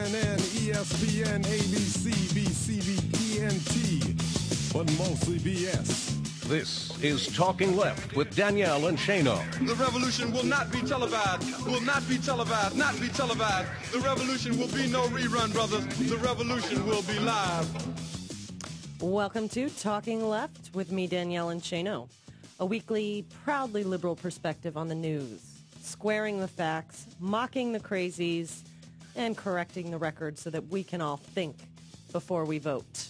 CNN, ESPN, ABC, BCB, TNT, but mostly BS. This is Talking Left with Danielle and Shano. The revolution will not be televised, will not be televised, not be televised. The revolution will be no rerun, brothers. The revolution will be live. Welcome to Talking Left with me, Danielle and Shano. A weekly, proudly liberal perspective on the news, squaring the facts, mocking the crazies, and correcting the record so that we can all think before we vote.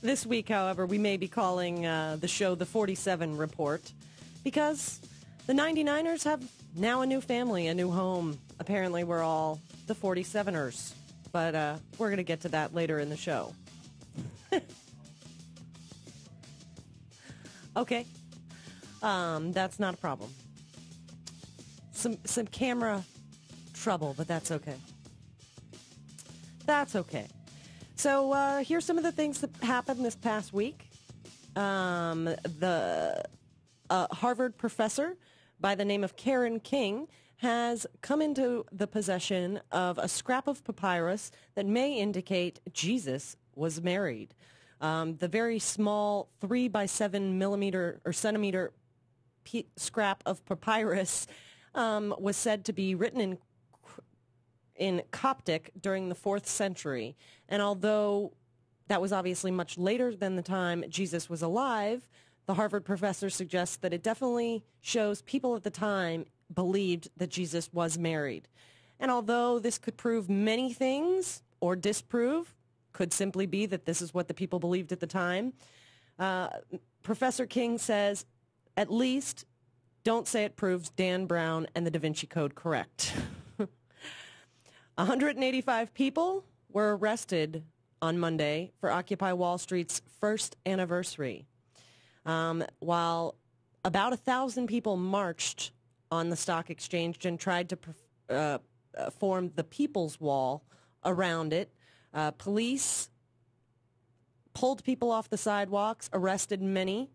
This week, however, we may be calling the show the 47 Report because the 99ers have now a new family, a new home. Apparently, we're all the 47ers, but we're going to get to that later in the show. Okay, that's not a problem. Some camera trouble, but that's okay. That's okay. So here's some of the things that happened this past week. The Harvard professor by the name of Karen King has come into the possession of a scrap of papyrus that may indicate Jesus was married. The very small 3 by 7 millimeter or centimeter scrap of papyrus was said to be written in Coptic during the 4th century. And although that was obviously much later than the time Jesus was alive, the Harvard professor suggests that it definitely shows people at the time believed that Jesus was married. And although this could prove many things or disprove, could simply be that this is what the people believed at the time, Professor King says, at least don't say it proves Dan Brown and the Da Vinci Code correct. 185 people were arrested on Monday for Occupy Wall Street's first anniversary, while about 1,000 people marched on the stock exchange and tried to form the People's Wall around it. Police pulled people off the sidewalks, arrested many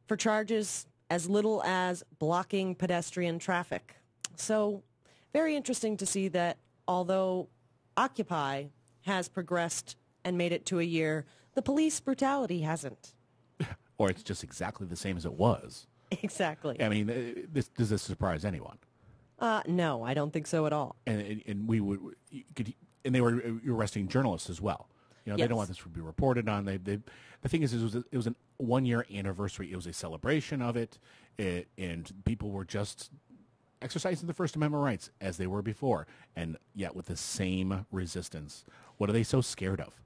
for charges as little as blocking pedestrian traffic. So very interesting to see that although Occupy has progressed and made it to a year, the police brutality hasn't. Or it's just exactly the same as it was. Exactly. I mean, does this surprise anyone? No, I don't think so at all. And they were arresting journalists as well. You know, Yes. They don't want this to be reported on. The thing is, it was a 1-year anniversary. It was a celebration of it, and people were just exercising the First Amendment rights as they were before, and yet with the same resistance. What are they so scared of?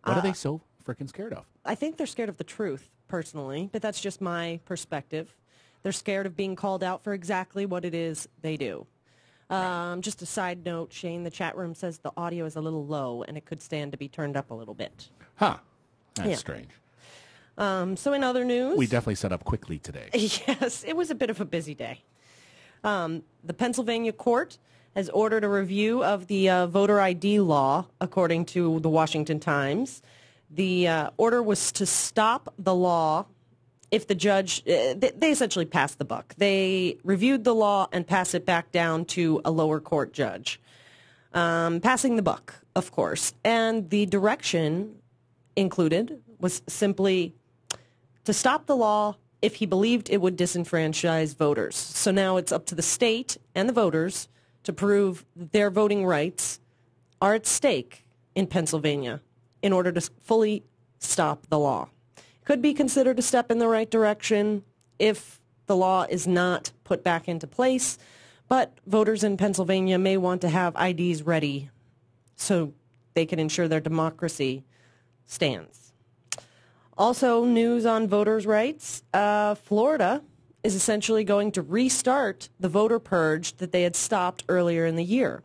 What are they so freaking scared of? I think they're scared of the truth, personally, but that's just my perspective. They're scared of being called out for exactly what it is they do. Just a side note, Shane, the chat room says the audio is a little low and it could stand to be turned up a little bit. Huh. That's Yeah. strange. So in other news... We definitely set up quickly today. Yes, it was a bit of a busy day. The Pennsylvania court has ordered a review of the voter ID law, according to the Washington Times. The order was to stop the law if the judge, they essentially passed the buck. They reviewed the law and passed it back down to a lower court judge. Passing the buck, of course. And the direction included was simply to stop the law if he believed it would disenfranchise voters. So now it's up to the state and the voters to prove that their voting rights are at stake in Pennsylvania in order to fully stop the law. Could be considered a step in the right direction if the law is not put back into place, but voters in Pennsylvania may want to have IDs ready so they can ensure their democracy stands. Also, news on voters' rights. Florida is essentially going to restart the voter purge that they had stopped earlier in the year.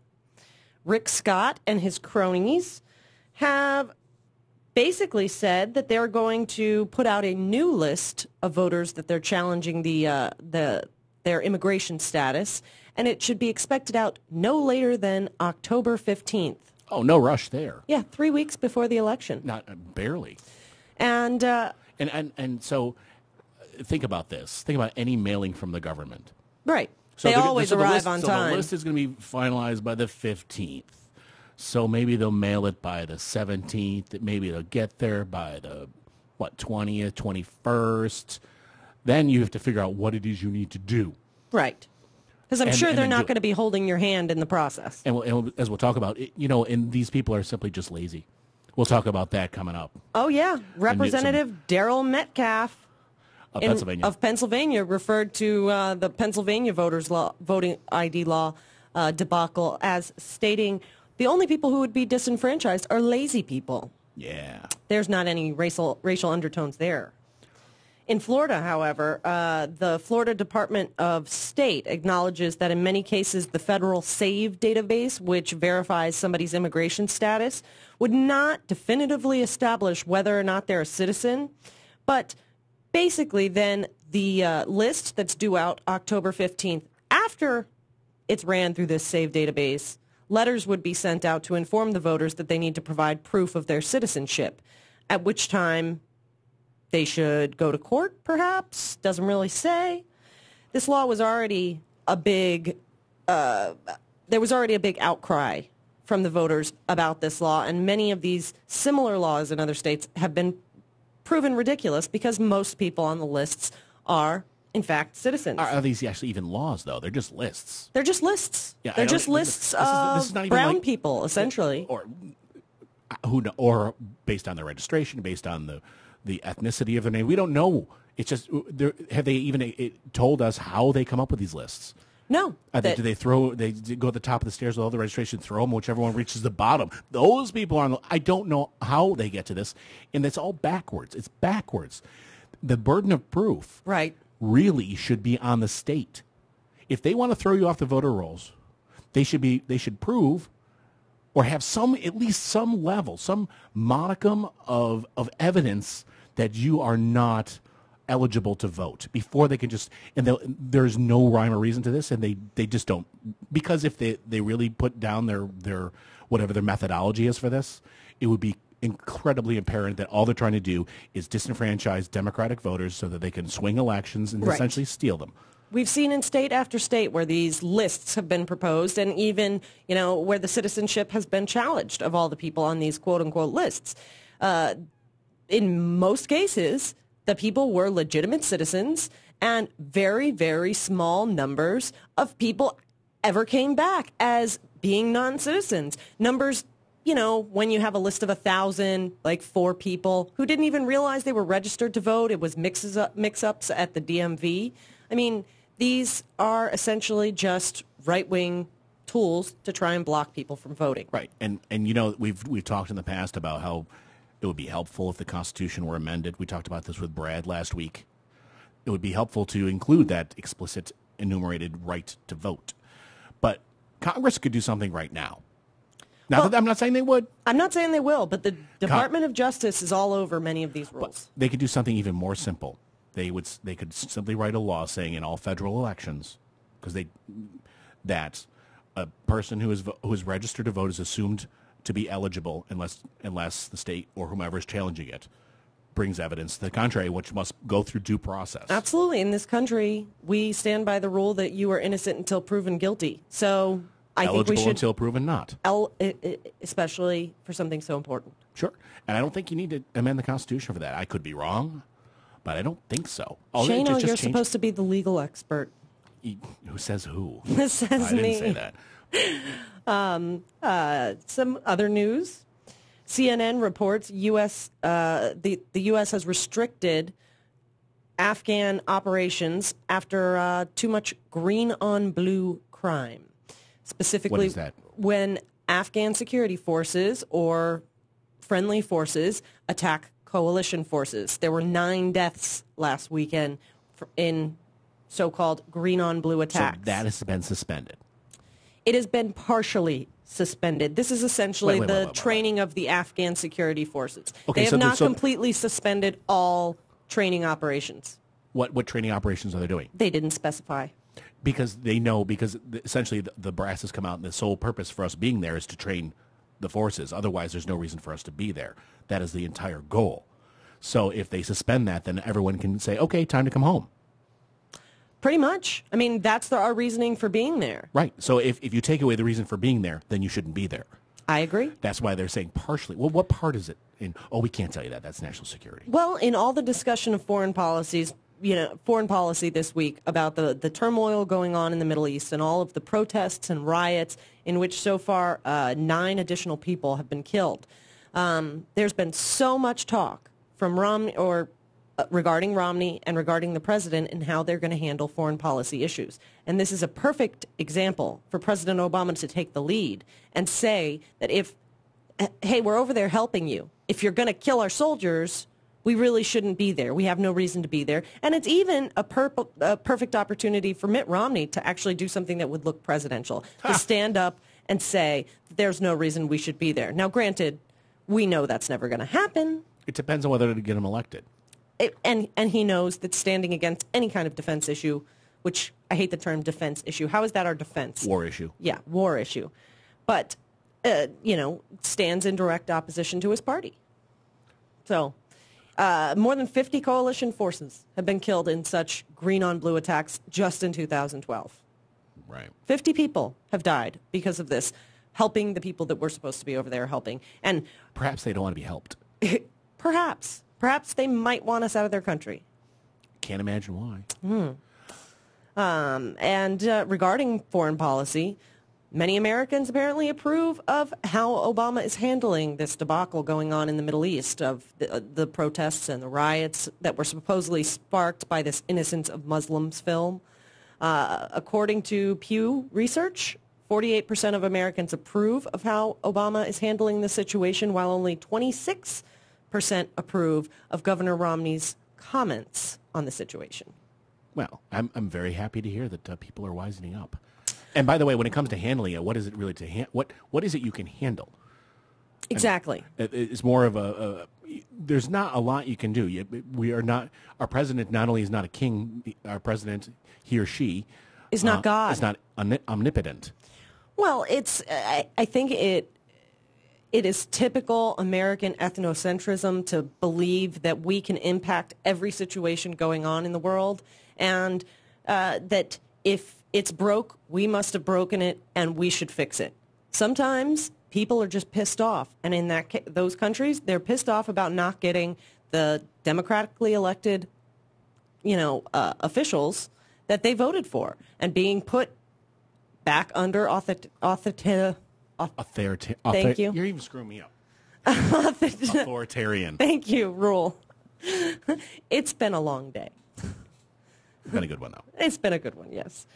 Rick Scott and his cronies have basically said that they're going to put out a new list of voters that they're challenging their immigration status, and it should be expected out no later than October 15th. Oh, no rush there. Yeah, 3 weeks before the election. Not barely. And so think about this. Think about any mailing from the government. right. They always arrive on time. So the list is going to be finalized by the 15th. So maybe they'll mail it by the 17th. Maybe they'll get there by the, 20th, 21st. Then you have to figure out what it is you need to do. Right. Because I'm sure they're not going to be holding your hand in the process. And as we'll talk about, and these people are simply just lazy. We'll talk about that coming up. Oh, yeah. Representative Daryl Metcalf of Pennsylvania referred to the Pennsylvania voting ID law debacle as stating the only people who would be disenfranchised are lazy people. Yeah. There's not any racial undertones there. In Florida, however, the Florida Department of State acknowledges that in many cases the federal SAVE database, which verifies somebody's immigration status, would not definitively establish whether or not they're a citizen. But basically then the list that's due out October 15th, after it's ran through this SAVE database, letters would be sent out to inform the voters that they need to provide proof of their citizenship, at which time they should go to court, perhaps. Doesn't really say. This law was already a big, there was already a big outcry from the voters about this law, and many of these similar laws in other states have been proven ridiculous because most people on the lists are, in fact, citizens. Are these actually even laws, though? They're just lists. They're just lists. Yeah, they're just lists of brown people, essentially. Or based on their registration, based on the ethnicity of their name. We don't know. It's just, have they even told us how they come up with these lists? No. Do they go at the top of the stairs with all the registration, throw them, whichever one reaches the bottom? Those people are I don't know how they get to this, and it's all backwards. It's backwards. The burden of proof really should be on the state. If they want to throw you off the voter rolls, they should prove or have at least some level, some modicum of evidence that you are not eligible to vote before they can just, and there's no rhyme or reason to this, and they just don't, because if they really put down their whatever their methodology is for this, it would be incredibly apparent that all they're trying to do is disenfranchise Democratic voters so that they can swing elections and essentially steal them. We've seen in state after state where these lists have been proposed, and even, where the citizenship has been challenged of all the people on these quote-unquote lists. In most cases, the people were legitimate citizens, and very, very small numbers of people ever came back as being non-citizens. Numbers, when you have a list of 1,000, like 4 people who didn't even realize they were registered to vote. It was mix-ups at the DMV. I mean, these are essentially just right-wing tools to try and block people from voting. Right, and we've talked in the past about how it would be helpful if the Constitution were amended. We talked about this with Brad last week. It would be helpful to include that explicit enumerated right to vote. But Congress could do something right now. I'm not saying they would. I'm not saying they will, but the Department of Justice is all over many of these rules. But they could do something even more simple. They could simply write a law saying in all federal elections, that a person who is registered to vote is assumed to be eligible unless the state or whomever is challenging it brings evidence to the contrary, which must go through due process. Absolutely. In this country, we stand by the rule that you are innocent until proven guilty. So I think we should, until proven not. Especially for something so important. Sure. And I don't think you need to amend the Constitution for that. I could be wrong, but I don't think so. Shana, you're supposed to be the legal expert. Who says who? This says me. I didn't say that. Some other news. CNN reports the U.S. has restricted Afghan operations after too much green on blue crime. Specifically, what is that? When Afghan security forces or friendly forces attack coalition forces. There were 9 deaths last weekend in so-called green on blue attacks. So that has been suspended. It has been partially suspended. This is essentially the training of the Afghan security forces. Okay, they have not completely suspended all training operations. What training operations are they doing? They didn't specify. Because essentially the brass has come out and the sole purpose for us being there is to train the forces. Otherwise, there's no reason for us to be there. That is the entire goal. So if they suspend that, then everyone can say, okay, time to come home. Pretty much. I mean, that's our reasoning for being there. Right. So if you take away the reason for being there, then you shouldn't be there. I agree. That's why they're saying partially. Well, what part is it? We can't tell you that. That's national security. Well, in all the discussion of foreign policy this week about the turmoil going on in the Middle East and all of the protests and riots in which so far 9 additional people have been killed, there's been so much talk from Romney regarding Romney and regarding the president and how they're going to handle foreign policy issues. And this is a perfect example for President Obama to take the lead and say that hey, we're over there helping you. If you're going to kill our soldiers, we really shouldn't be there. We have no reason to be there. And it's even a perfect opportunity for Mitt Romney to actually do something that would look presidential, to stand up and say there's no reason we should be there. Now, granted, we know that's never going to happen. It depends on whether to get him elected. And he knows that standing against any kind of defense issue, which I hate the term defense issue. How is that our defense? War issue. Yeah, war issue. But, stands in direct opposition to his party. So, more than 50 coalition forces have been killed in such green-on-blue attacks just in 2012. Right. 50 people have died because of this, helping the people that we're supposed to be over there helping. And perhaps they don't want to be helped. Perhaps. Perhaps they might want us out of their country. Can't imagine why. And regarding foreign policy, many Americans apparently approve of how Obama is handling this debacle going on in the Middle East of the protests and the riots that were supposedly sparked by this Innocence of Muslims film. According to Pew Research, 48% of Americans approve of how Obama is handling the situation, while only 26% approve of Governor Romney's comments on the situation. Well, I'm very happy to hear that people are wisening up. And by the way, when it comes to handling it, what is it really what is it you can handle? Exactly. It's more of there's not a lot you can do. We are not, our president not only is not a king, our president, he or she, is not God. Is not omnipotent. Well, I think it is typical American ethnocentrism to believe that we can impact every situation going on in the world, and that if it's broke, we must have broken it, and we should fix it. Sometimes people are just pissed off, and in those countries, they're pissed off about not getting the democratically elected, officials that they voted for, and being put back under Thank you. You're even screwing me up. Authoritarian. Thank you, rule. It's been a long day. It's been a good one, though. It's been a good one, yes.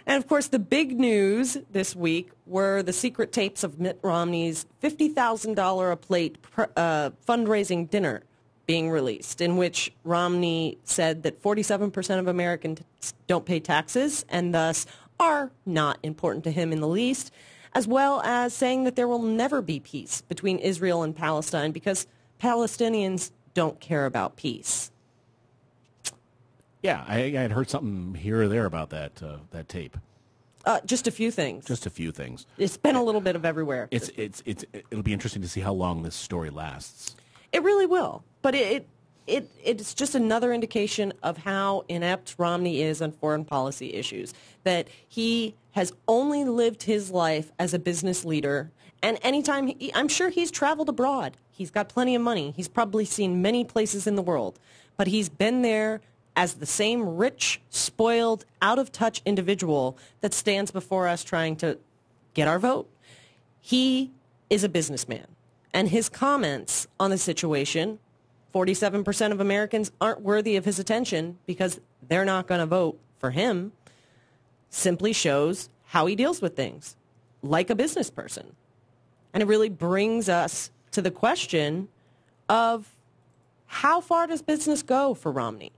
And, of course, the big news this week were the secret tapes of Mitt Romney's $50,000 a plate fundraising dinner being released, in which Romney said that 47% of Americans don't pay taxes and thus are not important to him in the least, as well as saying that there will never be peace between Israel and Palestine because Palestinians don't care about peace. Yeah, I had heard something here or there about that tape. Just a few things. It's been a little bit of everywhere. It'll be interesting to see how long this story lasts. It really will, but it's just another indication of how inept Romney is on foreign policy issues, that he has only lived his life as a business leader, and anytime, I'm sure he's traveled abroad. He's got plenty of money. He's probably seen many places in the world, but he's been there as the same rich, spoiled, out-of-touch individual that stands before us trying to get our vote. He is a businessman, and his comments on the situation, 47% of Americans aren't worthy of his attention because they're not going to vote for him, simply shows how he deals with things, like a business person. And it really brings us to the question of how far does business go for Romney?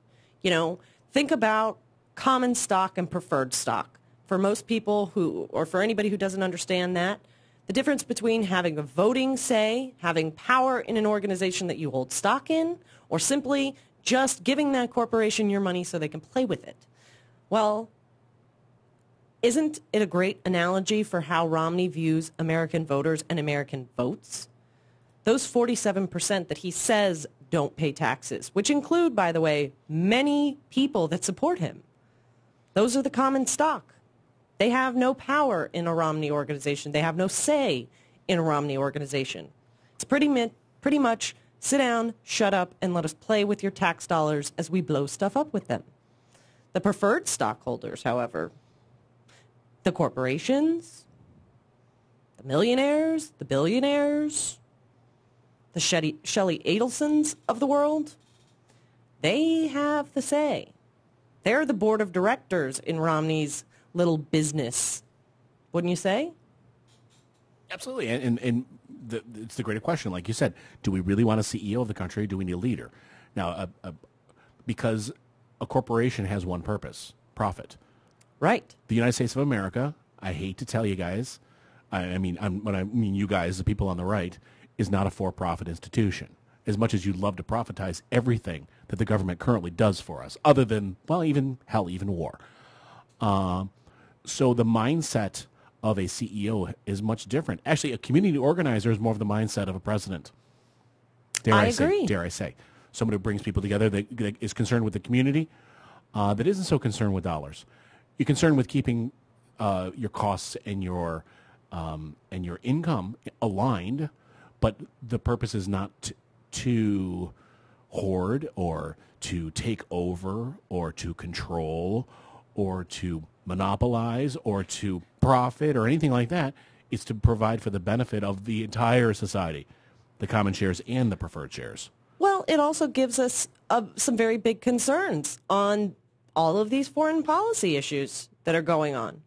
Think about common stock and preferred stock. For most people or for anybody who doesn't understand that, the difference between having a voting say, having power in an organization that you hold stock in, or simply just giving that corporation your money so they can play with it. Well, isn't it a great analogy for how Romney views American voters and American votes? Those 47% that he says don't pay taxes, which include, by the way, many people that support him. Those are the common stock. They have no power in a Romney organization. They have no say in a Romney organization. It's pretty much sit down, shut up, and let us play with your tax dollars as we blow stuff up with them. The preferred stockholders, however, the corporations, the millionaires, the billionaires, the Shelley Adelsons of the world, they have the say. They're the board of directors in Romney's little business. Wouldn't you say? Absolutely. And it's the greater question. Like you said, do we really want a CEO of the country? Do we need a leader? Now, because a corporation has one purpose, profit. Right. The United States of America, I hate to tell you guys, when I mean you guys, the people on the right, is not a for-profit institution. As much as you'd love to profitize everything that the government currently does for us, other than, well, even war. So the mindset of a CEO is much different. Actually, a community organizer is more of the mindset of a president. I agree. Dare I say. Somebody who brings people together that is concerned with the community, that isn't so concerned with dollars. You're concerned with keeping your costs and your income aligned, but the purpose is not to hoard or to take over or to control or to monopolize or to profit or anything like that. It's to provide for the benefit of the entire society, the common shares and the preferred shares. Well, it also gives us some very big concerns on all of these foreign policy issues that are going on.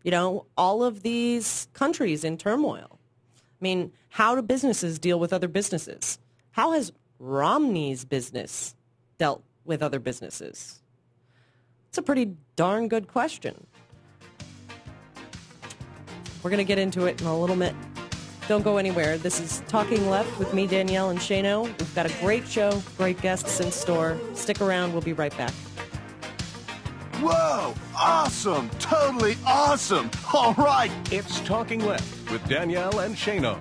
You know, all of these countries in turmoil. I mean, how do businesses deal with other businesses? How has Romney's business dealt with other businesses? It's a pretty darn good question. We're going to get into it in a little bit. Don't go anywhere. This is Talking Left with me, Danielle, and Shano. We've got a great show, great guests in store. Stick around. We'll be right back. Whoa! Awesome! Totally awesome! All right! It's Talking Left with Danielle and Shano.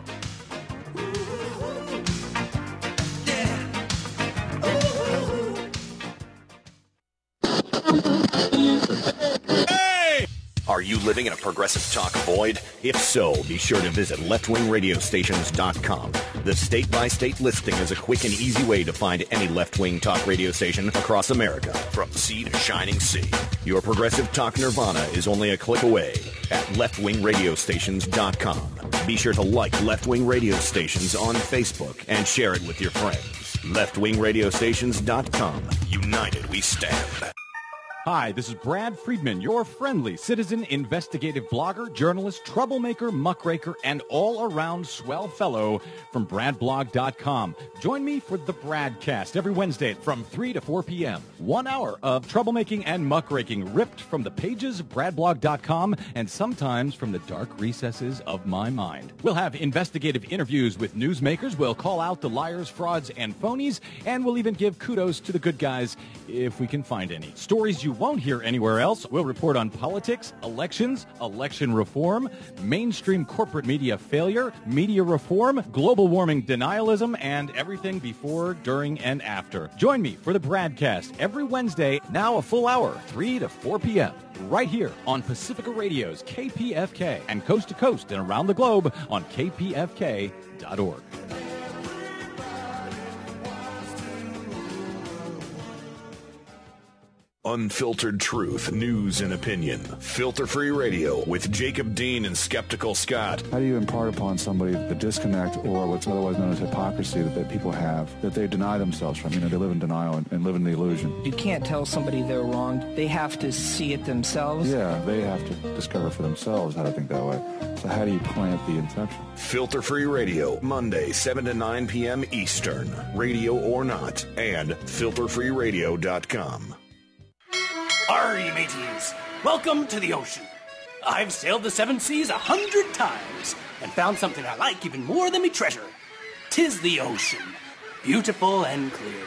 Are you living in a progressive talk void? If so, be sure to visit leftwingradiosstations.com. The state-by-state listing is a quick and easy way to find any left-wing talk radio station across America, from sea to shining sea. Your progressive talk nirvana is only a click away at leftwingradiosstations.com. Be sure to like Left-Wing Radio Stations on Facebook and share it with your friends. Leftwingradiosstations.com. United we stand. Hi, this is Brad Friedman, your friendly citizen investigative blogger, journalist, troublemaker, muckraker, and all-around swell fellow from bradblog.com. Join me for the Bradcast every Wednesday from 3 to 4 p.m. 1 hour of troublemaking and muckraking ripped from the pages of bradblog.com and sometimes from the dark recesses of my mind. We'll have investigative interviews with newsmakers, we'll call out the liars, frauds, and phonies, and we'll even give kudos to the good guys if we can find any. Stories you won't hear anywhere else. We'll report on politics, elections, election reform, mainstream corporate media failure, media reform, global warming denialism, and everything before, during, and after. Join me for the Bradcast every Wednesday, now a full hour, 3 to 4 p.m., right here on Pacifica Radio's KPFK, and coast to coast and around the globe on kpfk.org. Unfiltered truth, news, and opinion. Filter-free radio with Jacob Dean and Skeptical Scott. How do you impart upon somebody the disconnect or what's otherwise known as hypocrisy that people have, that they deny themselves from? You know, they live in denial and live in the illusion. You can't tell somebody they're wrong. They have to see it themselves. Yeah, they have to discover for themselves how to think that way. So how do you plant the inception? Filter-free radio, Monday, 7 to 9 p.m. Eastern. Radio or not. And filterfreeradio.com. Arr, ye mateys, welcome to the ocean. I've sailed the seven seas 100 times and found something I like even more than me treasure. 'Tis the ocean, beautiful and clear.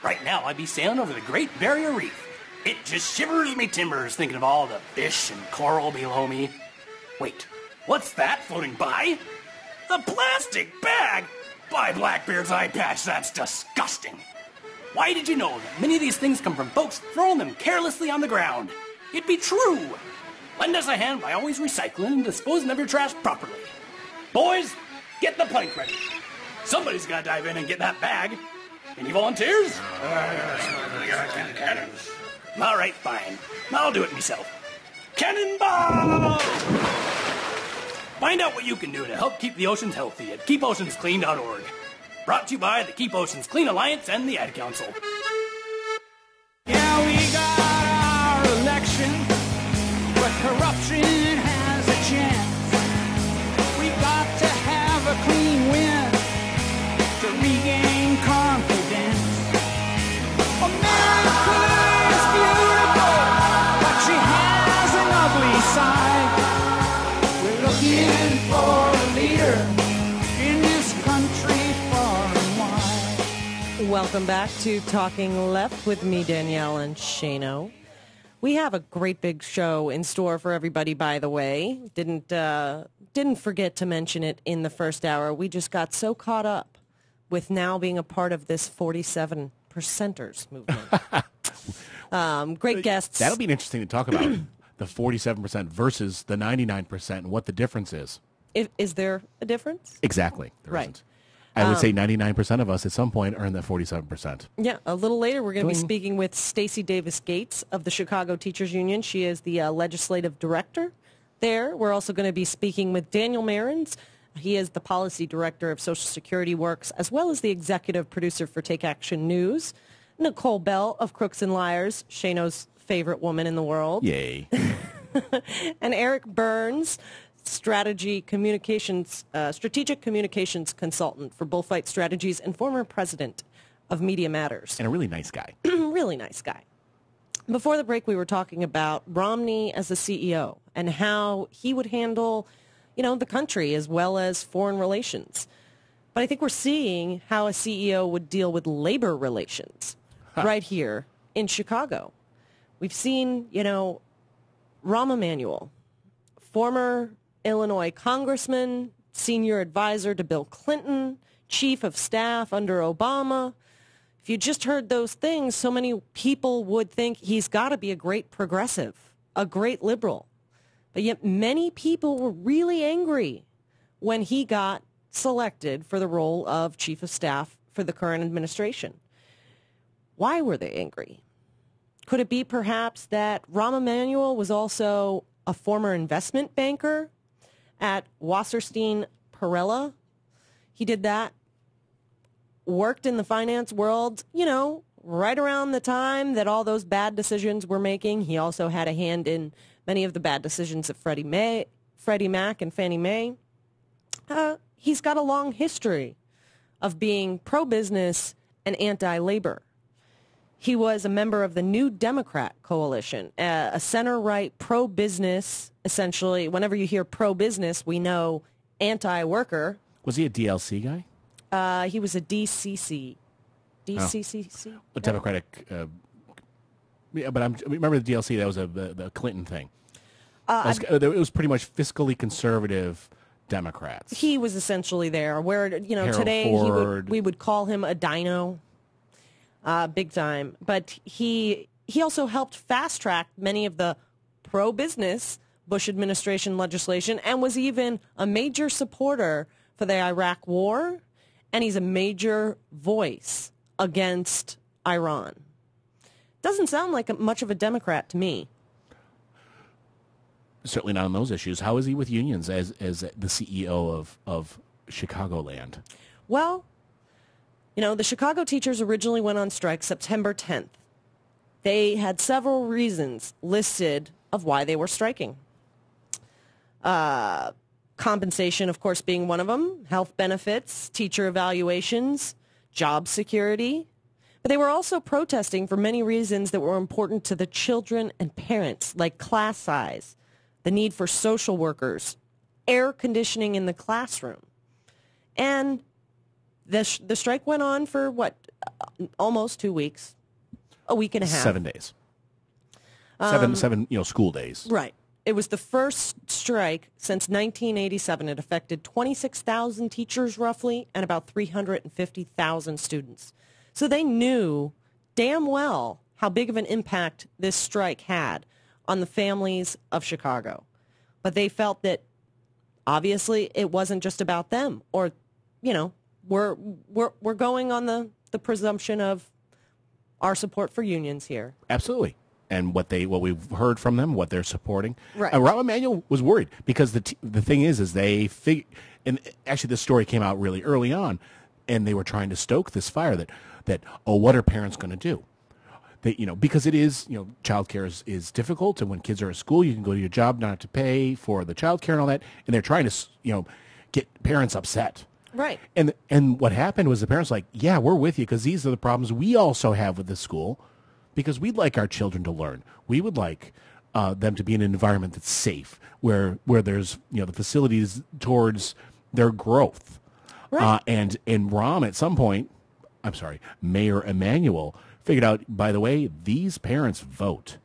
Right now I be sailing over the Great Barrier Reef. It just shivers me timbers thinking of all the fish and coral below me. Wait, what's that floating by? A plastic bag? By Blackbeard's eye patch, that's disgusting. Why did you know that many of these things come from folks throwing them carelessly on the ground? It be true. Lend us a hand by always recycling and disposing of your trash properly. Boys, get the plank ready. Somebody's got to dive in and get that bag. Any volunteers? All right, fine. I'll do it myself. Cannonball! Find out what you can do to help keep the oceans healthy at keepoceansclean.org. Brought to you by the Keep Oceans Clean Alliance and the Ad Council. Yeah, we got our election, but corruption has a chance. We got to have a clean win to regain confidence. America is beautiful, but she has an ugly side. We're looking for a leader in this country far and wide. Welcome back to Talking Left with me, Danielle and Shano. We have a great big show in store for everybody, by the way. Didn't forget to mention it in the first hour. We just got so caught up with now being a part of this 47 percenters movement. Great guests. That'll be interesting to talk about, the 47% versus the 99% and what the difference is. Is there a difference? Exactly. There Right. isn't. I would say 99% of us at some point are in that 47%. Yeah, a little later we're going to be speaking with Stacey Davis Gates of the Chicago Teachers Union. She is the legislative director there. We're also going to be speaking with Daniel Marans. He is the policy director of Social Security Works, as well as the executive producer for Take Action News. Nicole Belle of Crooks and Liars, Shano's favorite woman in the world. Yay. And Eric Burns, strategic communications consultant for Bullfight Strategies and former president of Media Matters. And a really nice guy. Really nice guy. Before the break, we were talking about Romney as a CEO and how he would handle, the country as well as foreign relations. But I think we're seeing how a CEO would deal with labor relations right here in Chicago. We've seen, Rahm Emanuel, former Illinois congressman, senior advisor to Bill Clinton, chief of staff under Obama. If you just heard those things, so many people would think he's got to be a great progressive, a great liberal. But yet many people were really angry when he got selected for the role of chief of staff for the current administration. Why were they angry? Could it be perhaps that Rahm Emanuel was also a former investment banker at Wasserstein Perella? He did that, worked in the finance world, right around the time that all those bad decisions were making. He also had a hand in many of the bad decisions of Freddie Mac and Fannie Mae. He's got a long history of being pro-business and anti-labor. He was a member of the New Democrat Coalition, a center-right pro-business, essentially. Whenever you hear pro-business, we know anti-worker. Was he a DLC guy? He was a DCC. DCCC? A Democratic. But remember the DLC, that was the Clinton thing. It was pretty much fiscally conservative Democrats. He was essentially there, where, Harold today Ford. we would call him a dino. Big time. But he also helped fast-track many of the pro-business Bush administration legislation and was even a major supporter for the Iraq War, and he's a major voice against Iran. Doesn't sound like much of a Democrat to me. Certainly not on those issues. How is he with unions as the CEO of Chicagoland? Well, the Chicago teachers originally went on strike September 10th. They had several reasons listed of why they were striking. Compensation, of course, being one of them, health benefits, teacher evaluations, job security. But they were also protesting for many reasons that were important to the children and parents, like class size, the need for social workers, air conditioning in the classroom. And the strike went on for, almost 2 weeks, a week and a half. 7 days. Seven, school days. Right. It was the first strike since 1987. It affected 26,000 teachers, roughly, and about 350,000 students. So they knew damn well how big of an impact this strike had on the families of Chicago. But they felt that obviously it wasn't just about them, or, you know, we're going on the presumption of our support for unions here. Absolutely. And what we've heard from them, what they're supporting. Right. Rahm Emanuel was worried because the thing is they and actually this story came out really early on, and they were trying to stoke this fire that what are parents going to do? They, you know, because it is, you know, childcare is difficult, and when kids are at school, you can go to your job, not have to pay for the childcare and all that, and they're trying to, you know, get parents upset. Right. And what happened was the parents were like, yeah, we're with you because these are the problems we also have with the school, because we'd like our children to learn. We would like them to be in an environment that's safe, where there's, you know, the facilities towards their growth. Right. And Rahm at some point, Mayor Emanuel figured out, by the way, these parents vote,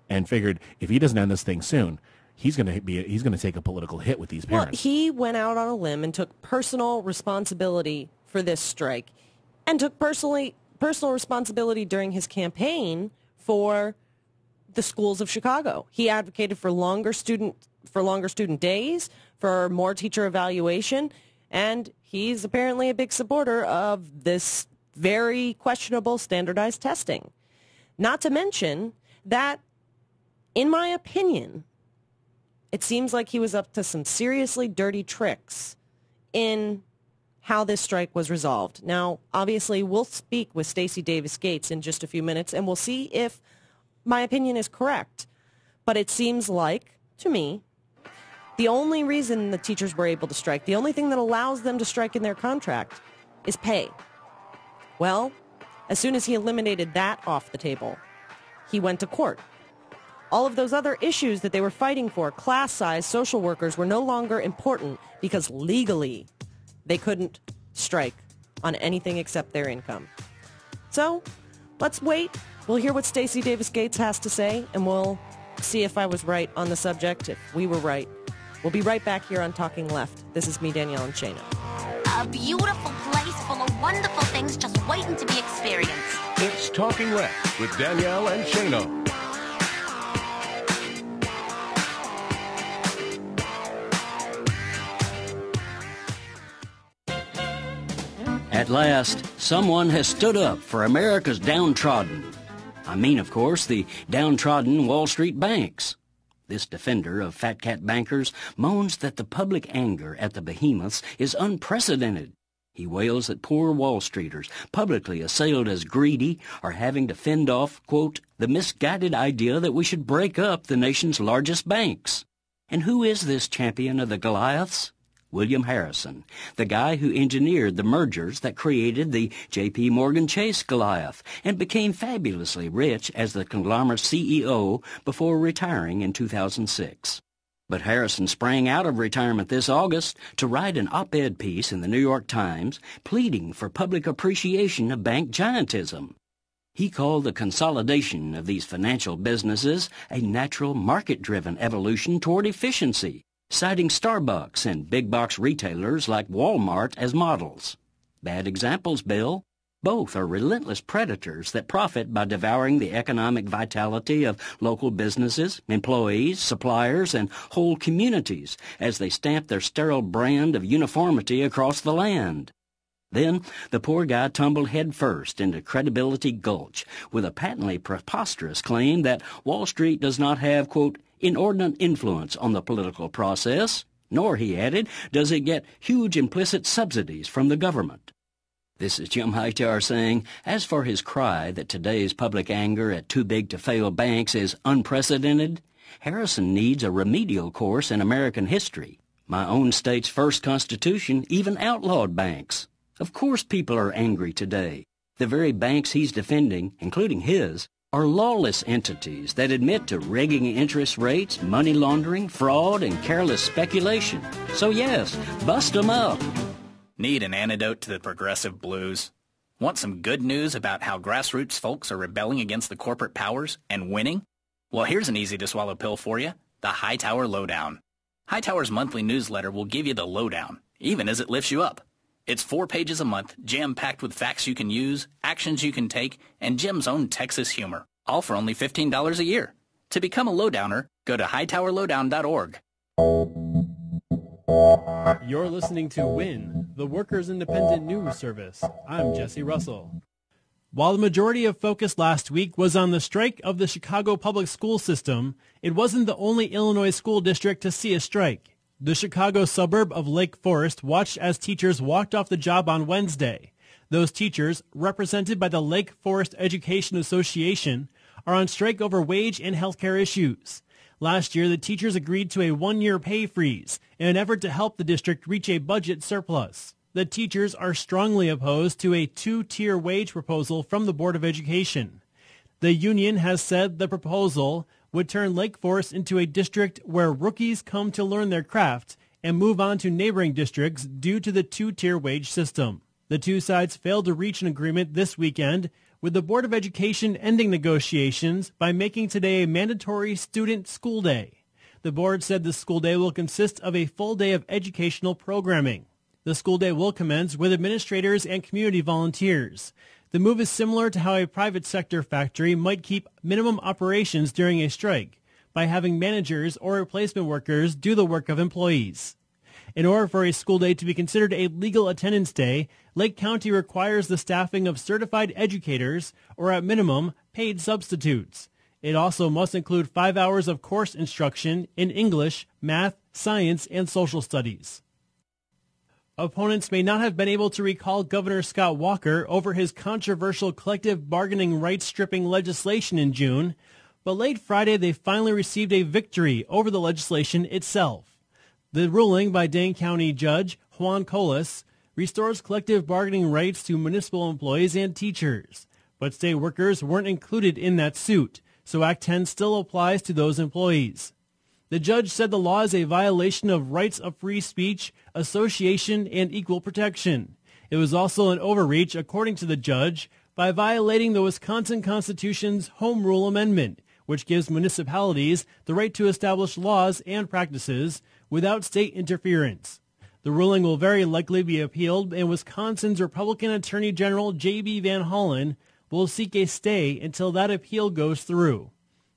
and figured if he doesn't end this thing soon, he's going to take a political hit with these parents. Well, he went out on a limb and took personal responsibility for this strike, and took personal responsibility during his campaign for the schools of Chicago. He advocated for longer student days, for more teacher evaluation, and he's apparently a big supporter of this very questionable standardized testing. Not to mention that, in my opinion, it seems like he was up to some seriously dirty tricks in how this strike was resolved. Now, obviously, we'll speak with Stacey Davis Gates in just a few minutes, and we'll see if my opinion is correct. But it seems like, to me, the only reason the teachers were able to strike, the only thing that allows them to strike in their contract, is pay. Well, as soon as he eliminated that off the table, he went to court. All of those other issues that they were fighting for, class size, social workers, were no longer important because legally they couldn't strike on anything except their income. So let's wait. We'll hear what Stacey Davis Gates has to say, and we'll see if I was right on the subject, if we were right. We'll be right back here on Talking Left. This is me, Danielle and Shana. A beautiful place full of wonderful things just waiting to be experienced. It's Talking Left with Danielle and Shana. At last, someone has stood up for America's downtrodden. I mean, of course, the downtrodden Wall Street banks. This defender of fat cat bankers moans that the public anger at the behemoths is unprecedented. He wails that poor Wall Streeters, publicly assailed as greedy, are having to fend off, quote, the misguided idea that we should break up the nation's largest banks. And who is this champion of the Goliaths? William Harrison, the guy who engineered the mergers that created the J.P. Morgan Chase Goliath and became fabulously rich as the conglomerate CEO before retiring in 2006. But Harrison sprang out of retirement this August to write an op-ed piece in the New York Times pleading for public appreciation of bank giantism. He called the consolidation of these financial businesses a natural market-driven evolution toward efficiency, citing Starbucks and big-box retailers like Walmart as models. Bad examples, Belle. Both are relentless predators that profit by devouring the economic vitality of local businesses, employees, suppliers, and whole communities as they stamp their sterile brand of uniformity across the land. Then the poor guy tumbled headfirst into credibility gulch with a patently preposterous claim that Wall Street does not have, quote, inordinate influence on the political process, nor, he added, does it get huge implicit subsidies from the government. This is Jim Hightower saying, as for his cry that today's public anger at too-big-to-fail banks is unprecedented, Harrison needs a remedial course in American history. My own state's first constitution even outlawed banks. Of course people are angry today. The very banks he's defending, including his, are lawless entities that admit to rigging interest rates, money laundering, fraud, and careless speculation. So yes, bust 'em up. Need an antidote to the progressive blues? Want some good news about how grassroots folks are rebelling against the corporate powers and winning? Well, here's an easy-to-swallow pill for you, the Hightower Lowdown. Hightower's monthly newsletter will give you the lowdown, even as it lifts you up. It's 4 pages a month, jam-packed with facts you can use, actions you can take, and Jim's own Texas humor, all for only $15 a year. To become a lowdowner, go to hightowerlowdown.org. You're listening to WIN, the Workers' Independent News Service. I'm Jesse Russell. While the majority of focus last week was on the strike of the Chicago public school system, it wasn't the only Illinois school district to see a strike. The Chicago suburb of Lake Forest watched as teachers walked off the job on Wednesday. Those teachers, represented by the Lake Forest Education Association, are on strike over wage and healthcare issues. Last year, the teachers agreed to a one-year pay freeze in an effort to help the district reach a budget surplus. The teachers are strongly opposed to a two-tier wage proposal from the Board of Education. The union has said the proposal would turn Lake Forest into a district where rookies come to learn their craft and move on to neighboring districts due to the two-tier wage system. The two sides failed to reach an agreement this weekend, with the Board of Education ending negotiations by making today a mandatory student school day. The board said the school day will consist of a full day of educational programming. The school day will commence with administrators and community volunteers. The move is similar to how a private sector factory might keep minimum operations during a strike, by having managers or replacement workers do the work of employees. In order for a school day to be considered a legal attendance day, Lake County requires the staffing of certified educators, or at minimum, paid substitutes. It also must include 5 hours of course instruction in English, math, science, and social studies. Opponents may not have been able to recall Governor Scott Walker over his controversial collective bargaining rights stripping legislation in June, but late Friday they finally received a victory over the legislation itself. The ruling by Dane County Judge Juan Colas restores collective bargaining rights to municipal employees and teachers, but state workers weren't included in that suit, so Act 10 still applies to those employees. The judge said the law is a violation of rights of free speech, association, and equal protection. It was also an overreach, according to the judge, by violating the Wisconsin Constitution's Home Rule Amendment, which gives municipalities the right to establish laws and practices without state interference. The ruling will very likely be appealed, and Wisconsin's Republican Attorney General J.B. Van Hollen will seek a stay until that appeal goes through.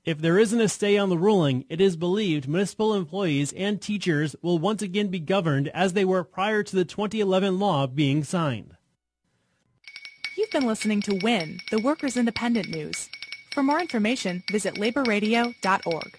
If there isn't a stay on the ruling, it is believed municipal employees and teachers will once again be governed as they were prior to the 2011 law being signed. You've been listening to WIN, the Workers' Independent News. For more information, visit laborradio.org.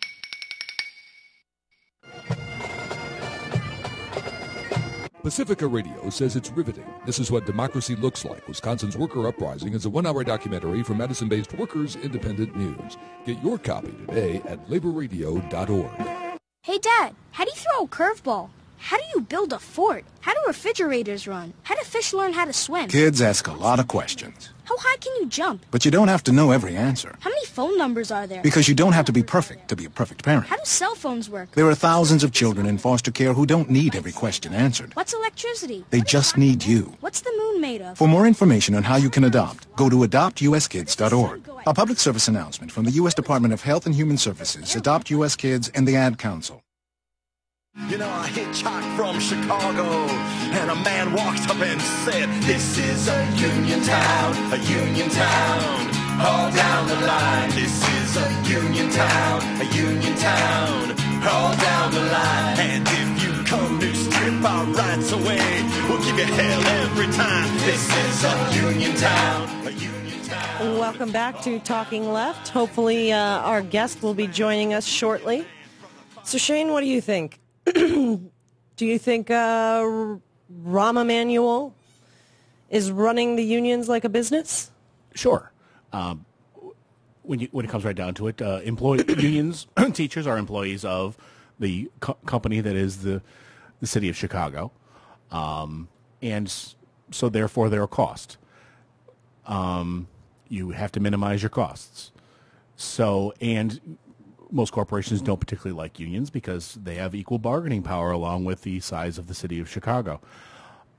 Pacifica Radio says it's riveting. This is what democracy looks like. Wisconsin's Worker Uprising is a one-hour documentary from Madison-based Workers Independent News. Get your copy today at laborradio.org. Hey, Dad, how do you throw a curveball? How do you build a fort? How do refrigerators run? How do fish learn how to swim? Kids ask a lot of questions. How high can you jump? But you don't have to know every answer. How many phone numbers are there? Because you don't have to be perfect to be a perfect parent. How do cell phones work? There are thousands of children in foster care who don't need every question answered. What's electricity? They just need you. What's the moon made of? For more information on how you can adopt, go to adoptuskids.org. A public service announcement from the U.S. Department of Health and Human Services, Adopt U.S. Kids, and the Ad Council. You know, I hitchhiked from Chicago, and a man walked up and said, "This is a union town, all down the line. This is a union town, all down the line. And if you come to strip our rights away, we'll give you hell every time. This is a union town, Welcome back to Talking Left. Hopefully our guest will be joining us shortly. So Shane, what do you think? Do you think Rahm Emanuel is running the unions like a business? Sure. When it comes right down to it, unions, teachers are employees of the company that is the city of Chicago, and so therefore they're a cost. You have to minimize your costs. So, and most corporations don't particularly like unions because they have equal bargaining power along with the size of the city of Chicago.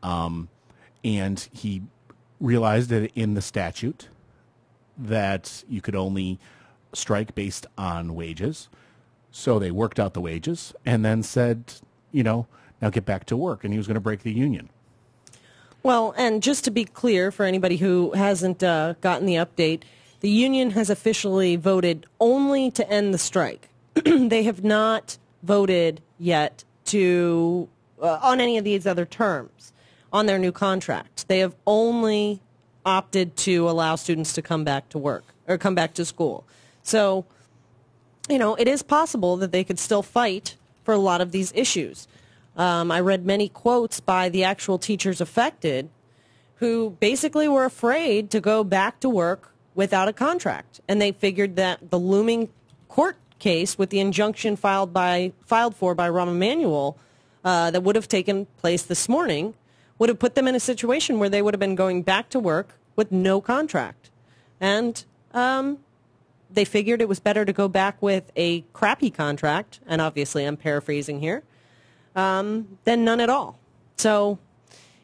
And he realized that in the statute that you could only strike based on wages. So they worked out the wages and then said, now get back to work. And he was going to break the union. Well, and just to be clear for anybody who hasn't gotten the update, The union has officially voted only to end the strike. They have not voted yet to on any of these other terms on their new contract. They have only opted to allow students to come back to work or come back to school. So, it is possible that they could still fight for a lot of these issues. I read many quotes by the actual teachers affected who basically were afraid to go back to work without a contract. And they figured that the looming court case with the injunction filed for by Rahm Emanuel that would have taken place this morning would have put them in a situation where they would have been going back to work with no contract. And they figured it was better to go back with a crappy contract, and obviously I'm paraphrasing here, than none at all. So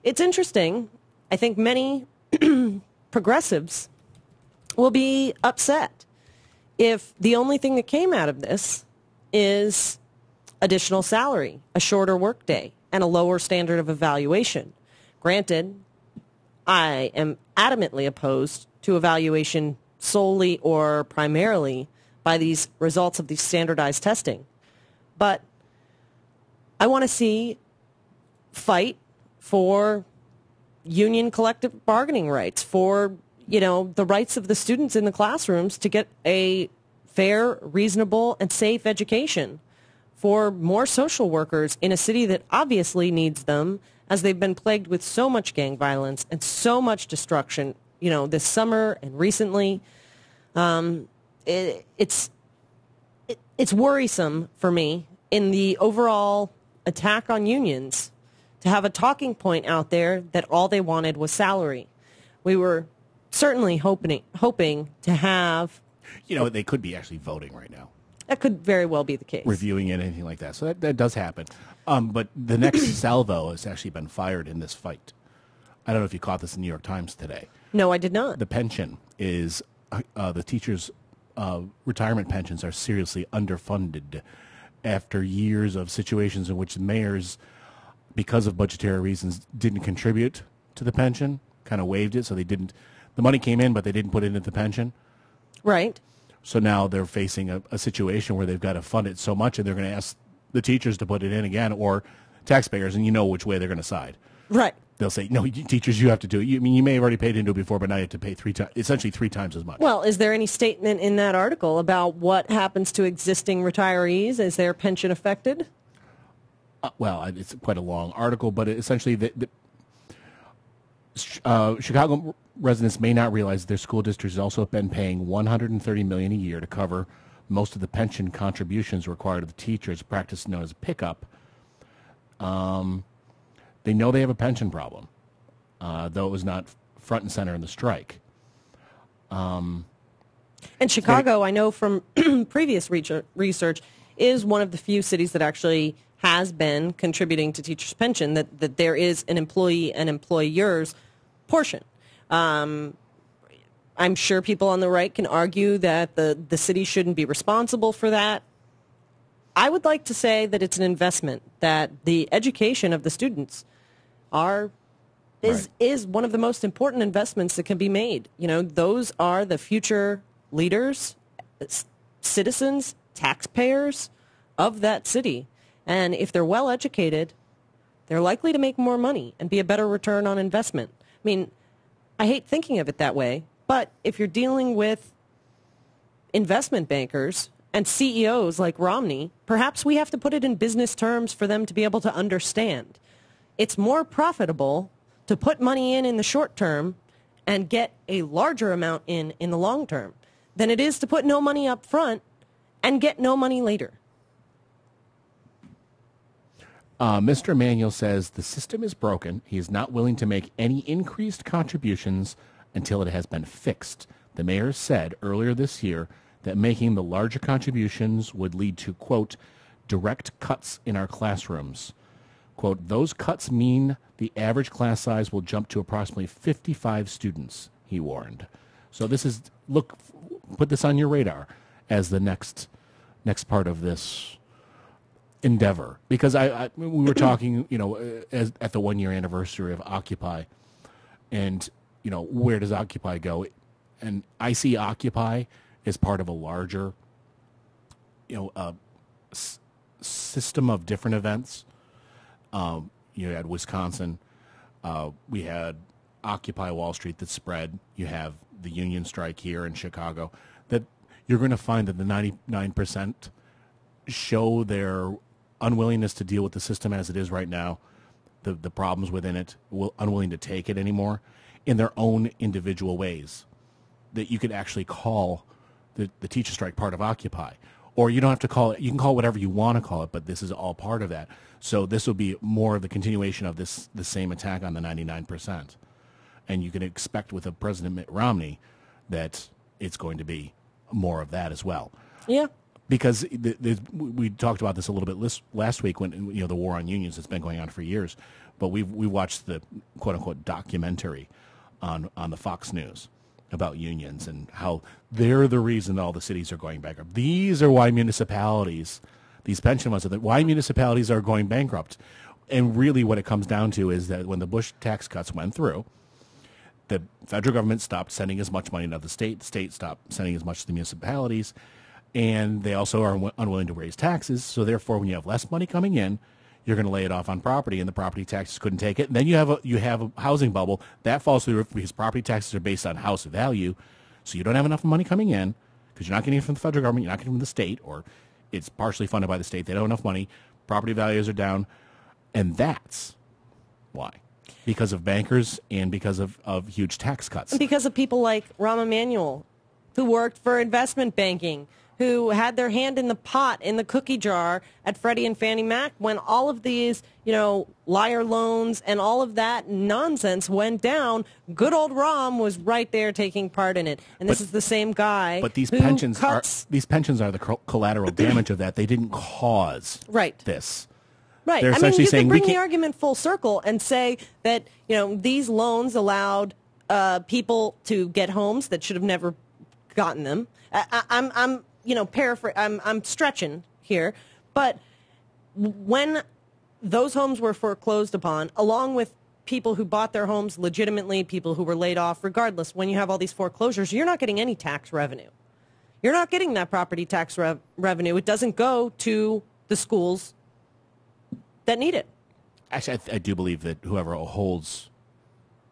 it's interesting. I think many progressives will be upset if the only thing that came out of this is additional salary, a shorter workday, and a lower standard of evaluation. Granted, I am adamantly opposed to evaluation solely or primarily by these results of these standardized testing. But I want to see fight for union collective bargaining rights, for, the rights of the students in the classrooms to get a fair, reasonable, and safe education, for more social workers in a city that obviously needs them, as they've been plagued with so much gang violence and so much destruction, this summer and recently. It's worrisome for me in the overall attack on unions to have a talking point out there that all they wanted was salary. We were certainly hoping to have... they could be actually voting right now. That could very well be the case. Reviewing it, anything like that. So that does happen. But the next salvo has actually been fired in this fight. I don't know if you caught this in the New York Times today. No, I did not. The pension is, the teachers' retirement pensions are seriously underfunded after years of situations in which the mayors, because of budgetary reasons, didn't contribute to the pension, kind of waived it, so they didn't. The money came in, but they didn't put it into the pension. Right. So now they're facing a situation where they've got to fund it so much, and they're going to ask the teachers to put it in again, or taxpayers, and you know which way they're going to side. Right. They'll say, no, teachers, you have to do it. You may have already paid into it before, but now you have to pay essentially three times as much. Well, is there any statement in that article about what happens to existing retirees? Is their pension affected? It's quite a long article, but essentially Chicago residents may not realize their school district has also been paying $130 million a year to cover most of the pension contributions required of the teachers, a practice known as a pickup. They know they have a pension problem, though it was not front and center in the strike. And Chicago, I know from previous research, is one of the few cities that actually has been contributing to teachers' pension, that there is an employee and employer's portion. I'm sure people on the right can argue that the city shouldn't be responsible for that. I would like to say that it's an investment, that the education of the students is one of the most important investments that can be made. Those are the future leaders, citizens, taxpayers of that city. And if they're well educated, they're likely to make more money and be a better return on investment. I mean, I hate thinking of it that way, but if you're dealing with investment bankers and CEOs like Romney, perhaps we have to put it in business terms for them to be able to understand. It's more profitable to put money in the short term and get a larger amount in the long term than it is to put no money up front and get no money later. Mr. Emanuel says the system is broken. He is not willing to make any increased contributions until it has been fixed. The mayor said earlier this year that making the larger contributions would lead to, quote, direct cuts in our classrooms. Quote, those cuts mean the average class size will jump to approximately 55 students, he warned. So this is, put this on your radar as the next part of this endeavor, because we were talking, at the 1 year anniversary of Occupy, and where does Occupy go? and I see Occupy as part of a larger, system of different events. You had Wisconsin. We had Occupy Wall Street that spread. You have the union strike here in Chicago. That you're going to find that the 99% show their unwillingness to deal with the system as it is right now, the problems within it, unwilling to take it anymore, in their own individual ways. That you could actually call the teacher strike part of Occupy. Or you don't have to call it, you can call it whatever you want to call it, but this is all part of that. So this will be more of the continuation of the same attack on the 99%. And you can expect with a President Mitt Romney that it's going to be more of that as well. Yeah. Because we talked about this a little bit last week when the war on unions has been going on for years. But we watched the quote-unquote documentary on the Fox News about unions and how they're the reason all the cities are going bankrupt. These are why municipalities, these pension funds, why municipalities are going bankrupt. And really what it comes down to is that when the Bush tax cuts went through, the federal government stopped sending as much money to the state stopped sending as much to the municipalities, and they also are unwilling to raise taxes. So therefore, when you have less money coming in, you're going to lay it off on property, and the property taxes couldn't take it. And then you have a housing bubble that falls through because property taxes are based on house value, so you don't have enough money coming in because you're not getting it from the federal government, you're not getting it from the state, or it's partially funded by the state. They don't have enough money. Property values are down, and that's why. Because of bankers and because of huge tax cuts. And because of people like Rahm Emanuel, who worked for investment banking, who had their hand in the pot, in the cookie jar at Freddie and Fannie Mac when all of these, liar loans and all of that nonsense went down. Good old Rahm was right there taking part in it. And this is the same guy. But these pensions are the collateral damage of that. They didn't cause this. Right. They're I mean, essentially you saying could bring the argument full circle and say that, these loans allowed people to get homes that should have never gotten them. I'm stretching here, but when those homes were foreclosed upon, along with people who bought their homes legitimately, people who were laid off, regardless, when you have all these foreclosures, you're not getting any tax revenue. You're not getting that property tax revenue. It doesn't go to the schools that need it. Actually, I do believe that whoever holds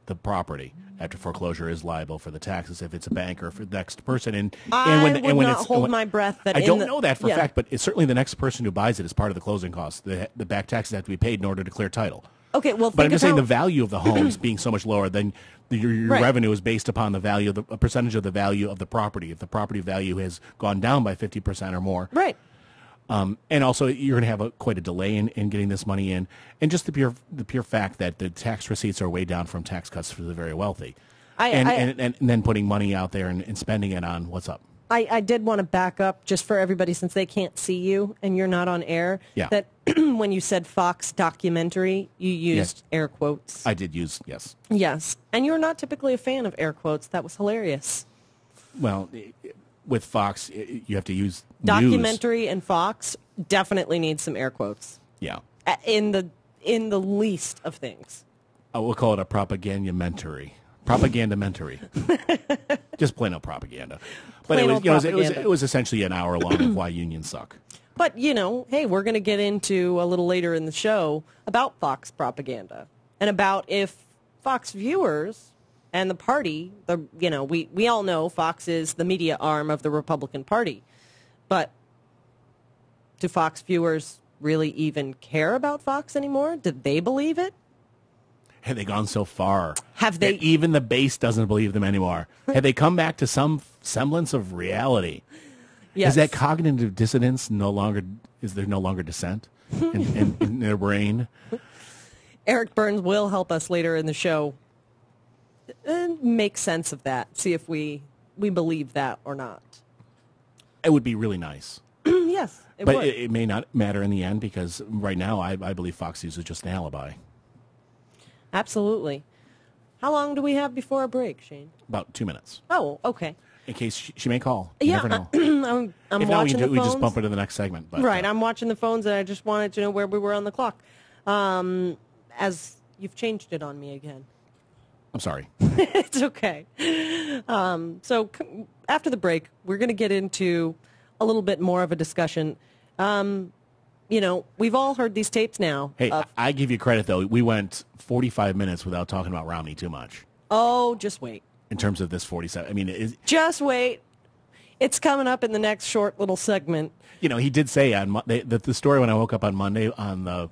the property after foreclosure is liable for the taxes if it's a bank or for the next person. I would not hold my breath. That I don't know that for a fact, but it's certainly the next person who buys it is part of the closing costs. The back taxes have to be paid in order to clear title. Okay, well, but I'm just saying the value of the homes being so much lower than your revenue is based upon the value of a percentage of the value of the property. If the property value has gone down by 50% or more, right. And also, you're going to have quite a delay in getting this money in, and just the pure fact that the tax receipts are way down from tax cuts for the very wealthy, and then putting money out there and spending it on what's up. I did want to back up just for everybody since they can't see you and you're not on air. Yeah. That when you said Fox documentary, you used air quotes. I did use yes. Yes, and you're not typically a fan of air quotes. That was hilarious. Well, with Fox, you have to use documentary news. And Fox definitely need some air quotes. Yeah, in the least of things. We'll call it a propagandamentary. Propagandamentary. Just plain old propaganda. But it was essentially an hour long of why unions suck. But hey, we're going to get into a little later in the show about Fox propaganda and about if Fox viewers and the party, we all know Fox is the media arm of the Republican Party. But do Fox viewers really even care about Fox anymore? Did they believe it? Have they gone so far? Have they? That even the base doesn't believe them anymore. Have they come back to some semblance of reality? Yes. Is that cognitive dissonance no longer dissent in their brain? Eric Burns will help us later in the show make sense of that. See if we believe that or not. It would be really nice. Yes, but it may not matter in the end because right now I believe Fox News is just an alibi. Absolutely. How long do we have before a break, Shane? About 2 minutes. Oh, okay. In case she may call. You never know. I'm if watching not, the we phones. just bump into the next segment. But, right, I'm watching the phones, and I just wanted to know where we were on the clock. As you've changed it on me again. I'm sorry. It's okay. After the break, we're going to get into a little bit more of a discussion. We've all heard these tapes now. Hey, I give you credit, though. We went 45 minutes without talking about Romney too much. Oh, just wait. In terms of this 47. I mean, just wait. It's coming up in the next short little segment. He did say on the story when I woke up on Monday on the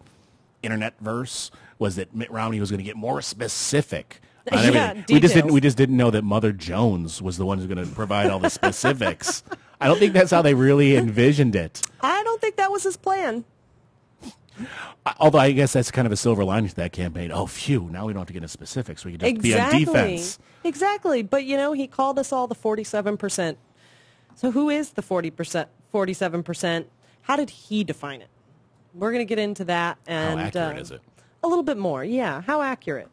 internet verse was that Mitt Romney was going to get more specific on everything. We just didn't know that Mother Jones was the one who's going to provide all the specifics. I don't think that's how they really envisioned it. I don't think that was his plan. Although I guess that's kind of a silver lining to that campaign. Oh, phew, now we don't have to get into specifics. We can just be on defense. Exactly. But, he called us all the 47%. So who is the 47%? How did he define it? We're going to get into that. And, how accurate is it? A little bit more, yeah. How accurate?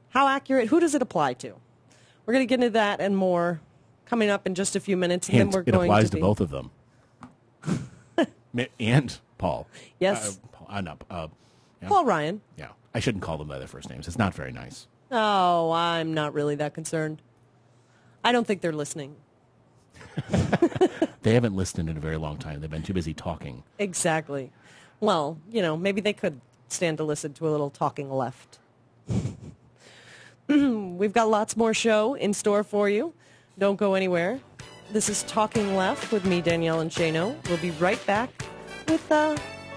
How accurate? Who does it apply to? We're going to get into that and more coming up in just a few minutes. And Hint, then we're it going applies to to both of them. Mitt and Paul. Yes. Paul Ryan. Yeah. I shouldn't call them by their first names. It's not very nice. Oh, I'm not really that concerned. I don't think they're listening. They haven't listened in a very long time. They've been too busy talking. Exactly. Well, maybe they could stand to listen to a little talking left. We've got lots more show in store for you. Don't go anywhere. This is Talking Left with me, Danielle and Shano. We'll be right back with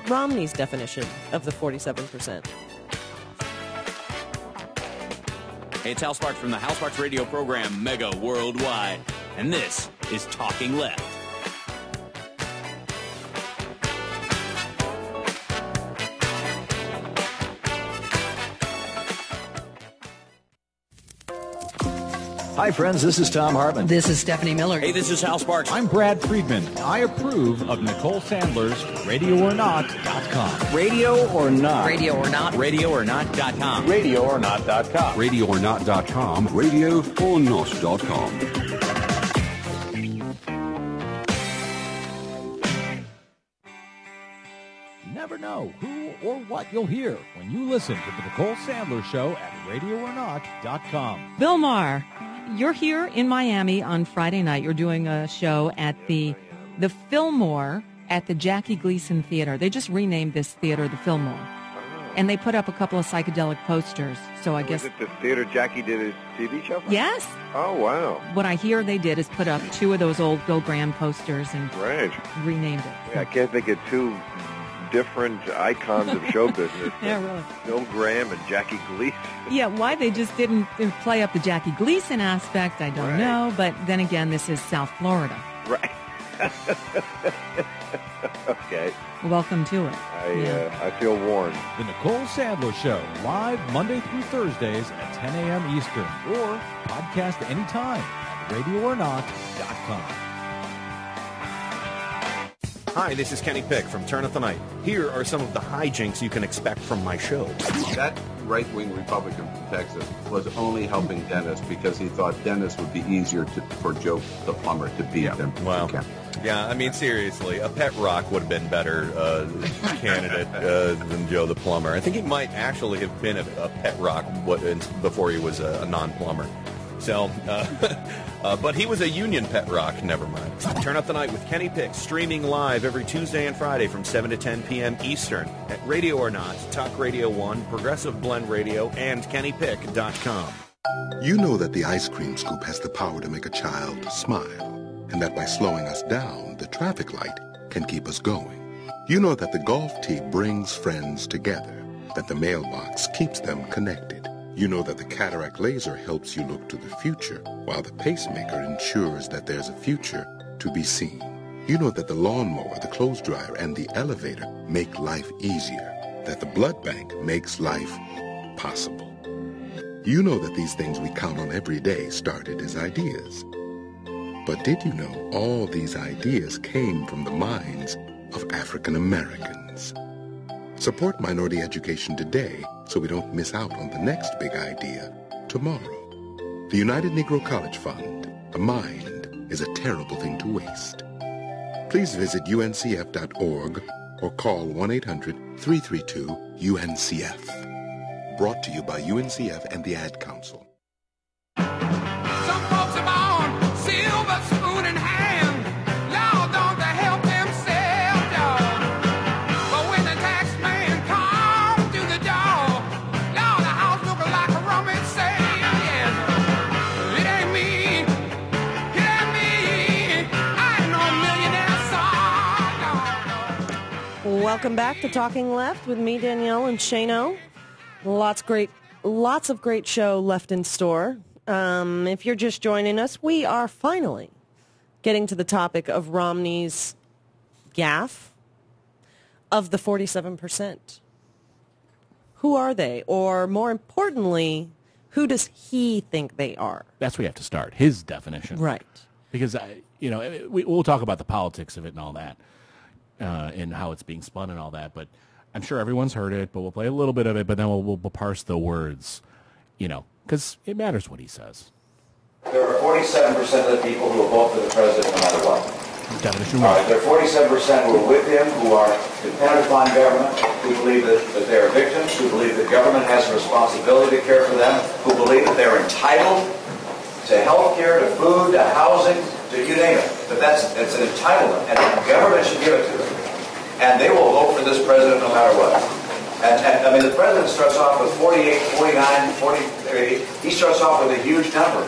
Romney's definition of the 47%. Hey, it's Hal Sparks from the Hal Sparks radio program Mega Worldwide, and this is Talking Left. Hi, friends. This is Tom Hartman. This is Stephanie Miller. Hey, this is Hal Sparks. I'm Brad Friedman. I approve of Nicole Sandler's RadioOrNot.com. Radio or Not. Radio or Not. RadioOrNot.com. RadioOrNot.com. RadioOrNot.com. RadioOrNot.com. You never know who or what you'll hear when you listen to the Nicole Sandler Show at RadioOrNot.com. Bill Maher, you're here in Miami on Friday night. You're doing a show at the Fillmore at the Jackie Gleason Theater. They just renamed this theater the Fillmore. And they put up a couple of psychedelic posters. So I guess... Was it the theater Jackie did his TV show from? Yes. Oh, wow. What I hear they did is put up two of those old Bill Graham posters and renamed it. Yeah, I can't think of two different icons of show business. Yeah, really. Bill Graham and Jackie Gleason. Yeah, why they just didn't play up the Jackie Gleason aspect, I don't know. But then again, this is South Florida. Right. Okay. Welcome to it. I feel warned. The Nicole Sandler Show, live Monday through Thursdays at 10 a.m. Eastern, or podcast anytime at RadioOrNot.com. Hi, this is Kenny Pick from Turn Up the Night. Here are some of the hijinks you can expect from my show. That right-wing Republican from Texas was only helping Dennis because he thought Dennis would be easier for Joe the plumber to beat than Wow. Yeah, I mean, seriously, a pet rock would have been better candidate than Joe the plumber. I think he might actually have been a pet rock before he was a non-plumber. So, but he was a union pet rock. Never mind. Turn Up the Night with Kenny Pick, streaming live every Tuesday and Friday from 7 to 10 p.m. Eastern at Radio or Not, Talk Radio 1, Progressive Blend Radio, and KennyPick.com. You know that the ice cream scoop has the power to make a child smile, and that by slowing us down, the traffic light can keep us going. You know that the golf tee brings friends together, that the mailbox keeps them connected. You know that the cataract laser helps you look to the future, while the pacemaker ensures that there's a future to be seen. You know that the lawnmower, the clothes dryer, and the elevator make life easier, that the blood bank makes life possible. You know that these things we count on every day started as ideas. But did you know all these ideas came from the minds of African Americans? Support minority education today so we don't miss out on the next big idea tomorrow. The United Negro College Fund. A mind is a terrible thing to waste. Please visit uncf.org or call 1-800-332-UNCF. Brought to you by UNCF and the Ad Council. Some folks are born silver spoon in hand. Lord, don't they help themselves, dog? But when the tax man comes through the door, Lord, the house looking like a rummy sale, yes. It ain't me, I ain't no millionaire son, no. Welcome back to Talking Left with me, Danielle, and Shano. Lots of great show left in store. If you're just joining us, we are finally getting to the topic of Romney's gaffe of the 47%. Who are they? Or more importantly, who does he think they are? That's where you have to start, his definition. Right. Because, we'll talk about the politics of it and all that, and how it's being spun and all that, but I'm sure everyone's heard it, but we'll play a little bit of it, but then we'll parse the words, because it matters what he says. There are 47% of the people who will vote for the president no matter what. Definition All right, there are 47% who are with him, who are dependent upon government, who believe that they are victims, who believe that government has a responsibility to care for them, who believe that they're entitled to health care, to food, to housing, to you name it. But it's an entitlement, and the government should give it to them. And they will vote for this president no matter what. And I mean, the president starts off with 48, 49, 40. He starts off with a huge number.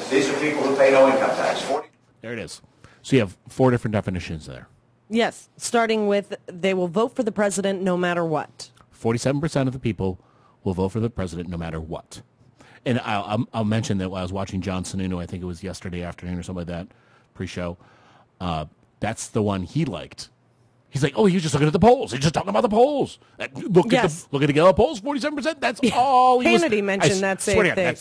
These are people who pay no income tax. 40. There it is. So you have 4 different definitions there. Yes, starting with they will vote for the president no matter what. 47% of the people will vote for the president no matter what. And I'll mention that while I was watching John Sununu, I think it was yesterday afternoon or something like that, pre-show, that's the one he liked. He's like, he was just looking at the polls. He's just talking about the polls. Look at the Gallup polls, 47%. That's all he was. Hannity mentioned that same thing.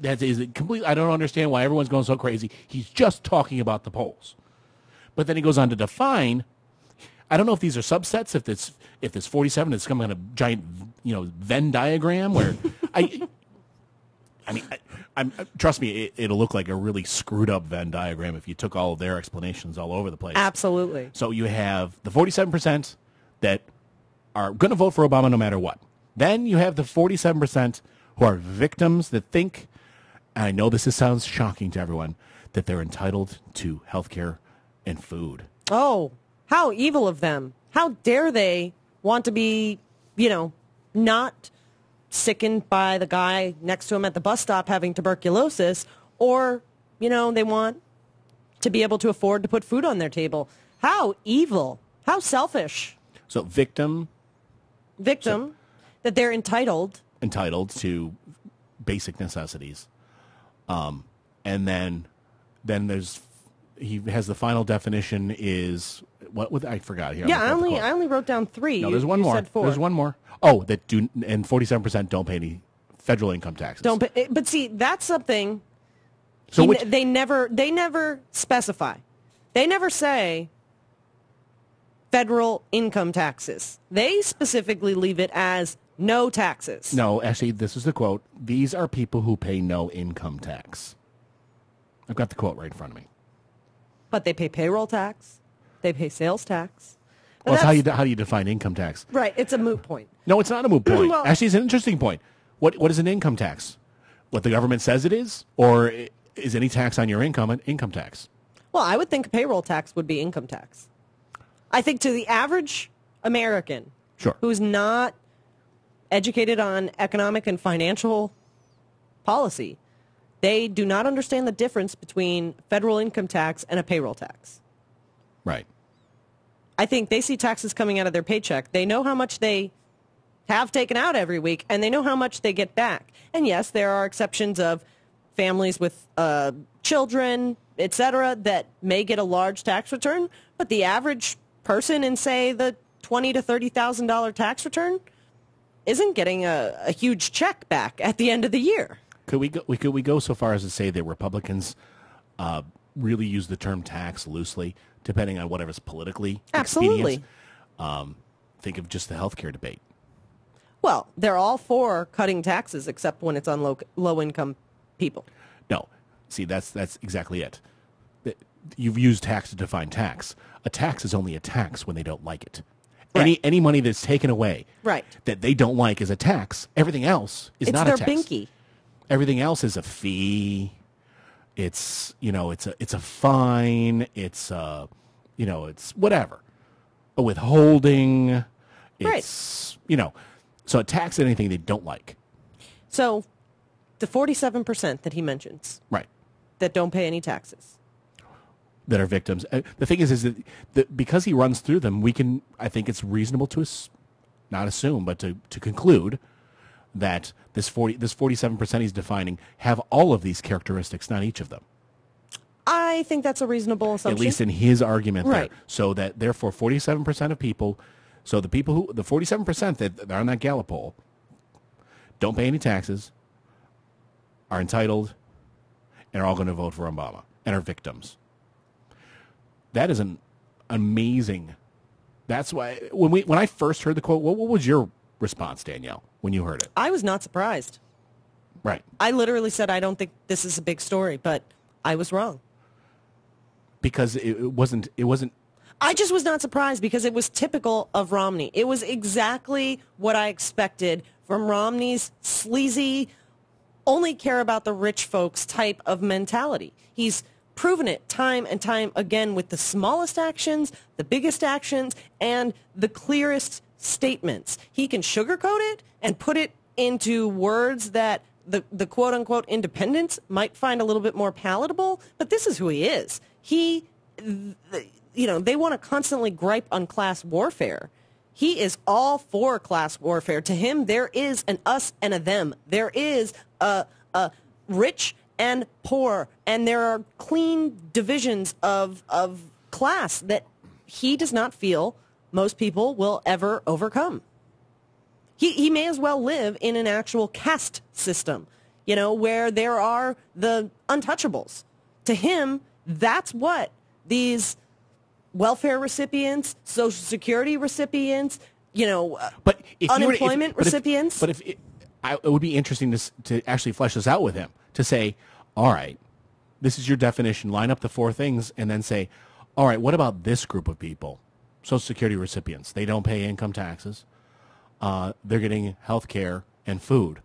That is complete. I don't understand why everyone's going so crazy. He's just talking about the polls. But then he goes on to define. I don't know if these are subsets. If this 47 is coming on a giant, Venn diagram where trust me, it'll look like a really screwed up Venn diagram if you took all of their explanations all over the place. Absolutely. So you have the 47% that are going to vote for Obama no matter what. Then you have the 47% who are victims that think, and I know this sounds shocking to everyone, that they're entitled to health care and food. Oh, how evil of them. How dare they want to be, not sickened by the guy next to him at the bus stop having tuberculosis, or, they want to be able to afford to put food on their table. How evil. How selfish. So victim, that they're entitled to basic necessities. And then he has the final definition is what I forgot here. Yeah, I only wrote down 3. No, there's one more. Said 4. There's one more. Oh, and 47% don't pay any federal income taxes. Don't pay, but see, that's something. So they never specify. They never say federal income taxes. They specifically leave it as no taxes. No, actually, this is the quote. These are people who pay no income tax. I've got the quote right in front of me. But they pay payroll tax. They pay sales tax. Well, how do you define income tax? Right, it's a moot point. No, it's not a moot point. Well, actually, it's an interesting point. What is an income tax? What the government says it is? Or is any tax on your income an income tax? Well, I would think payroll tax would be income tax. I think to the average American who's not educated on economic and financial policy, they do not understand the difference between federal income tax and a payroll tax. Right. I think they see taxes coming out of their paycheck. They know how much they have taken out every week, and they know how much they get back. And yes, there are exceptions of families with children, etc., that may get a large tax return, but the average person in, say, the $20,000 to $30,000 tax return isn't getting a huge check back at the end of the year. Could we go so far as to say that Republicans really use the term tax loosely, depending on whatever's politically Absolutely. expedient? Think of just the healthcare debate. Well, they're all for cutting taxes, except when it's on low-income people. No. See, that's exactly it. You've used tax to define tax. A tax is only a tax when they don't like it. Any money that's taken away Right. that they don't like is a tax. Everything else is not a tax. It's their binky. Everything else is a fee. It's it's a fine. It's it's whatever. A withholding. It's so a tax on anything they don't like. So the 47% that he mentions, Right. that don't pay any taxes. That are victims. The thing is that because he runs through them, I think it's reasonable to not assume, but to conclude that this 47% he's defining have all of these characteristics, not each of them. I think that's a reasonable assumption. At least in his argument Right. there. So that therefore 47% of people, so the 47% that are on that Gallup poll don't pay any taxes, are entitled, and are all going to vote for Obama, and are victims. That is an amazing. That's why when I first heard the quote, what was your response, Danielle, when you heard it? I was not surprised. Right. I literally said I don't think this is a big story, but I was wrong. Because it wasn't. I just was not surprised because it was typical of Romney. It was exactly what I expected from Romney's sleazy, only care about the rich folks type of mentality. He's proven it time and time again with the smallest actions, the biggest actions, and the clearest statements. He can sugarcoat it and put it into words that the quote-unquote independents might find a little bit more palatable, but this is who he is. They want to constantly gripe on class warfare. He is all for class warfare. To him, there is an us and a them. There is a rich and poor, and there are clean divisions of class that he does not feel most people will ever overcome. He may as well live in an actual caste system, where there are the untouchables. To him, that's what these welfare recipients, Social Security recipients, but unemployment recipients. It would be interesting to actually flesh this out with him, to say, all right, this is your definition, line up the four things, and then say, all right, what about this group of people? Social Security recipients. They don't pay income taxes. They're getting health care and food.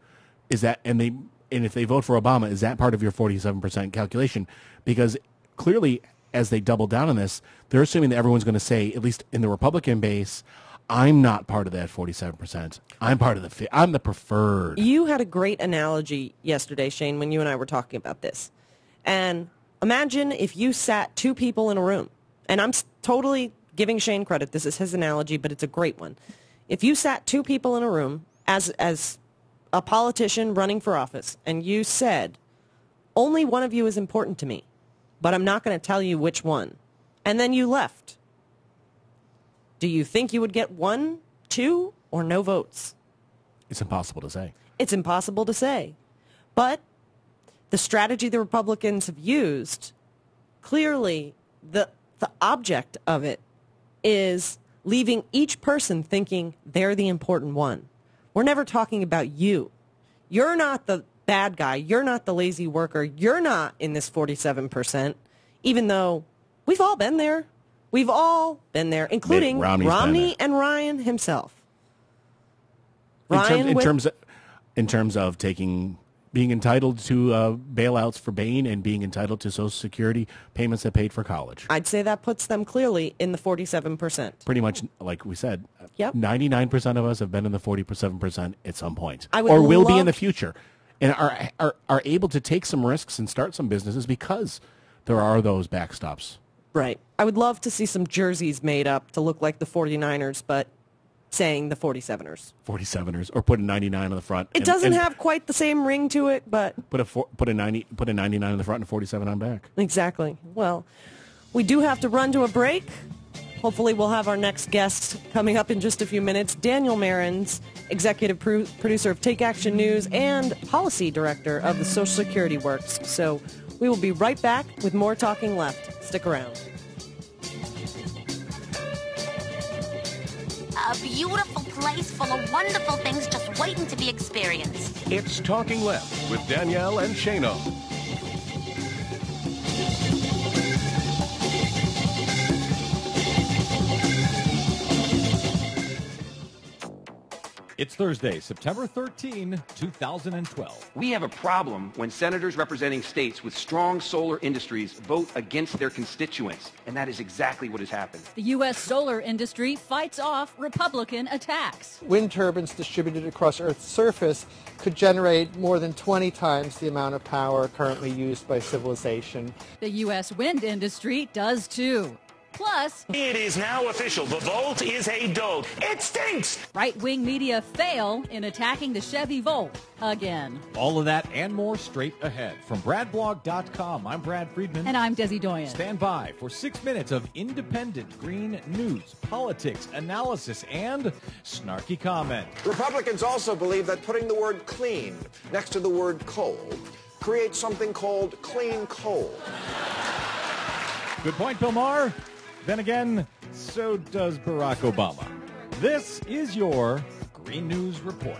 And if they vote for Obama, is that part of your 47% calculation? Because clearly, as they double down on this, they're assuming that everyone's going to say, at least in the Republican base, I'm not part of that 47%. I'm the preferred. You had a great analogy yesterday, Shane, when you and I were talking about this. And imagine if you sat two people in a room, and I'm totally giving Shane credit. This is his analogy, but it's a great one. If you sat two people in a room as a politician running for office, and you said, only one of you is important to me, but I'm not going to tell you which one, and then you left, do you think you would get 1, 2, or no votes? It's impossible to say. It's impossible to say. But the strategy the Republicans have used, clearly the object of it is leaving each person thinking they're the important one. We're never talking about you. You're not the bad guy. You're not the lazy worker. You're not in this 47%, even though we've all been there. We've all been there, including Romney and Ryan himself. In terms of being entitled to bailouts for Bain and being entitled to Social Security payments that paid for college. I'd say that puts them clearly in the 47%. Pretty much, like we said, yep. 99% of us have been in the 47% at some point, or will be in the future, and are able to take some risks and start some businesses because there are those backstops. Right. I would love to see some jerseys made up to look like the 49ers, but saying the 47ers. 47ers, or put a 99 on the front. It doesn't have quite the same ring to it, but put a 99 on the front and a 47 on back. Exactly. Well, we do have to run to a break. Hopefully we'll have our next guest coming up in just a few minutes. Daniel Marans, executive producer of Take Action News and policy director of the Social Security Works. So we will be right back with more Talking Left. Stick around. A beautiful place full of wonderful things just waiting to be experienced. It's Talking Left with Danielle and Shano. It's Thursday, September 13, 2012. We have a problem when senators representing states with strong solar industries vote against their constituents, and that is exactly what has happened. The U.S. solar industry fights off Republican attacks. Wind turbines distributed across Earth's surface could generate more than 20 times the amount of power currently used by civilization. The U.S. wind industry does too. Plus, it is now official. The Volt is a dope. It stinks! Right-wing media fail in attacking the Chevy Volt again. All of that and more straight ahead. From BradBlog.com, I'm Brad Friedman. And I'm Desi Doyen. Stand by for 6 minutes of independent green news, politics, analysis, and snarky comment. Republicans also believe that putting the word clean next to the word coal creates something called clean coal. Good point, Bill Maher. Then again, so does Barack Obama. This is your Green News Report.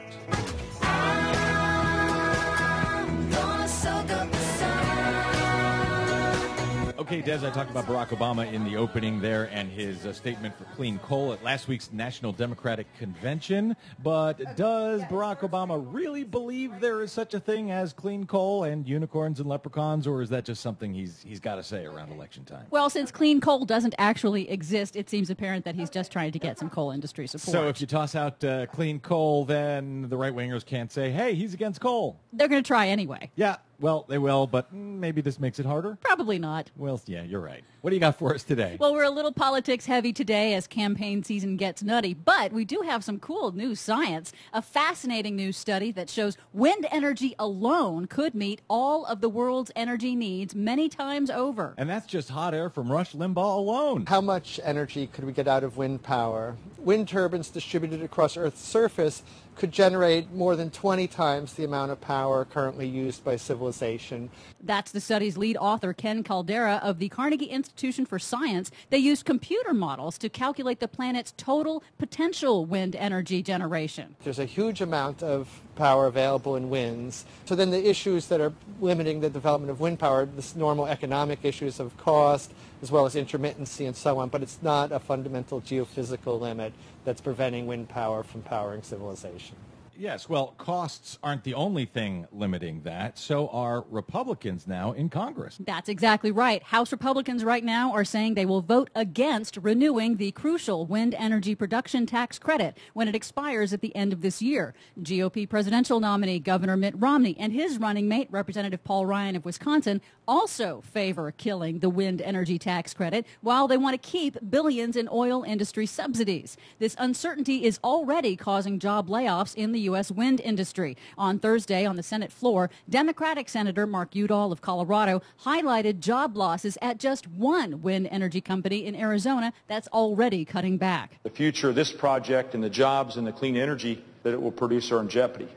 Okay, Des, I talked about Barack Obama in the opening there and his statement for clean coal at last week's National Democratic Convention. But does Barack Obama really believe there is such a thing as clean coal and unicorns and leprechauns, or is that just something he's got to say around election time? Well, since clean coal doesn't actually exist, it seems apparent that he's just trying to get some coal industry support. So if you toss out clean coal, then the right-wingers can't say, hey, he's against coal. They're going to try anyway. Yeah. Well, they will, but maybe this makes it harder? Probably not. Well, yeah, you're right. What do you got for us today? Well, we're a little politics heavy today as campaign season gets nutty, but we do have some cool new science. A fascinating new study that shows wind energy alone could meet all of the world's energy needs many times over. And that's just hot air from Rush Limbaugh alone. How much energy could we get out of wind power? Wind turbines distributed across Earth's surface could generate more than 20 times the amount of power currently used by civilization. That's the study's lead author, Ken Caldera of the Carnegie Institution for Science. They used computer models to calculate the planet's total potential wind energy generation. There's a huge amount of power available in winds. So then the issues that are limiting the development of wind power, this normal economic issues of cost, as well as intermittency and so on, but it's not a fundamental geophysical limit that's preventing wind power from powering civilization. Yes, well, costs aren't the only thing limiting that. So are Republicans now in Congress. That's exactly right. House Republicans right now are saying they will vote against renewing the crucial wind energy production tax credit when it expires at the end of this year. GOP presidential nominee Governor Mitt Romney and his running mate, Representative Paul Ryan of Wisconsin, also favor killing the wind energy tax credit while they want to keep billions in oil industry subsidies. This uncertainty is already causing job layoffs in the U.S. wind industry. On Thursday on the Senate floor, Democratic Senator Mark Udall of Colorado highlighted job losses at just one wind energy company in Arizona that's already cutting back. The future of this project and the jobs and the clean energy that it will produce are in jeopardy.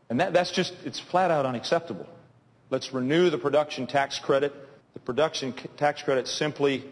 And that's just, it's flat out unacceptable. Let's renew the production tax credit. The production tax credit simply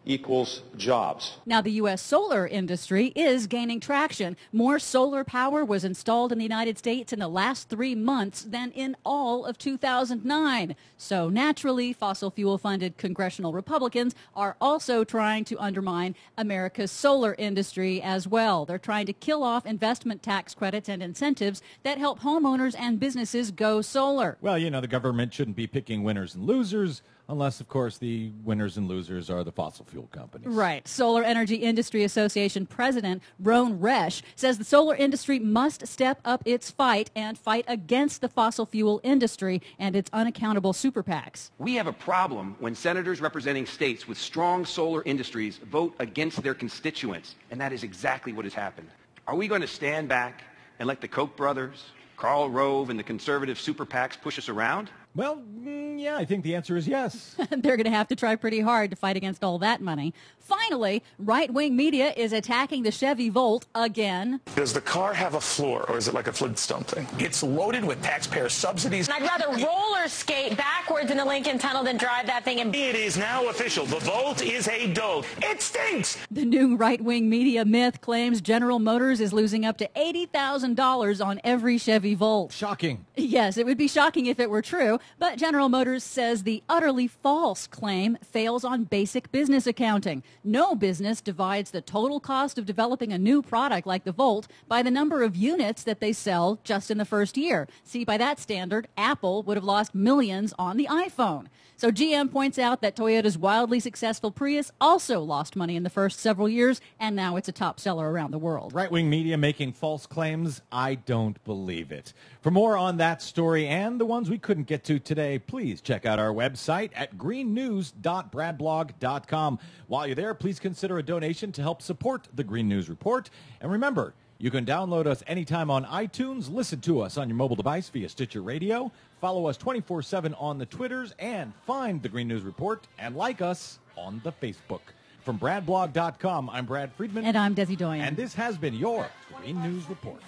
equals jobs. Now, the U.S. solar industry is gaining traction. More solar power was installed in the United States in the last 3 months than in all of 2009. So naturally, fossil fuel-funded congressional Republicans are also trying to undermine America's solar industry as well. They're trying to kill off investment tax credits and incentives that help homeowners and businesses go solar. Well, you know, the government shouldn't be picking winners and losers, unless, of course, the winners and losers are the fossil fuel companies. Right. Solar Energy Industry Association President Ron Resch says the solar industry must step up its fight and fight against the fossil fuel industry and its unaccountable super PACs. We have a problem when senators representing states with strong solar industries vote against their constituents, and that is exactly what has happened. Are we going to stand back and let the Koch brothers, Karl Rove, and the conservative super PACs push us around? Well, yeah, I think the answer is yes. They're going to have to try pretty hard to fight against all that money. Finally, right-wing media is attacking the Chevy Volt again. Does the car have a floor, or is it like a Flintstone thing? It's loaded with taxpayer subsidies. I'd rather roller skate backwards in the Lincoln Tunnel than drive that thing. It is now official. The Volt is a dope. It stinks! The new right-wing media myth claims General Motors is losing up to $80,000 on every Chevy Volt. Shocking. Yes, it would be shocking if it were true. But General Motors says the utterly false claim fails on basic business accounting. No business divides the total cost of developing a new product like the Volt by the number of units that they sell just in the first year. See, by that standard, Apple would have lost millions on the iPhone. So GM points out that Toyota's wildly successful Prius also lost money in the first several years, and now it's a top seller around the world. Right-wing media making false claims? I don't believe it. For more on that story and the ones we couldn't get to today, please check out our website at greennews.bradblog.com. While you're there, please consider a donation to help support the Green News Report. And remember, you can download us anytime on iTunes, listen to us on your mobile device via Stitcher Radio, follow us 24/7 on the Twitters, and find the Green News Report and like us on the Facebook. From bradblog.com, I'm Brad Friedman. And I'm Desi Doyen. And this has been your Green News Report.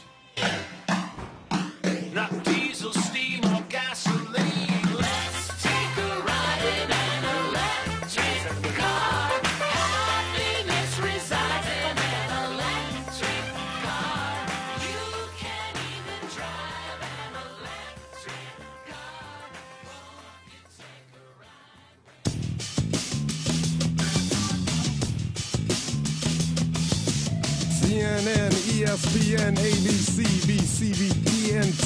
Not diesel, steam, or gasoline. Let's take a ride in an electric car. Happiness resides in an electric car. You can even drive an electric car. Won't you take a CNN, ESPN, ABC, BCB, TNT,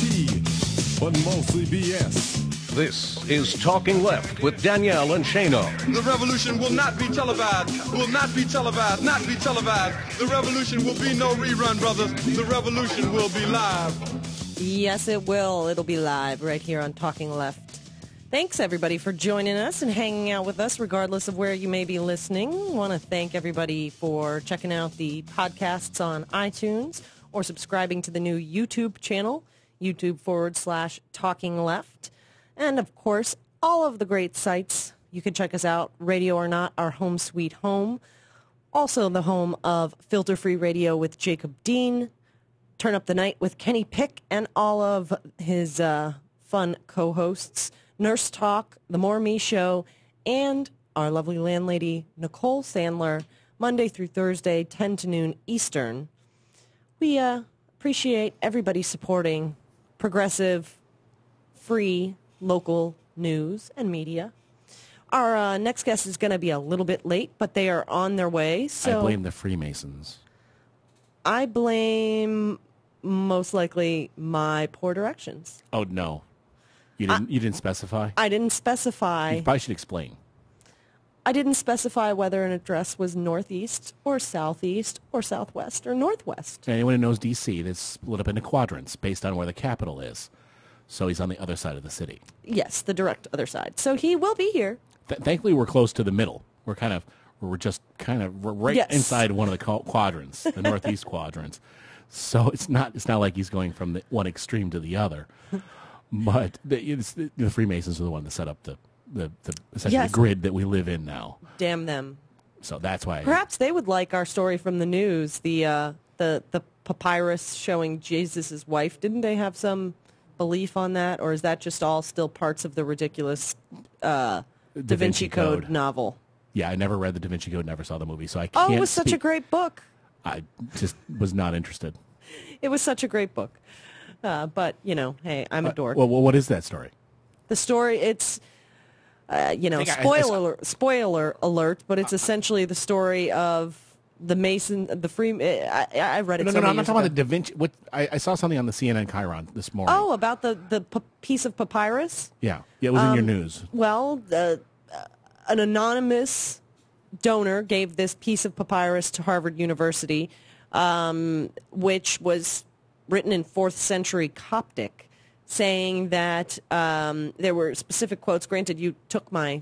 but mostly BS. This is Talking Left with Danielle and Shano. The revolution will not be televised, will not be televised, not be televised. The revolution will be no rerun, brothers. The revolution will be live. Yes, it will. It'll be live right here on Talking Left. Thanks, everybody, for joining us and hanging out with us, regardless of where you may be listening. Want to thank everybody for checking out the podcasts on iTunes or subscribing to the new YouTube channel, YouTube.com/Talking Left. And, of course, all of the great sites. You can check us out, Radio or Not, our home sweet home. Also the home of Filter Free Radio with Jacob Dean, Turn Up the Night with Kenny Pick and all of his fun co-hosts, Nurse Talk, The More Me Show, and our lovely landlady, Nicole Sandler, Monday through Thursday, 10 to noon Eastern. We appreciate everybody supporting progressive, free, local news and media. Our next guest is going to be a little bit late, but they are on their way. So I blame the Freemasons. I blame most likely my poor directions. Oh, no. You didn't specify? I didn't specify. You probably should explain. I didn't specify whether an address was northeast or southeast or southwest or northwest. Anyone who knows D.C., it's split up into quadrants based on where the capital is. So he's on the other side of the city. Yes, the direct other side. So he will be here. Thankfully, we're close to the middle. We're right yes. inside one of the quadrants, the northeast quadrants. So it's not like he's going from the one extreme to the other. But the Freemasons are the one that set up the essentially Yes. the grid that we live in now. Damn them. So that's why. Perhaps they would like our story from the news, the papyrus showing Jesus' wife. Didn't they have some belief on that, or is that just all still parts of the ridiculous Da Vinci Code novel? Yeah, I never read the Da Vinci Code, never saw the movie, so I can't. Oh, it was such a great book. I just was not interested. It was such a great book. But, hey, I'm a dork. Well, what is that story? The story, it's, spoiler alert, but it's essentially the story of the Mason, the Free. I read it. No, I'm not talking about the Da Vinci. I saw something on the CNN Chiron this morning. Oh, about the piece of papyrus? Yeah, it was in your news. Well, an anonymous donor gave this piece of papyrus to Harvard University, which was written in 4th century Coptic, saying that there were specific quotes. Granted, you took my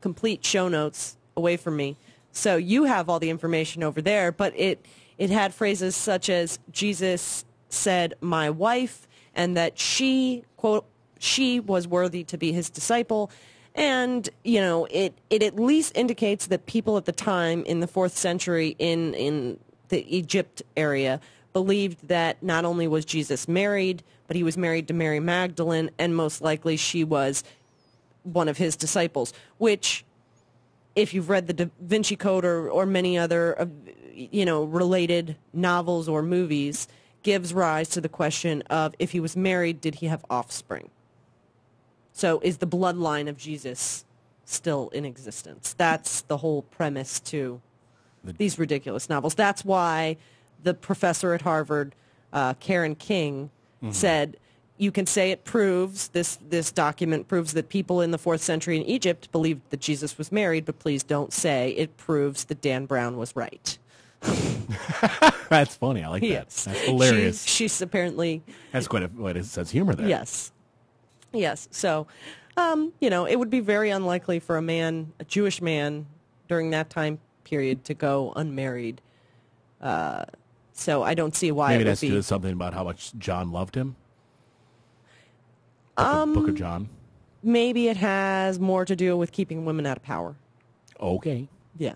complete show notes away from me, so you have all the information over there, but it had phrases such as Jesus said, "my wife," and that she, quote, she was worthy to be his disciple. And, it at least indicates that people at the time in the 4th century in the Egypt area believed that not only was Jesus married, but he was married to Mary Magdalene, and most likely she was one of his disciples, which, if you've read the Da Vinci Code or many other, related novels or movies, gives rise to the question of, if he was married, did he have offspring? So is the bloodline of Jesus still in existence? That's the whole premise to these ridiculous novels. That's why the professor at Harvard, Karen King, said, you can say it proves, this document proves that people in the 4th century in Egypt believed that Jesus was married, but please don't say it proves that Dan Brown was right. That's funny. I like that. That's hilarious. She's apparently... That's quite a sense of humor there. Yes. So, it would be very unlikely for a Jewish man during that time period to go unmarried. So I don't see why Maybe it would that's be... to do with something about how much John loved him? Book of John? Maybe it has more to do with keeping women out of power. Okay. Yeah.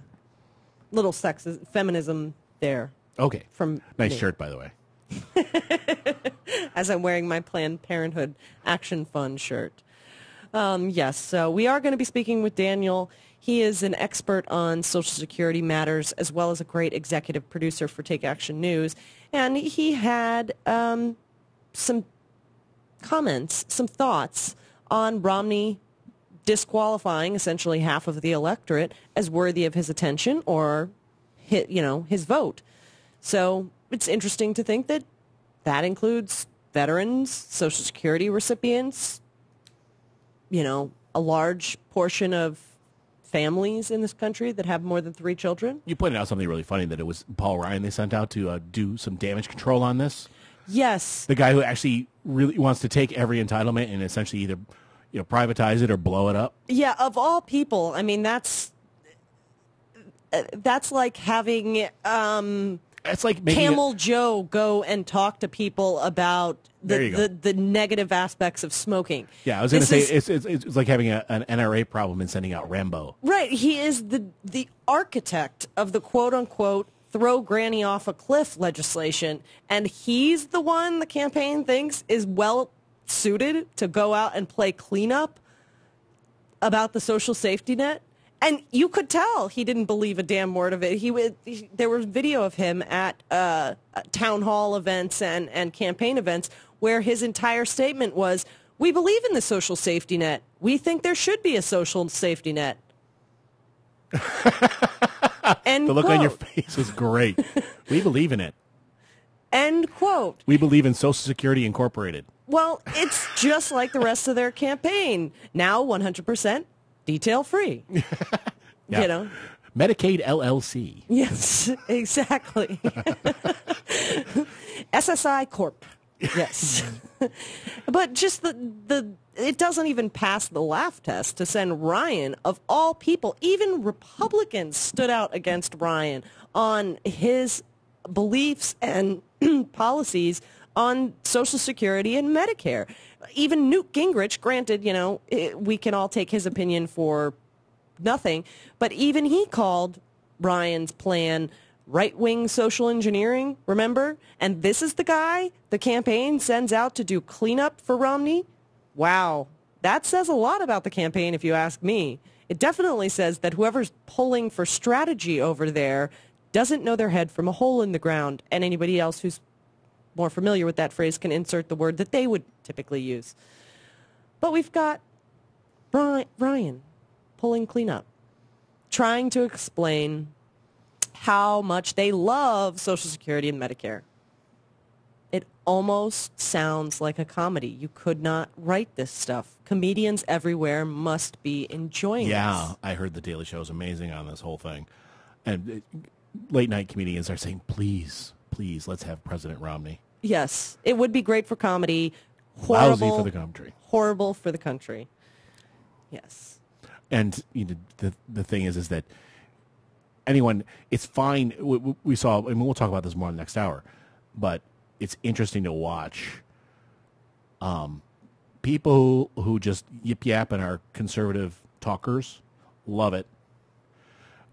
Little sexist feminism there. Okay. From nice me. shirt, by the way. As I'm wearing my Planned Parenthood Action Fund shirt. Yes, so we are going to be speaking with Daniel. He is an expert on Social Security matters, as well as a great executive producer for Take Action News. And he had some comments, some thoughts on Romney disqualifying essentially half of the electorate as worthy of his attention or his vote. So it's interesting to think that includes veterans, Social Security recipients, a large portion of families in this country that have more than 3 children. You pointed out something really funny, that it was Paul Ryan they sent out to do some damage control on this. Yes. The guy who actually really wants to take every entitlement and essentially either privatize it or blow it up. Yeah, of all people, I mean, that's like having it's like Camel Joe go and talk to people about the negative aspects of smoking. Yeah, I was going to say it's like having an NRA problem and sending out Rambo. Right, he is the architect of the quote-unquote throw granny off a cliff legislation, and he's the one the campaign thinks is well suited to go out and play cleanup about the social safety net. And you could tell he didn't believe a damn word of it. There was video of him at town hall events and campaign events where his entire statement was, we believe in the social safety net. We think there should be a social safety net. End the look quote. on your face was great. We believe in it. End quote. We believe in Social Security Incorporated. Well, it's just like the rest of their campaign. Now 100% detail-free. Yeah. Medicaid LLC. Yes, exactly. SSI Corp. Yes. But just it doesn't even pass the laugh test to send Ryan, of all people. Even Republicans stood out against Ryan on his beliefs and policies on Social Security and Medicare. Even Newt Gingrich, granted, we can all take his opinion for nothing, but even he called Ryan's plan right-wing social engineering, remember? And this is the guy the campaign sends out to do cleanup for Romney? Wow. That says a lot about the campaign, if you ask me. It definitely says that whoever's pulling for strategy over there doesn't know their head from a hole in the ground, and anybody else who's more familiar with that phrase can insert the word that they would typically use. But we've got Ryan pulling cleanup, trying to explain how much they love Social Security and Medicare. It almost sounds like a comedy. You could not write this stuff. Comedians everywhere must be enjoying this. Yeah, I heard The Daily Show is amazing on this whole thing. And late-night comedians are saying, please, let's have President Romney. Yes, it would be great for comedy. Horrible, lousy for the country. Horrible for the country. Yes. And the thing is that anyone, it's fine. We saw, and we'll talk about this more in the next hour, but it's interesting to watch people who just yip-yap and are conservative talkers, love it.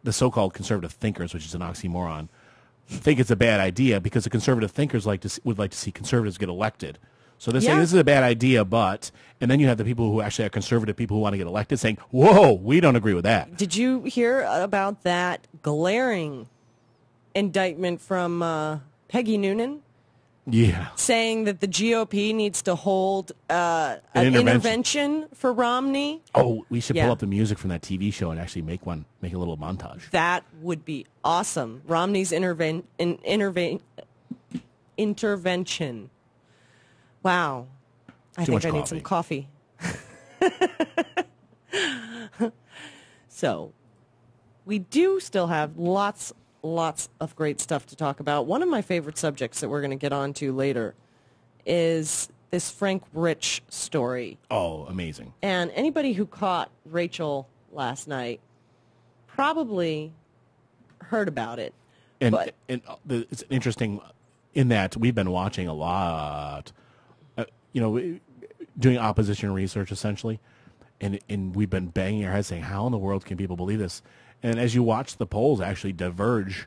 The so-called conservative thinkers, which is an oxymoron, think it's a bad idea because the conservative thinkers would like to see conservatives get elected. So they're saying this is a bad idea, and then you have the people who actually are conservative people who want to get elected saying, whoa, we don't agree with that. Did you hear about that glaring indictment from Peggy Noonan? saying that the GOP needs to hold an intervention for Romney. Oh, we should pull up the music from that TV show and actually make a little montage. That would be awesome. Romney's intervention. Wow. I think I need some coffee. So, we do still have lots of great stuff to talk about. One of my favorite subjects that we're going to get onto later is this Frank Rich story. Oh, amazing. And anybody who caught Rachel last night probably heard about it. And it's interesting in that we've been watching a lot, doing opposition research essentially, and we've been banging our heads saying, how in the world can people believe this? And as you watch the polls actually diverge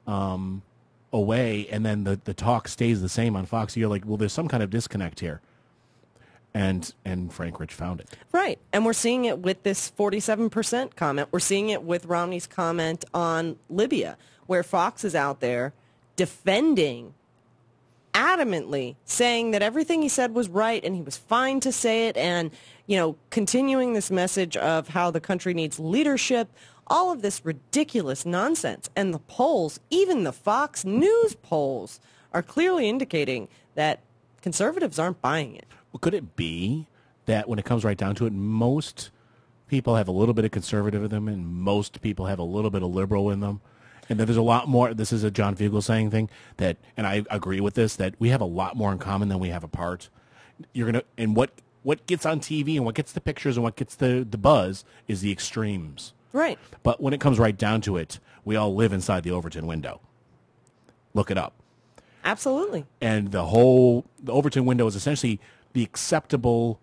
away, and then the talk stays the same on Fox, you're like, well, there's some kind of disconnect here. And Frank Rich found it. Right. And we're seeing it with this 47% comment. We're seeing it with Romney's comment on Libya, where Fox is out there defending, adamantly saying that everything he said was right and he was fine to say it, and continuing this message of how the country needs leadership, all of this ridiculous nonsense. And the polls, even the Fox News polls, are clearly indicating that conservatives aren't buying it. Well, could it be that when it comes right down to it, most people have a little bit of conservative in them and most people have a little bit of liberal in them? And that there's a lot more, this is a John Fugel saying thing, that, and I agree with this, that we have a lot more in common than we have apart. And what gets on TV and what gets the pictures and what gets the buzz is the extremes. Right. But when it comes right down to it, we all live inside the Overton window. Look it up. Absolutely. And the Overton window is essentially the acceptable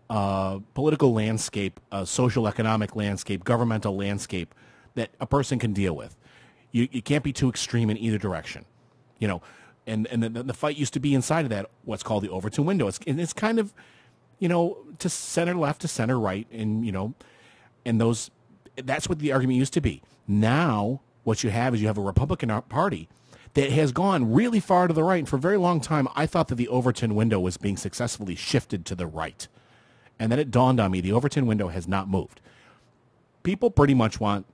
political landscape, social economic landscape, governmental landscape that a person can deal with. You can't be too extreme in either direction, And the fight used to be inside of that, what's called the Overton window. It's kind of, to center left, to center right, and that's what the argument used to be. Now, what you have is you have a Republican Party that has gone really far to the right, and for a very long time, I thought that the Overton window was being successfully shifted to the right. And then it dawned on me, the Overton window has not moved. People pretty much want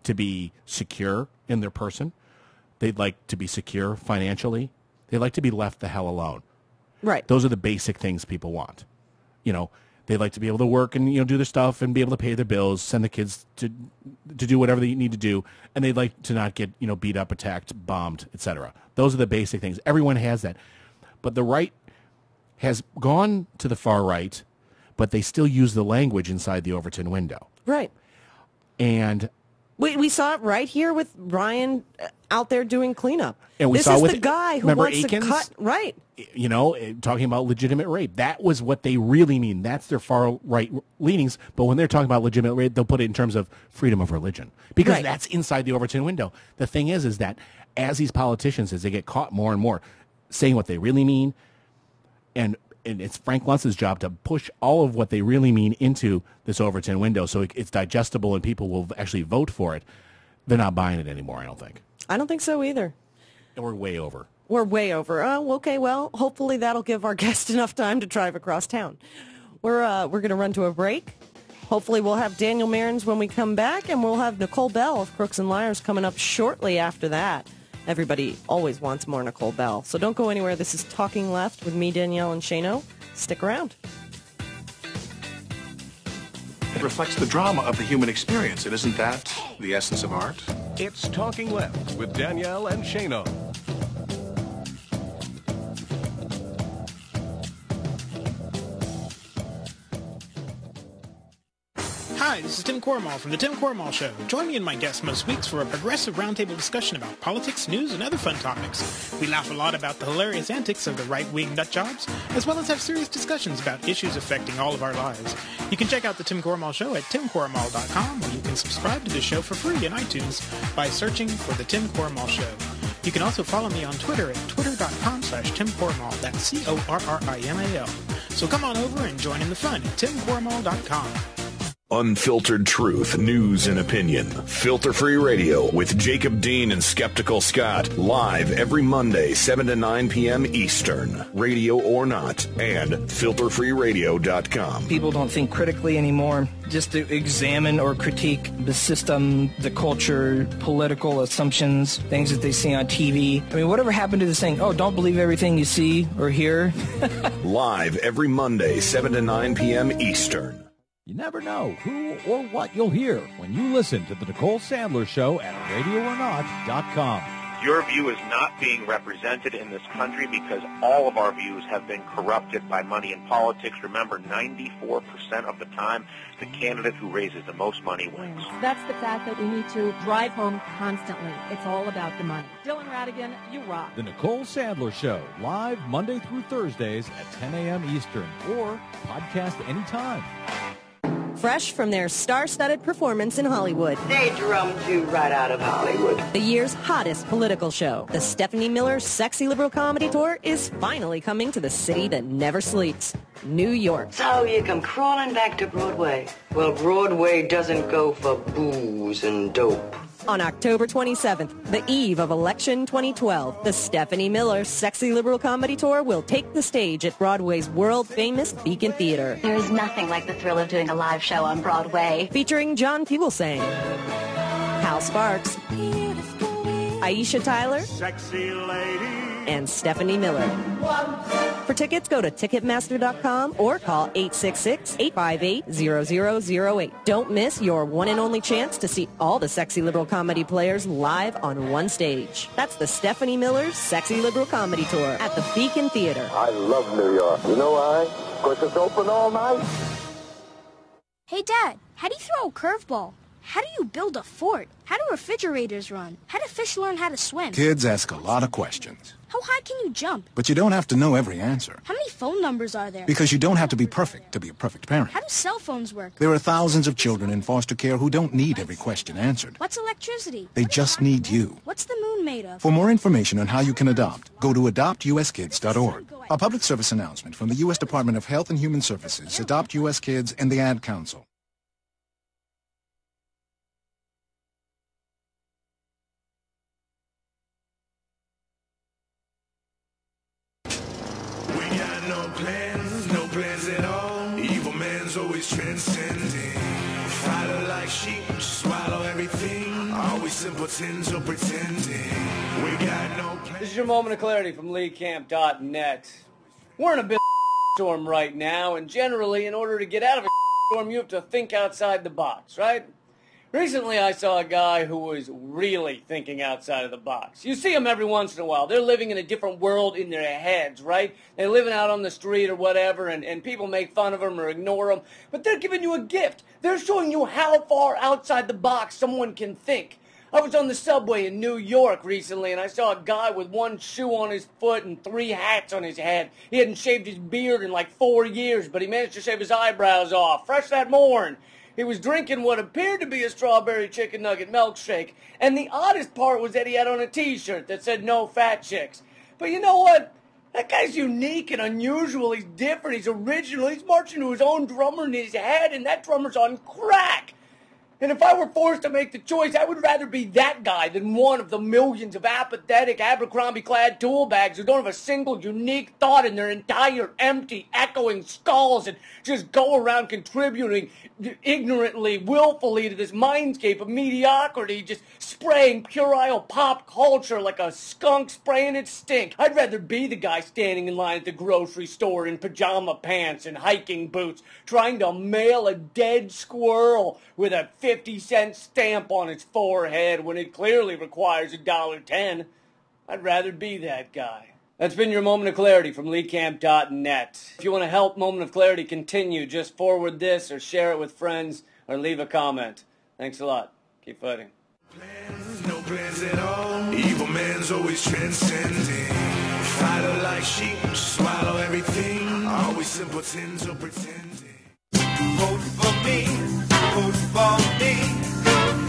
to be secure in their person. They'd like to be secure financially. They'd like to be left the hell alone. Right. Those are the basic things people want. They'd like to be able to work and do their stuff and be able to pay their bills, send the kids to do whatever they need to do, and they'd like to not get beat up, attacked, bombed, etc. Those are the basic things. Everyone has that. But the right has gone to the far right, but they still use the language inside the Overton window. Right. And we saw it right here with Ryan out there doing cleanup. And we this saw is with the guy who remember wants Akins? to cut. Right. Talking about legitimate rape. That was what they really mean. That's their far right leanings. But when they're talking about legitimate rape, they'll put it in terms of freedom of religion. Because that's inside the Overton window. The thing is that as these politicians, as they get caught more and more saying what they really mean, and it's Frank Luntz's job to push all of what they really mean into this Overton window so it's digestible and people will actually vote for it. They're not buying it anymore, I don't think. I don't think so either. And we're way over. We're way over. Oh, okay, well, hopefully that'll give our guest enough time to drive across town. We're going to run to a break. Hopefully we'll have Daniel Marans when we come back, and we'll have Nicole Belle of Crooks and Liars coming up shortly after that. Everybody always wants more Nicole Belle. So don't go anywhere. This is Talking Left with me, Danielle, and Shano. Stick around. It reflects the drama of the human experience. And isn't that the essence of art? It's Talking Left with Danielle and Shano. Hi, this is Tim Cormall from The Tim Cormall Show. Join me and my guests most weeks for a progressive roundtable discussion about politics, news, and other fun topics. We laugh a lot about the hilarious antics of the right-wing nutjobs, as well as have serious discussions about issues affecting all of our lives. You can check out The Tim Cormall Show at timcormall.com, or you can subscribe to the show for free in iTunes by searching for The Tim Cormall Show. You can also follow me on Twitter at twitter.com/TimCormall. That's CORRIMAL. So come on over and join in the fun at timcormall.com. Unfiltered truth, news, and opinion. Filter-free radio with Jacob Dean and Skeptical Scott. Live every Monday, 7 to 9 p.m. Eastern. Radio or not. And filterfreeradio.com. People don't think critically anymore. Just to examine or critique the system, the culture, political assumptions, things that they see on TV. I mean, whatever happened to this thing, oh, don't believe everything you see or hear? Live every Monday, 7 to 9 p.m. Eastern. You never know who or what you'll hear when you listen to the Nicole Sandler Show at radioornot.com. Your view is not being represented in this country because all of our views have been corrupted by money and politics. Remember, 94% of the time, the candidate who raises the most money wins. That's the fact that we need to drive home constantly. It's all about the money. Dylan Radigan, you rock. The Nicole Sandler Show, live Monday through Thursdays at 10 a.m. Eastern, or podcast anytime. Fresh from their star-studded performance in Hollywood. They drummed you right out of Hollywood. The year's hottest political show, the Stephanie Miller Sexy Liberal Comedy Tour, is finally coming to the city that never sleeps, New York. So you come crawling back to Broadway. Well, Broadway doesn't go for booze and dope. On October 27th, the eve of Election 2012, the Stephanie Miller Sexy Liberal Comedy Tour will take the stage at Broadway's world-famous Beacon Theater. There is nothing like the thrill of doing a live show on Broadway. Featuring John Fugelsang, Hal Sparks, Aisha Tyler, Sexy lady, and Stephanie Miller. For tickets, go to Ticketmaster.com or call 866-858-0008. Don't miss your one and only chance to see all the Sexy Liberal Comedy players live on one stage. That's the Stephanie Miller Sexy Liberal Comedy Tour at the Beacon Theater. I love New York. You know why? Because it's open all night. Hey, Dad, how do you throw a curveball? How do you build a fort? How do refrigerators run? How do fish learn how to swim? Kids ask a lot of questions. How high can you jump? But you don't have to know every answer. How many phone numbers are there? Because you don't have to be perfect to be a perfect parent. How do cell phones work? There are thousands of children in foster care who don't need every question answered. What's electricity? They just need you. What's the moon made of? For more information on how you can adopt, go to adoptuskids.org. A public service announcement from the U.S. Department of Health and Human Services, Adopt U.S. Kids, and the Ad Council. No plans at all. Evil man's always transcending. Fighter like sheep, swallow everything. Always simpletons or pretending. We got no plans. This is your moment of clarity from leadcamp.net. We're in a bit of a storm right now, and generally, in order to get out of a storm, you have to think outside the box, right? Recently, I saw a guy who was really thinking outside of the box. You see them every once in a while. They're living in a different world in their heads, right? They're living out on the street or whatever, and people make fun of them or ignore them. But they're giving you a gift. They're showing you how far outside the box someone can think. I was on the subway in New York recently, and I saw a guy with one shoe on his foot and 3 hats on his head. He hadn't shaved his beard in like 4 years, but he managed to shave his eyebrows off, fresh that morn. He was drinking what appeared to be a strawberry chicken nugget milkshake, and the oddest part was that he had on a t-shirt that said "No Fat Chicks." But you know what? That guy's unique and unusual. He's different. He's original. He's marching to his own drummer in his head, and that drummer's on crack. And if I were forced to make the choice, I would rather be that guy than one of the millions of apathetic, Abercrombie-clad tool bags who don't have a single unique thought in their entire empty, echoing skulls and just go around contributing ignorantly, willfully to this mindscape of mediocrity, just spraying puerile pop culture like a skunk spraying its stink. I'd rather be the guy standing in line at the grocery store in pajama pants and hiking boots, trying to mail a dead squirrel with a 50-cent stamp on its forehead when it clearly requires $1.10. I'd rather be that guy. That's been your Moment of Clarity from leadcamp.net. If you want to help Moment of Clarity continue, just forward this or share it with friends or leave a comment. Thanks a lot. Keep fighting. No plans at all. Evil man's always transcending. Fighter like sheep, swallow everything. Always simpletons or pretending. Vote for me. Vote for me.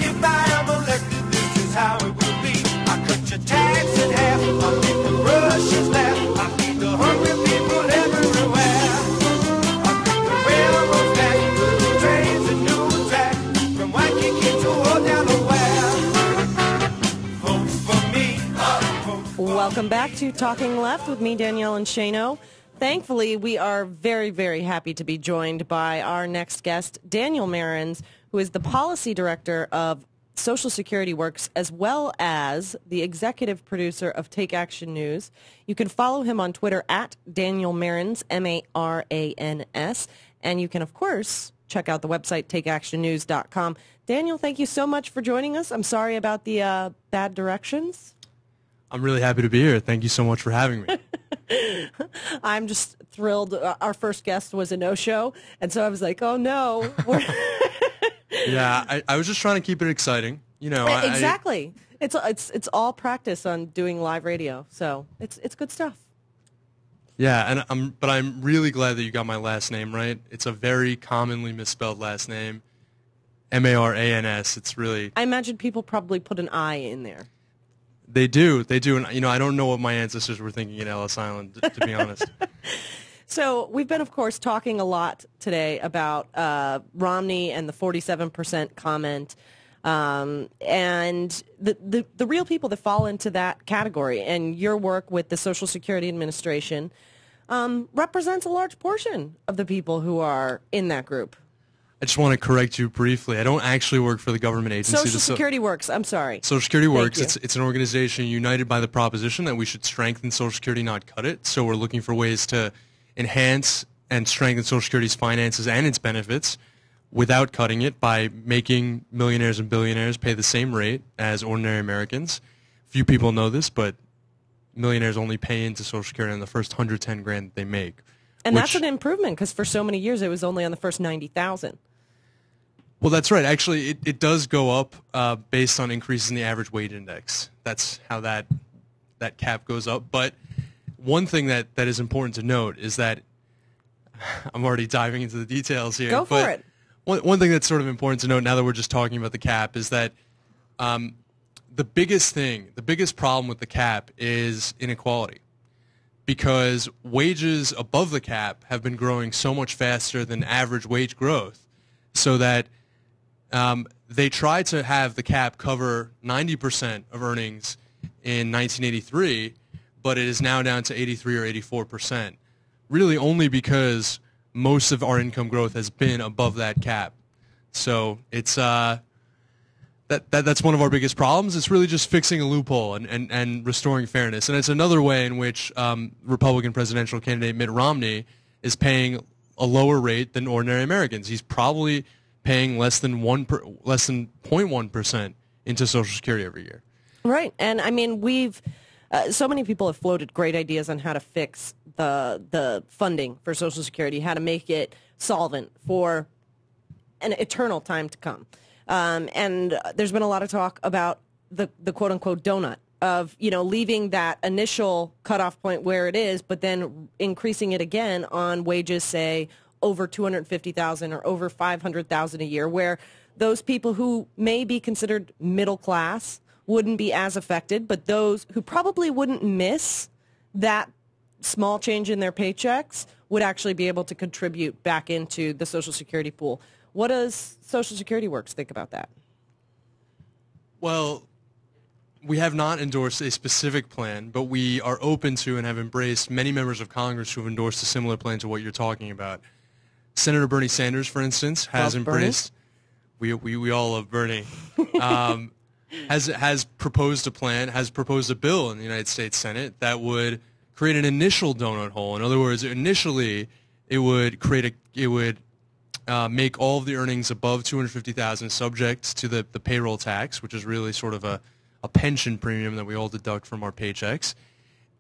If I am elected, this is how it will be. I cut your tax in half. I make the Russians laugh. I feed the hungry people everywhere. I bring the railroads back, the trains and new Welcome back to Talking Left with me, Danielle and Shano. Thankfully, we are very, very happy to be joined by our next guest, Daniel Marans, who is the policy director of Social Security Works, as well as the executive producer of Take Action News. You can follow him on Twitter at Daniel Marans, M-A-R-A-N-S, and you can, of course, check out the website, takeactionnews.com. Daniel, thank you so much for joining us. I'm sorry about the bad directions. I'm really happy to be here. Thank you so much for having me. I'm just thrilled. Our first guest was a no-show, and so I was like, oh, no. Yeah, I was just trying to keep it exciting. You know, exactly. It's all practice on doing live radio, so it's good stuff. Yeah, and I'm really glad that you got my last name right. It's a very commonly misspelled last name, M-A-R-A-N-S. It's really... I imagine people probably put an I in there. They do, and you know, I don't know what my ancestors were thinking in Ellis Island, to be honest. So we've been, of course, talking a lot today about Romney and the 47% comment, and the real people that fall into that category. And your work with the Social Security Administration represents a large portion of the people who are in that group. I just want to correct you briefly. I don't actually work for the government agency. Social Security Works. I'm sorry. Social Security Works. It's an organization united by the proposition that we should strengthen Social Security, not cut it. So we're looking for ways to enhance and strengthen Social Security's finances and its benefits without cutting it by making millionaires and billionaires pay the same rate as ordinary Americans. Few people know this, but millionaires only pay into Social Security on the first $110,000 that they make. And that's an improvement, because for so many years it was only on the first $90,000. Well, that's right. Actually, it does go up based on increases in the average wage index. That's how that cap goes up. But one thing that is important to note is that I'm already diving into the details here. Go for it. One thing that's sort of important to note now that we're just talking about the cap is that the biggest problem with the cap is inequality, because wages above the cap have been growing so much faster than average wage growth, so that they tried to have the cap cover 90% of earnings in 1983, but it is now down to 83 or 84%, really only because most of our income growth has been above that cap. So it's that's one of our biggest problems. It's really just fixing a loophole and restoring fairness. And it's another way in which Republican presidential candidate Mitt Romney is paying a lower rate than ordinary Americans. He's probably paying less than 0.1% into Social Security every year. Right. And I mean, we've so many people have floated great ideas on how to fix the funding for Social Security, how to make it solvent for an eternal time to come. And there's been a lot of talk about the quote-unquote donut of, you know, leaving that initial cutoff point where it is, but then increasing it again on wages, say, over $250,000 or over $500,000 a year, where those people who may be considered middle class wouldn't be as affected, but those who probably wouldn't miss that small change in their paychecks would actually be able to contribute back into the Social Security pool. What does Social Security Works think about that? Well, we have not endorsed a specific plan, but we are open to and have embraced many members of Congress who have endorsed a similar plan to what you're talking about. Senator Bernie Sanders, for instance, has embraced. We all love Bernie. Has proposed a plan, has proposed a bill in the United States Senate that would create an initial donut hole. In other words, initially it would make all of the earnings above $250,000 subject to the payroll tax, which is really sort of a pension premium that we all deduct from our paychecks.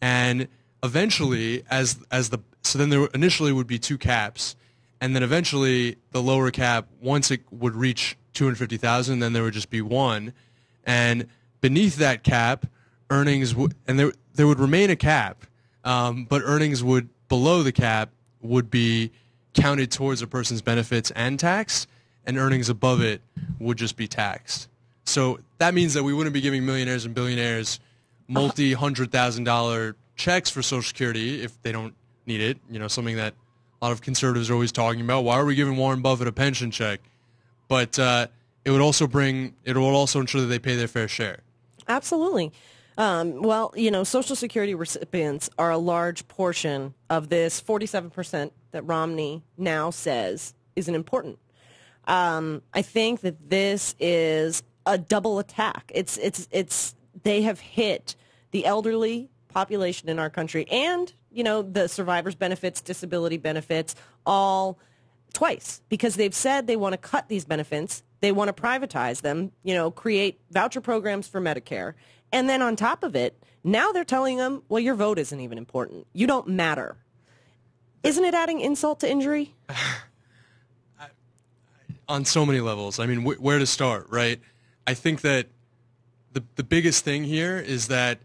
And eventually, so then there initially would be two caps, and then eventually the lower cap, once it would reach $250,000, then there would just be one. And beneath that cap, earnings there would remain a cap, but earnings below the cap would be counted towards a person's benefits and tax, and earnings above it would just be taxed. So that means that we wouldn't be giving millionaires and billionaires multi-$100,000 checks for Social Security if they don't need it. You know, something that a lot of conservatives are always talking about. Why are we giving Warren Buffett a pension check? But it would also ensure that they pay their fair share. Absolutely. Well, Social Security recipients are a large portion of this 47% that Romney now says isn't important. I think that this is a double attack. They have hit the elderly population in our country and, the survivors' benefits, disability benefits, all twice, because they've said they want to cut these benefits. They want to privatize them, create voucher programs for Medicare. And then on top of it, now they're telling them, well, your vote isn't even important. You don't matter. Isn't it adding insult to injury? On so many levels. I mean, where to start, right? I think that the biggest thing here is that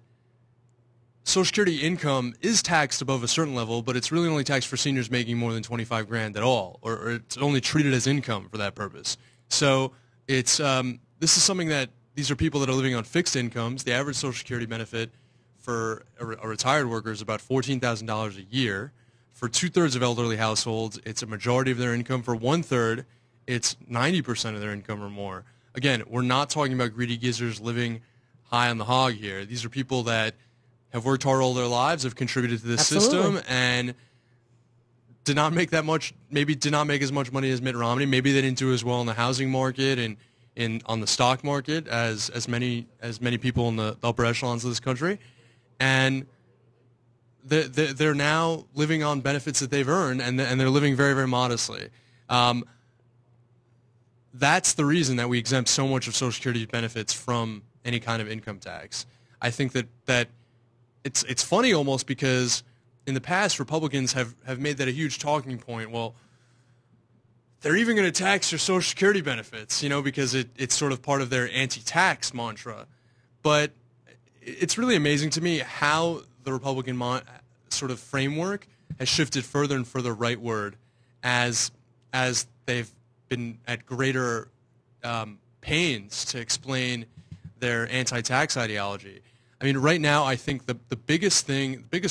Social Security income is taxed above a certain level, but it's really only taxed for seniors making more than $25,000 at all, or it's only treated as income for that purpose. So it's this is something that these are people that are living on fixed incomes. The average Social Security benefit for a retired worker is about $14,000 a year. For 2/3 of elderly households, it's a majority of their income. For 1/3, it's 90% of their income or more. Again, we're not talking about greedy gizzards living high on the hog here. These are people that have worked hard all their lives, have contributed to this system, and did not make that much, maybe did not make as much money as Mitt Romney. Maybe they didn't do as well in the housing market and on the stock market as many people in the upper echelons of this country. And they're now living on benefits that they've earned, and they're living very, very modestly. That's the reason that we exempt so much of Social Security benefits from any kind of income tax. I think that it's funny almost, because in the past Republicans have made that a huge talking point. Well, they're even going to tax your Social Security benefits, because it's sort of part of their anti-tax mantra. But it's really amazing to me how the Republican sort of framework has shifted further and further rightward as they've been at greater pains to explain their anti-tax ideology. I mean, right now, I think the biggest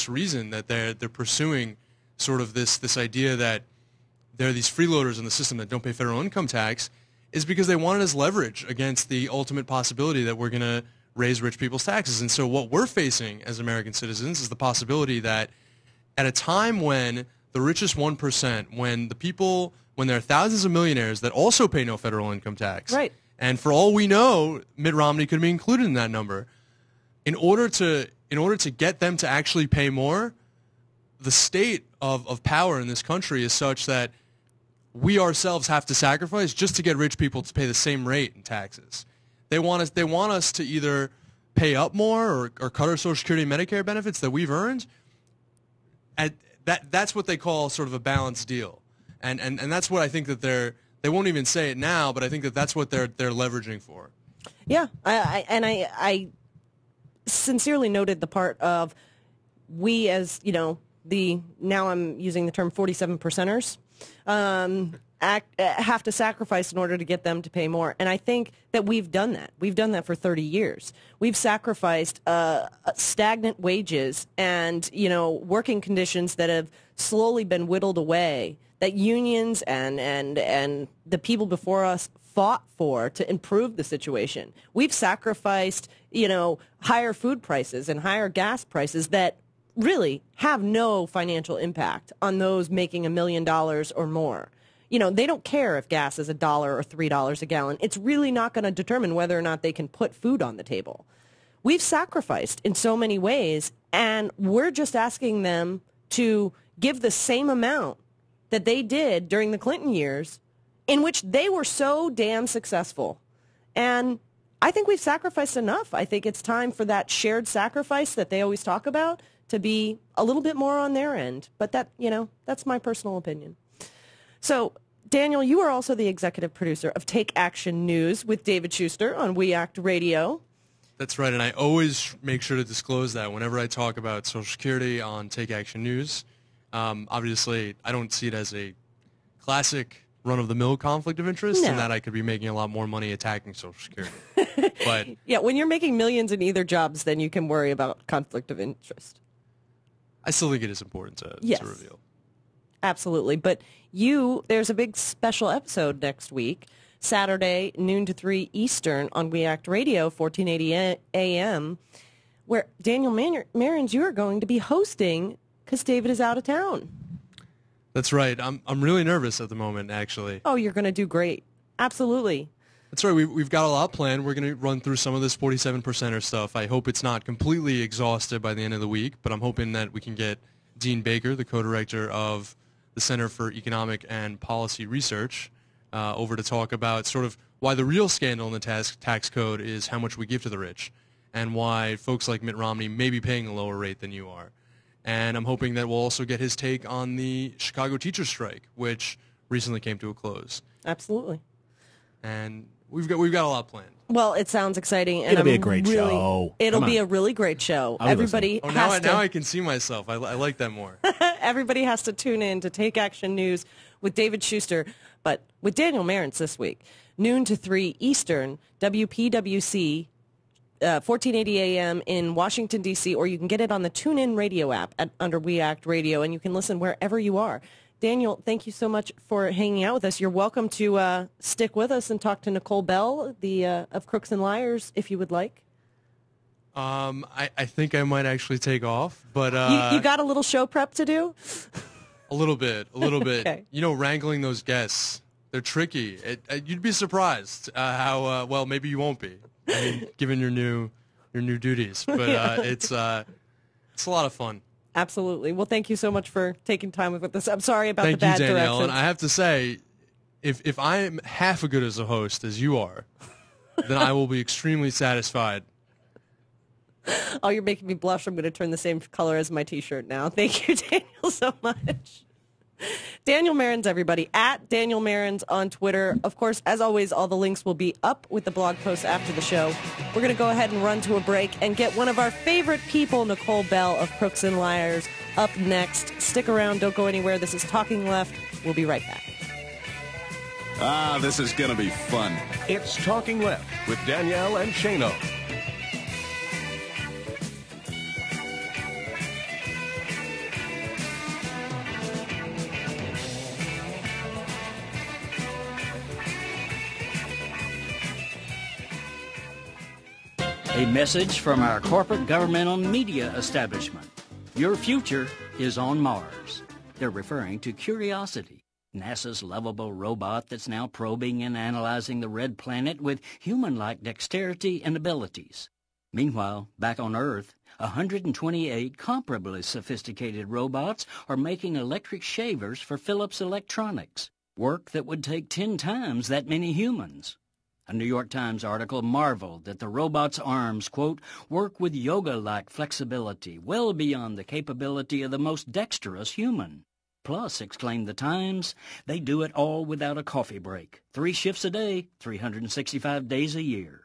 reason that they're pursuing sort of this idea that there are these freeloaders in the system that don't pay federal income tax is because they want it as leverage against the ultimate possibility that we're going to raise rich people's taxes. And so what we're facing as American citizens is the possibility that at a time when the richest 1%, when there are thousands of millionaires that also pay no federal income tax, right? And for all we know, Mitt Romney could be included in that number. In order to get them to actually pay more, the state of power in this country is such that we ourselves have to sacrifice just to get rich people to pay the same rate in taxes. They want us to either pay up more or cut our Social Security and Medicare benefits that we've earned. That's what they call sort of a balanced deal. And that's what I think that they won't even say it now, but I think that that's what they're leveraging for. Yeah, I sincerely noted the part of we as, now I'm using the term 47%ers, have to sacrifice in order to get them to pay more. And I think that we've done that. We've done that for 30 years. We've sacrificed stagnant wages and, working conditions that have slowly been whittled away, that unions and the people before us fought for to improve the situation. We've sacrificed, higher food prices and higher gas prices that really have no financial impact on those making $1 million or more. They don't care if gas is $1 or $3 a gallon. It's really not going to determine whether or not they can put food on the table. We've sacrificed in so many ways, and we're just asking them to give the same amount that they did during the Clinton years, in which they were so damn successful. And I think we've sacrificed enough. I think it's time for that shared sacrifice that they always talk about to be a little bit more on their end. But that's my personal opinion. So, Daniel, you are also the executive producer of Take Action News with David Schuster on WeAct Radio. That's right, and I always make sure to disclose that whenever I talk about Social Security on Take Action News. Obviously, I don't see it as a classic run-of-the-mill conflict of interest, in that I could be making a lot more money attacking Social Security. But yeah, when you're making millions in either jobs, then you can worry about conflict of interest. I still think it is important to reveal. Absolutely. But there's a big special episode next week, Saturday, noon to 3 Eastern on WeAct Radio, 1480 AM, where Daniel Marans, you are going to be hosting because David is out of town. That's right. I'm really nervous at the moment, actually. Oh, you're going to do great. Absolutely. That's right. We've got a lot planned. We're going to run through some of this 47%er stuff. I hope it's not completely exhausted by the end of the week, but I'm hoping that we can get Dean Baker, the co-director of the Center for Economic and Policy Research, over to talk about sort of why the real scandal in the tax code is how much we give to the rich and why folks like Mitt Romney may be paying a lower rate than you are. And I'm hoping that we'll also get his take on the Chicago teacher strike, which recently came to a close. Absolutely. And we've got a lot planned. Well, it sounds exciting. And It'll be a great show. It'll be a really great show. Everybody has to. Now I can see myself. I like that more. Everybody has to tune in to Take Action News with David Schuster, but with Daniel Marans this week, noon to 3 Eastern, WPWC, 1480 AM in Washington, D.C., or you can get it on the TuneIn radio app under WeAct Radio, and you can listen wherever you are. Daniel, thank you so much for hanging out with us. You're welcome to stick with us and talk to Nicole Belle, of Crooks and Liars, if you would like. I think I might actually take off, but you got a little show prep to do? A little bit. Okay. You know, wrangling those guests, they're tricky. You'd be surprised how well. Maybe you won't be, given your new duties. But it's a lot of fun. Absolutely. Well, thank you so much for taking time with us. I'm sorry about the bad direction. Thank you, Danielle. direction. And I have to say, if I'm half as good as a host as you are, then I will be extremely satisfied. Oh, you're making me blush. I'm going to turn the same color as my T-shirt now. Thank you, Daniel, so much. Daniel Marans, everybody, at Daniel Marans on Twitter. Of course, as always, all the links will be up with the blog post after the show. We're going to go ahead and run to a break and get one of our favorite people, Nicole Belle of Crooks and Liars, up next. Stick around. Don't go anywhere. This is Talking Left. We'll be right back. This is going to be fun. It's Talking Left with Danielle and Shano. A message from our corporate governmental media establishment. Your future is on Mars. They're referring to Curiosity, NASA's lovable robot that's now probing and analyzing the red planet with human-like dexterity and abilities. Meanwhile, back on Earth, 128 comparably sophisticated robots are making electric shavers for Philips Electronics, work that would take 10 times that many humans. A New York Times article marveled that the robot's arms, quote, work with yoga-like flexibility well beyond the capability of the most dexterous human. Plus, exclaimed the Times, they do it all without a coffee break. 3 shifts a day, 365 days a year.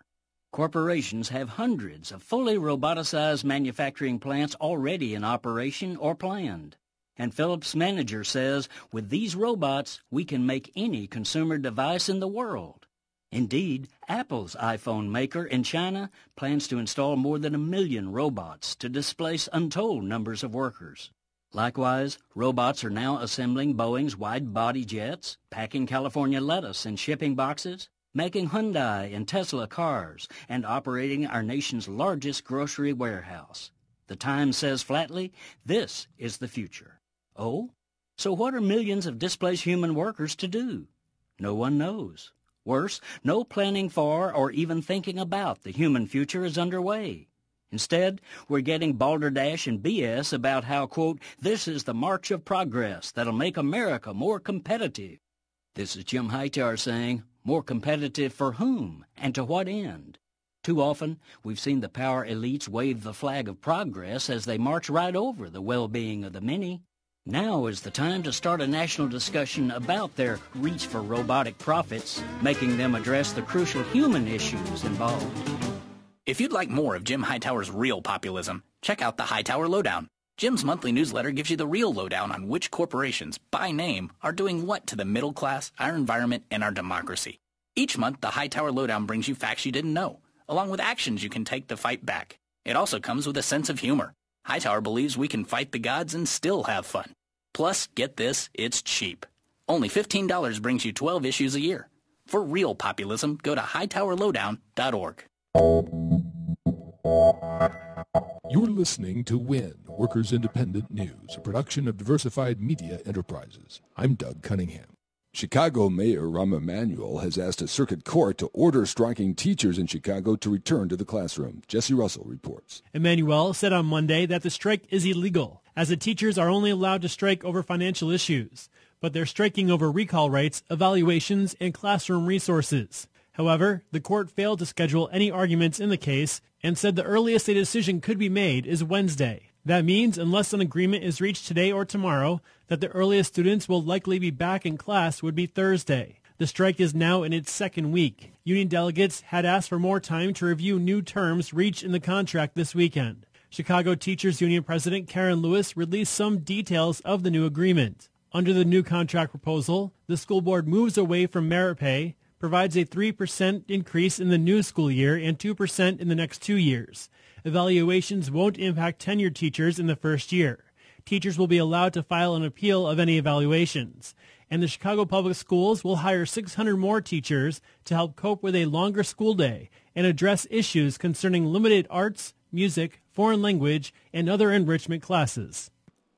Corporations have hundreds of fully roboticized manufacturing plants already in operation or planned. And Philips' manager says, with these robots, we can make any consumer device in the world. Indeed, Apple's iPhone maker in China plans to install more than 1 million robots to displace untold numbers of workers. Likewise, robots are now assembling Boeing's wide-body jets, packing California lettuce in shipping boxes, making Hyundai and Tesla cars, and operating our nation's largest grocery warehouse. The Times says flatly, this is the future. Oh? So what are millions of displaced human workers to do? No one knows. Worse, no planning for or even thinking about the human future is underway. Instead, we're getting balderdash and BS about how, quote, this is the march of progress that'll make America more competitive. This is Jim Hightower saying, more competitive for whom and to what end? Too often, we've seen the power elites wave the flag of progress as they march right over the well-being of the many. Now is the time to start a national discussion about their reach for robotic profits, making them address the crucial human issues involved. If you'd like more of Jim Hightower's real populism, check out the Hightower Lowdown. Jim's monthly newsletter gives you the real lowdown on which corporations, by name, are doing what to the middle class, our environment, and our democracy. Each month, the Hightower Lowdown brings you facts you didn't know, along with actions you can take to fight back. It also comes with a sense of humor. Hightower believes we can fight the gods and still have fun. Plus, get this, it's cheap. Only $15 brings you 12 issues a year. For real populism, go to hightowerlowdown.org. You're listening to WIN, Workers Independent News, a production of Diversified Media Enterprises. I'm Doug Cunningham. Chicago Mayor Rahm Emanuel has asked a circuit court to order striking teachers in Chicago to return to the classroom. Jesse Russell reports. Emanuel said on Monday that the strike is illegal, as the teachers are only allowed to strike over financial issues, but they're striking over recall rights, evaluations, and classroom resources. However, the court failed to schedule any arguments in the case and said the earliest a decision could be made is Wednesday. That means unless an agreement is reached today or tomorrow, that the earliest students will likely be back in class would be Thursday. The strike is now in its second week. Union delegates had asked for more time to review new terms reached in the contract this weekend. Chicago Teachers Union President Karen Lewis released some details of the new agreement. Under the new contract proposal, the school board moves away from merit pay, provides a 3% increase in the new school year and 2% in the next 2 years. Evaluations won't impact tenured teachers in the first year. Teachers will be allowed to file an appeal of any evaluations. And the Chicago Public Schools will hire 600 more teachers to help cope with a longer school day and address issues concerning limited arts, music, foreign language, and other enrichment classes.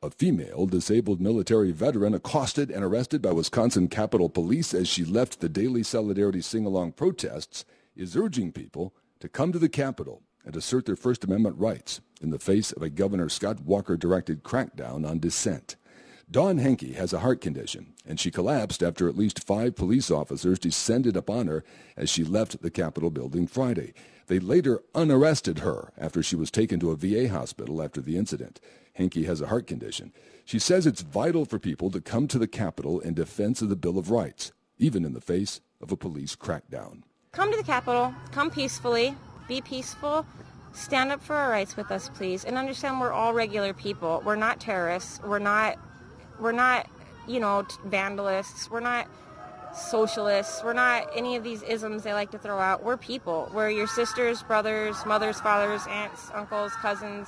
A female disabled military veteran accosted and arrested by Wisconsin Capitol Police as she left the daily Solidarity Sing-Along protests is urging people to come to the Capitol and assert their First Amendment rights in the face of a Governor Scott Walker-directed crackdown on dissent. Dawn Henke has a heart condition, and she collapsed after at least 5 police officers descended upon her as she left the Capitol building Friday. They later unarrested her after she was taken to a VA hospital after the incident. Henke has a heart condition. She says it's vital for people to come to the Capitol in defense of the Bill of Rights, even in the face of a police crackdown. Come to the Capitol, come peacefully, be peaceful, stand up for our rights with us, please, and understand we're all regular people. We're not terrorists. We're not, vandalists. We're not socialists. We're not any of these isms they like to throw out. We're people. We're your sisters, brothers, mothers, fathers, aunts, uncles, cousins,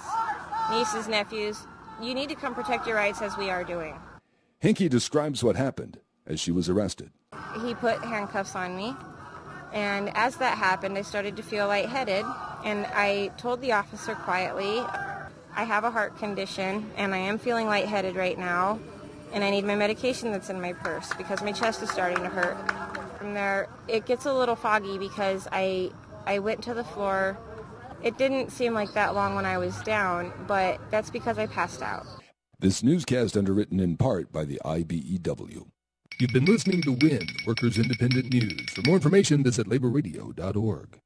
nieces, nephews. You need to come protect your rights as we are doing. Henke describes what happened as she was arrested. He put handcuffs on me, and as that happened, I started to feel lightheaded, and I told the officer quietly, I have a heart condition, and I am feeling lightheaded right now, and I need my medication that's in my purse because my chest is starting to hurt. From there, it gets a little foggy because I went to the floor. It didn't seem like that long when I was down, but that's because I passed out. This newscast underwritten in part by the IBEW. You've been listening to WIN, Workers Independent News. For more information, visit laborradio.org.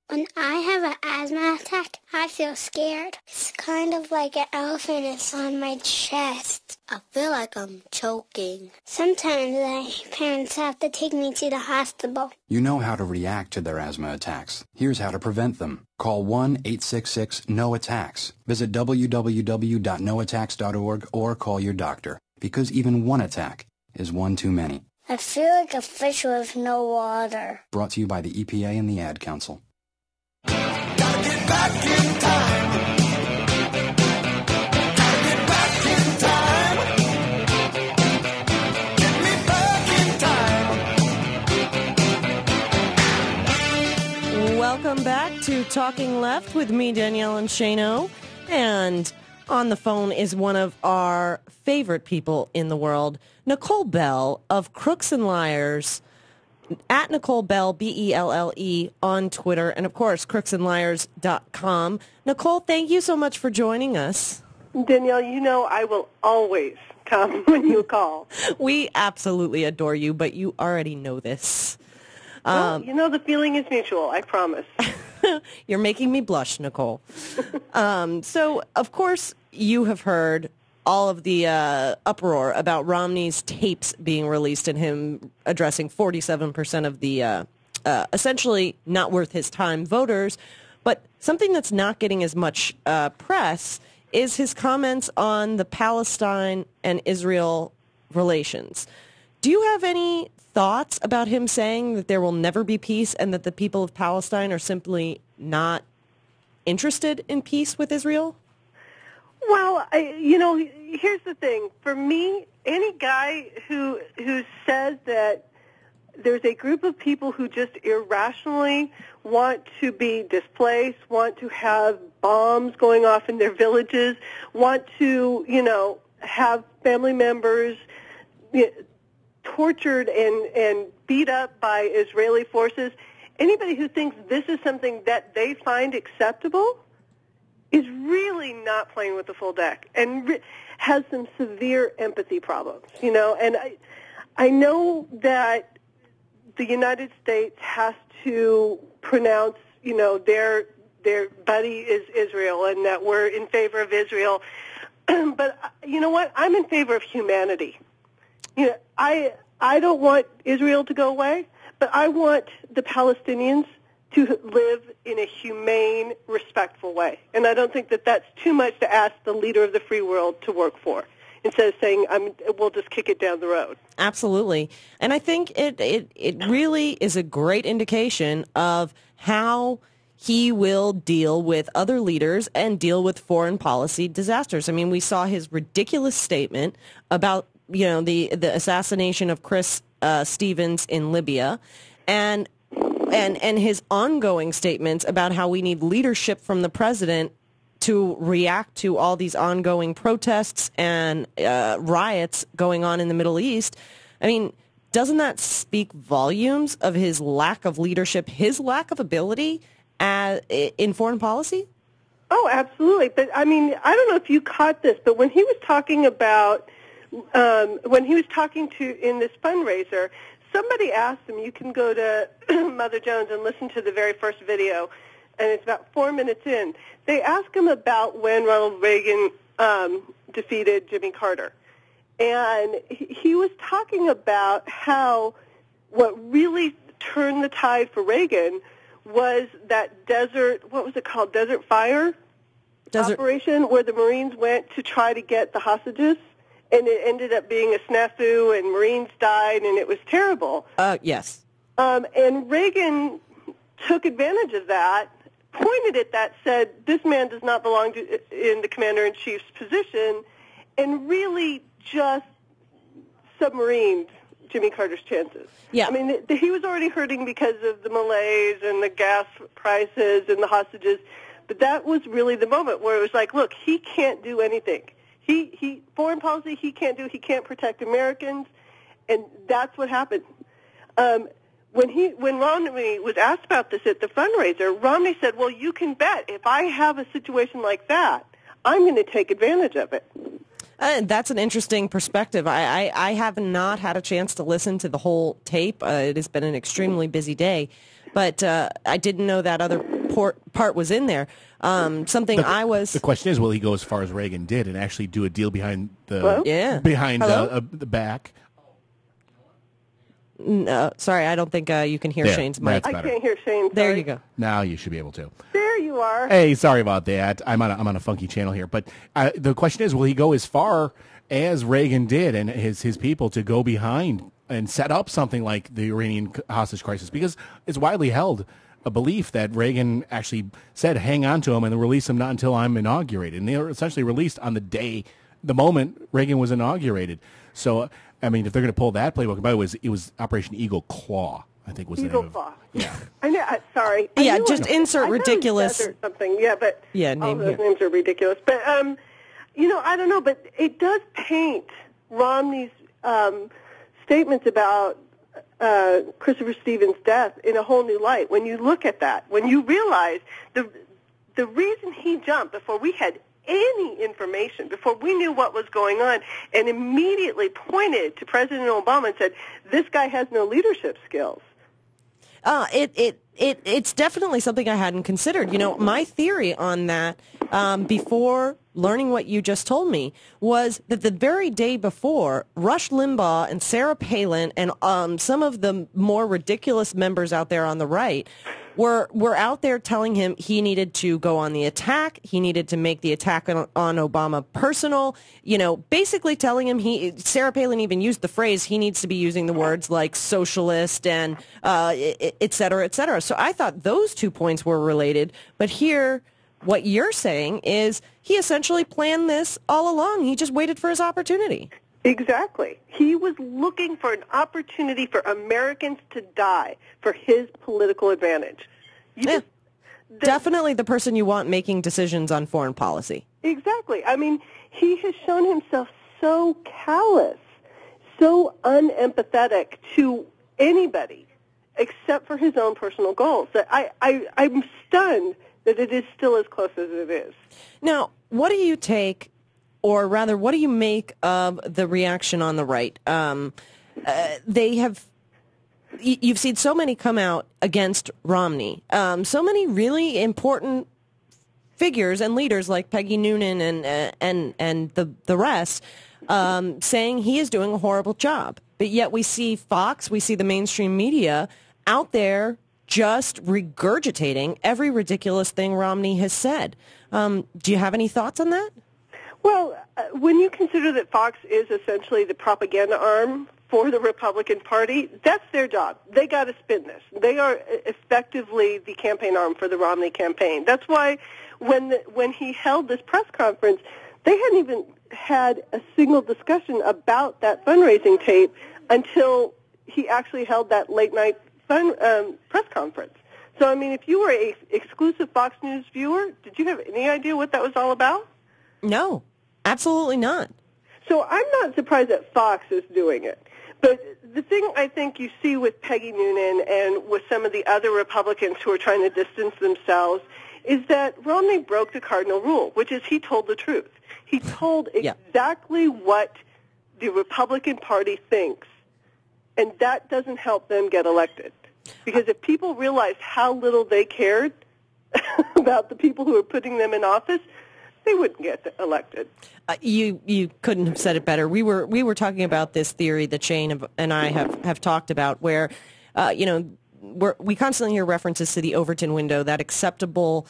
When I have an asthma attack, I feel scared. It's kind of like an elephant is on my chest. I feel like I'm choking. Sometimes my parents have to take me to the hospital. You know how to react to their asthma attacks. Here's how to prevent them. Call 1-866-NO-ATTACKS. Visit www.noattacks.org or call your doctor, because even one attack is one too many. I feel like a fish with no water. Brought to you by the EPA and the Ad Council. Gotta get back in time. Gotta get back in time. Get me back in time. Welcome back to Talking Left with me, Danielle and Shano. And on the phone is one of our favorite people in the world, Nicole Belle of Crooks and Liars, at Nicole Belle, Belle, on Twitter, and of course, crooksandliars.com. Nicole, thank you so much for joining us. Danielle, you know I will always come when you call. We absolutely adore you, but you already know this. Well, you know the feeling is mutual, I promise. You're making me blush, Nicole. So, of course, you have heard all of the uproar about Romney's tapes being released and him addressing 47% of the essentially not worth his time voters. But something that's not getting as much press is his comments on the Palestine and Israel relations. Do you have any thoughts about him saying that there will never be peace and that the people of Palestine are simply not interested in peace with Israel? Well, here's the thing. For me, any guy who says that there's a group of people who just irrationally want to be displaced, want to have bombs going off in their villages, want to, have family members tortured and beat up by Israeli forces. Anybody who thinks this is something that they find acceptable is really not playing with the full deck and has some severe empathy problems, And I know that the United States has to pronounce, their buddy is Israel and that we're in favor of Israel. But you know what? I'm in favor of humanity. I don't want Israel to go away, but I want the Palestinians to live in a humane, respectful way. And I don't think that that's too much to ask the leader of the free world to work for, instead of saying, we'll just kick it down the road. Absolutely. And I think it really is a great indication of how he will deal with other leaders and deal with foreign policy disasters. I mean, we saw his ridiculous statement about, the assassination of Chris Stevens in Libya, and his ongoing statements about how we need leadership from the president to react to all these ongoing protests and riots going on in the Middle East. I mean, doesn't that speak volumes of his lack of leadership, his lack of ability in foreign policy? Oh, absolutely. But, I mean, I don't know if you caught this, but when he was talking about, in this fundraiser, somebody asked him, you can go to Mother Jones and listen to the very first video, and it's about 4 minutes in. They asked him about when Ronald Reagan defeated Jimmy Carter. And he was talking about how what really turned the tide for Reagan was that Desert Fire operation where the Marines went to try to get the hostages. And it ended up being a snafu, and Marines died, and it was terrible. Yes. And Reagan took advantage of that, pointed at that, said, this man does not belong in the commander-in-chief's position, and really just submarined Jimmy Carter's chances. Yeah. I mean, he was already hurting because of the malaise and the gas prices and the hostages, but that was really the moment where it was like, look, he can't do anything. He foreign policy he can't do. He can't protect Americans, and that's what happened. When Romney was asked about this at the fundraiser, Romney said, "Well, you can bet if I have a situation like that, I'm going to take advantage of it." That's an interesting perspective. I have not had a chance to listen to the whole tape. It has been an extremely busy day, but I didn't know that other part was in there. The question is, will he go as far as Reagan did and actually do a deal behind the back? No, sorry, I don't think you can hear Shane's mic. I can't hear Shane. There you go. Now you should be able to. There you are. Hey, sorry about that. I'm on a funky channel here, but the question is, will he go as far as Reagan did and his people to go behind and set up something like the Iranian hostage crisis? Because it's widely held a belief that Reagan actually said, hang on to him and release him not until I'm inaugurated. And they were essentially released on the moment Reagan was inaugurated. So, I mean, if they're going to pull that playbook, by the way, it was Operation Eagle Claw, I think was Eagle the name Claw. Yeah. I know, sorry. Yeah, just insert ridiculous. Or something. Yeah, but name all those here. names are ridiculous. But, I don't know, but it does paint Romney's statements about Christopher Stevens' death in a whole new light. When you look at that, when you realize the reason he jumped before we had any information, before we knew what was going on, and immediately pointed to President Obama and said, this guy has no leadership skills. It's definitely something I hadn't considered. My theory on that before learning what you just told me was that the very day before, Rush Limbaugh and Sarah Palin and some of the more ridiculous members out there on the right were out there telling him he needed to go on the attack. He needed to make the attack on Obama personal. Basically telling him Sarah Palin even used the phrase he needs to be using the words like socialist and et cetera, et cetera. So I thought those 2 points were related. But here, what you're saying is he essentially planned this all along. He just waited for his opportunity. Exactly. He was looking for an opportunity for Americans to die for his political advantage. Definitely the person you want making decisions on foreign policy. Exactly. I mean, he has shown himself so callous, so unempathetic to anybody except for his own personal goals that I'm stunned that it is still as close as it is. Now, what do you take, or rather, what do you make of the reaction on the right? You've seen so many come out against Romney, so many really important figures and leaders like Peggy Noonan and the rest saying he is doing a horrible job. But yet we see Fox, we see the mainstream media out there just regurgitating every ridiculous thing Romney has said. Do you have any thoughts on that? Well, when you consider that Fox is essentially the propaganda arm for the Republican Party, that's their job. They got to spin this. They are effectively the campaign arm for the Romney campaign. That's why when he held this press conference, they hadn't even had a single discussion about that fundraising tape until he actually held that late-night press conference. So, I mean, if you were an exclusive Fox News viewer, did you have any idea what that was all about? No, absolutely not. So I'm not surprised that Fox is doing it. But the thing I think you see with Peggy Noonan and with some of the other Republicans who are trying to distance themselves is that Romney broke the cardinal rule, which is he told the truth. He told exactly what the Republican Party thinks, and that doesn't help them get elected. Because if people realized how little they cared about the people who are putting them in office, they wouldn't get elected. You couldn't have said it better. We were talking about this theory that Shane and I have talked about, where we constantly hear references to the Overton window, that acceptable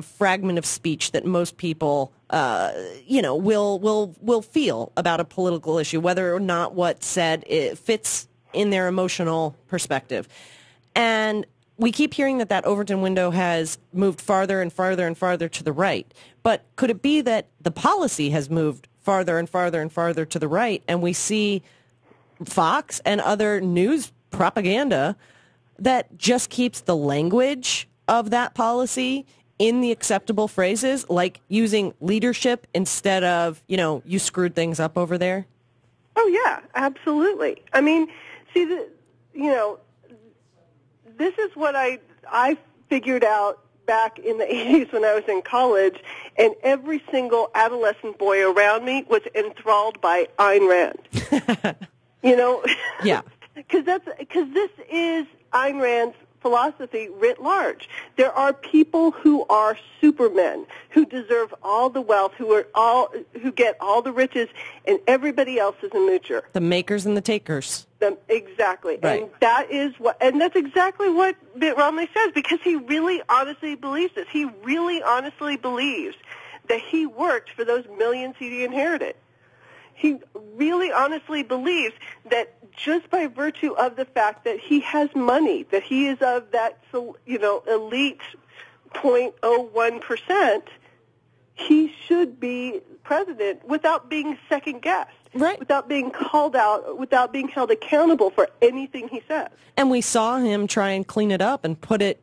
fragment of speech that most people will feel about a political issue, whether or not what's said fits in their emotional perspective. And we keep hearing that Overton window has moved farther and farther and farther to the right. But could it be that the policy has moved farther and farther and farther to the right, and we see Fox and other news propaganda that just keeps the language of that policy in the acceptable phrases, like using leadership instead of, you screwed things up over there? Oh, yeah, absolutely. I mean, see, this is what I figured out back in the 80s when I was in college, and every single adolescent boy around me was enthralled by Ayn Rand. Yeah. Because this is Ayn Rand's philosophy writ large. There are people who are supermen, who deserve all the wealth, who get all the riches, and everybody else is a moocher. The makers and the takers. Exactly. Right. And that's exactly what Mitt Romney says, because he really honestly believes this. He really honestly believes that he worked for those millions he inherited. He really honestly believes that just by virtue of the fact that he has money, that he is of that, elite 0.01%, he should be president without being second-guessed. Right. Without being called out, without being held accountable for anything he says. And we saw him try and clean it up and put a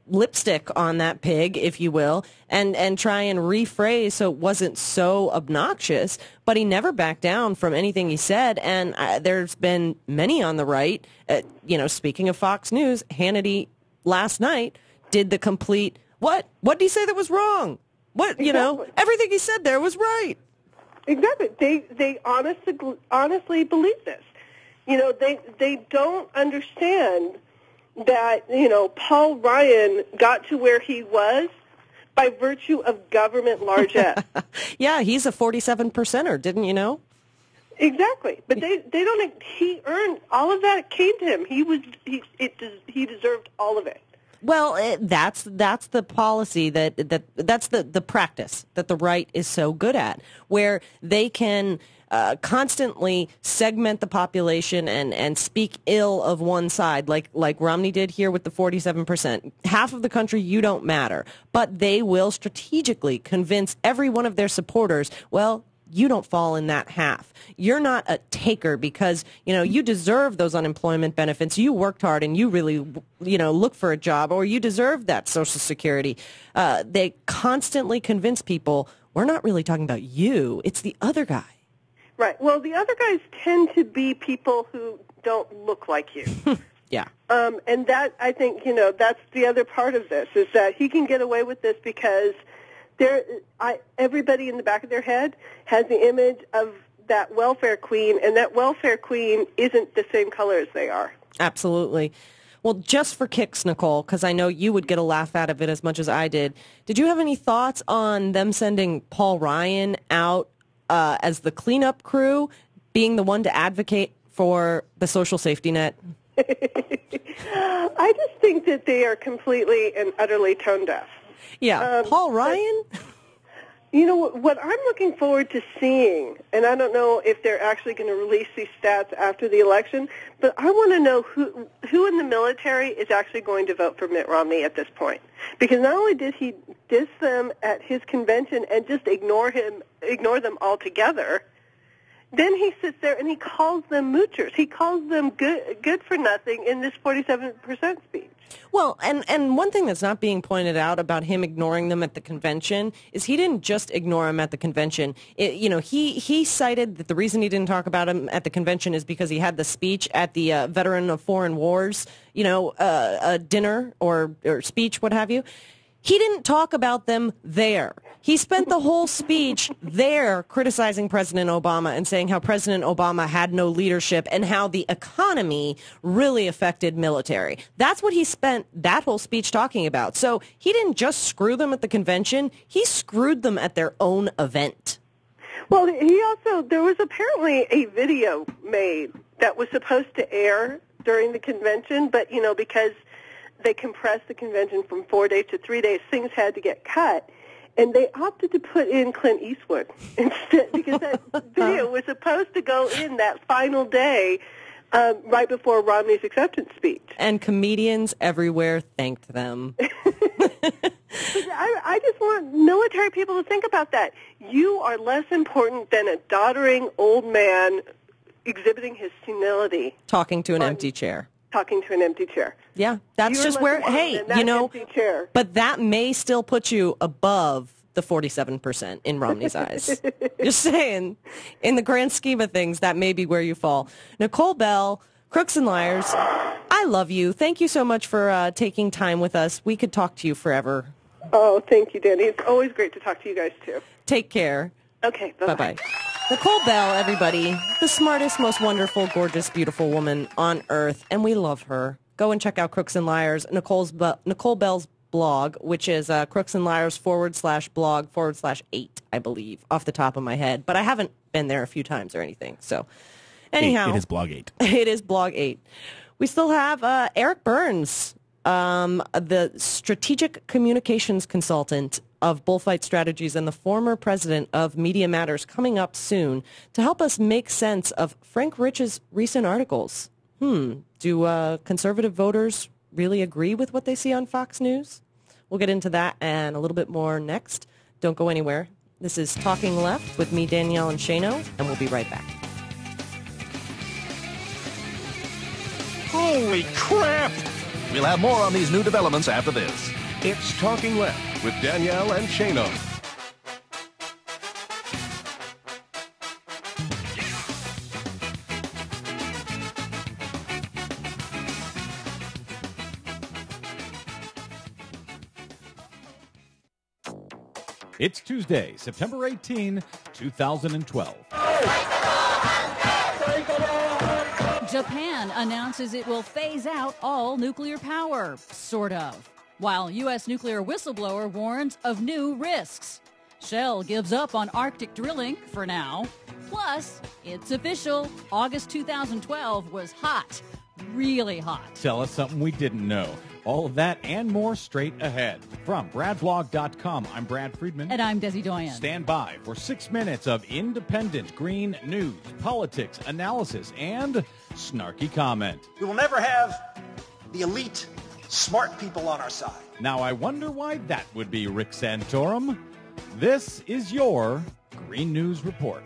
lipstick on that pig, if you will, and try and rephrase so it wasn't so obnoxious, but he never backed down from anything he said. And there's been many on the right, speaking of Fox News, Hannity last night did the complete, what did he say that was wrong? Exactly. Everything he said there was right. Exactly. They honestly believe this. They don't understand that, Paul Ryan got to where he was by virtue of government largesse. Yeah, he's a 47%er, didn't you know? Exactly. But they don't, he earned, all of that came to him. He deserved all of it. Well, that's the policy that's the practice that the right is so good at, where they can constantly segment the population and speak ill of one side, like Romney did here with the 47%. Half of the country, you don't matter. But they will strategically convince every one of their supporters, well, you don't fall in that half. You're not a taker because, you deserve those unemployment benefits. You worked hard and you really, look for a job, or you deserve that Social Security. They constantly convince people, we're not really talking about you. It's the other guy. Right. Well, the other guys tend to be people who don't look like you. Yeah. And that, I think, that's the other part of this, is that he can get away with this because everybody in the back of their head has the image of that welfare queen, and that welfare queen isn't the same color as they are. Absolutely. Well, just for kicks, Nicole, because I know you would get a laugh out of it as much as I did you have any thoughts on them sending Paul Ryan out as the cleanup crew, being the one to advocate for the social safety net? I just think that they are completely and utterly tone deaf. Yeah, Paul Ryan? What I'm looking forward to seeing, and I don't know if they're actually going to release these stats after the election, but I want to know who in the military is actually going to vote for Mitt Romney at this point. Because not only did he diss them at his convention and just ignore them altogether, then he sits there and he calls them moochers. He calls them good for nothing in this 47% speech. Well, and one thing that's not being pointed out about him ignoring them at the convention is he didn't just ignore them at the convention. He cited that the reason he didn't talk about him at the convention is because he had the speech at the Veteran of Foreign Wars, dinner or speech, what have you. He didn't talk about them there. He spent the whole speech there criticizing President Obama and saying how President Obama had no leadership and how the economy really affected military. That's what he spent that whole speech talking about. So he didn't just screw them at the convention. He screwed them at their own event. Well, there was apparently a video made that was supposed to air during the convention, but, because they compressed the convention from 4 days to 3 days, things had to get cut. And they opted to put in Clint Eastwood instead, because that video was supposed to go in that final day right before Romney's acceptance speech. And comedians everywhere thanked them. I just want military people to think about that. You are less important than a doddering old man exhibiting his senility. Talking to an empty chair. Talking to an empty chair. Yeah, that's just where, empty chair. But that may still put you above the 47% in Romney's eyes. Just saying, in the grand scheme of things, that may be where you fall. Nicole, Belle, Crooks and Liars, I love you. Thank you so much for taking time with us. We could talk to you forever. Oh, thank you, Danny. It's always great to talk to you guys, too. Take care. Okay, bye-bye. Nicole Belle, everybody, the smartest, most wonderful, gorgeous, beautiful woman on earth, and we love her. Go and check out Crooks and Liars, Nicole Belle's blog, which is crooksandliars/blog/8, I believe, off the top of my head. But I haven't been there a few times or anything. So, anyhow. It is blog 8. It is blog 8. We still have Eric Burns, the strategic communications consultant of Bullfight Strategies and the former president of Media Matters, coming up soon to help us make sense of Frank Rich's recent articles. Do conservative voters really agree with what they see on Fox News? We'll get into that and a little bit more next. Don't go anywhere. This is Talking Left with me, Danielle and Shano, and we'll be right back. Holy crap! We'll have more on these new developments after this. It's Talking Left with Danielle and Shano. It's Tuesday, September 18, 2012. Japan announces it will phase out all nuclear power, sort of, while U.S. nuclear whistleblower warns of new risks. Shell gives up on Arctic drilling for now. Plus, it's official, August 2012 was hot, really hot. Tell us something we didn't know. All of that and more straight ahead. From BradBlog.com, I'm Brad Friedman. And I'm Desi Doyen. Stand by for 6 minutes of independent green news, politics, analysis, and snarky comment. We will never have the elite, smart people on our side. Now, I wonder why that would be, Rick Santorum. This is your Green News Report.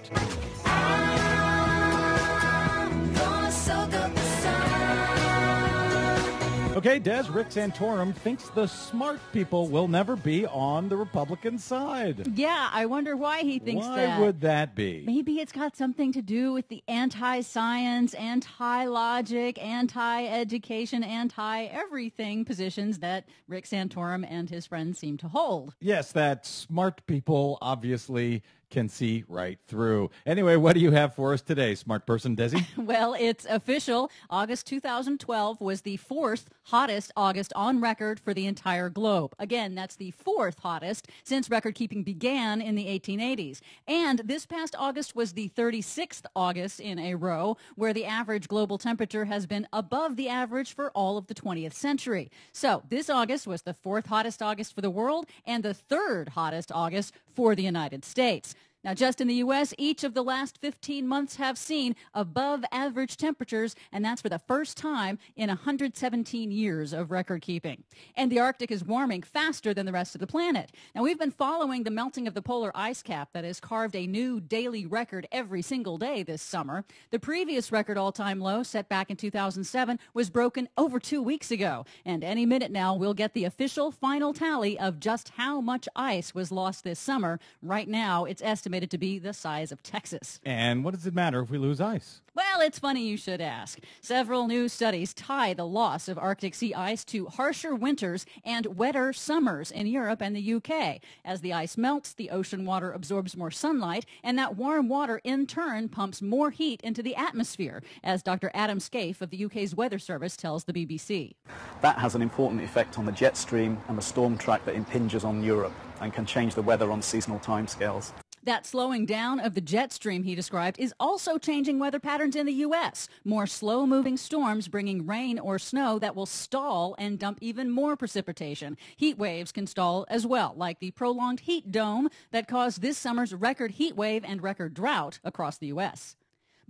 Okay, Des, Rick Santorum thinks the smart people will never be on the Republican side. Yeah, I wonder why he thinks that. Why would that be? Maybe it's got something to do with the anti-science, anti-logic, anti-education, anti-everything positions that Rick Santorum and his friends seem to hold. Yes, that smart people obviously can see right through. Anyway, what do you have for us today, smart person Desi? Well, it's official. August 2012 was the fourth hottest August on record for the entire globe. Again, that's the fourth hottest since record keeping began in the 1880s. And this past August was the 36th August in a row where the average global temperature has been above the average for all of the 20th century. So this August was the fourth hottest August for the world and the third hottest August for the United States. Now, just in the U.S., each of the last 15 months have seen above average temperatures, and that's for the first time in 117 years of record keeping. And the Arctic is warming faster than the rest of the planet. Now, we've been following the melting of the polar ice cap that has carved a new daily record every single day this summer. The previous record all-time low, set back in 2007, was broken over 2 weeks ago. And any minute now, we'll get the official final tally of just how much ice was lost this summer. Right now, it's estimated to be the size of Texas. And what does it matter if we lose ice? Well, it's funny you should ask. Several new studies tie the loss of Arctic sea ice to harsher winters and wetter summers in Europe and the UK. As the ice melts, the ocean water absorbs more sunlight, and that warm water in turn pumps more heat into the atmosphere, as Dr. Adam Scaife of the UK's Weather Service tells the BBC. That has an important effect on the jet stream and the storm track that impinges on Europe and can change the weather on seasonal timescales. That slowing down of the jet stream he described is also changing weather patterns in the U.S. More slow-moving storms bringing rain or snow that will stall and dump even more precipitation. Heat waves can stall as well, like the prolonged heat dome that caused this summer's record heat wave and record drought across the U.S.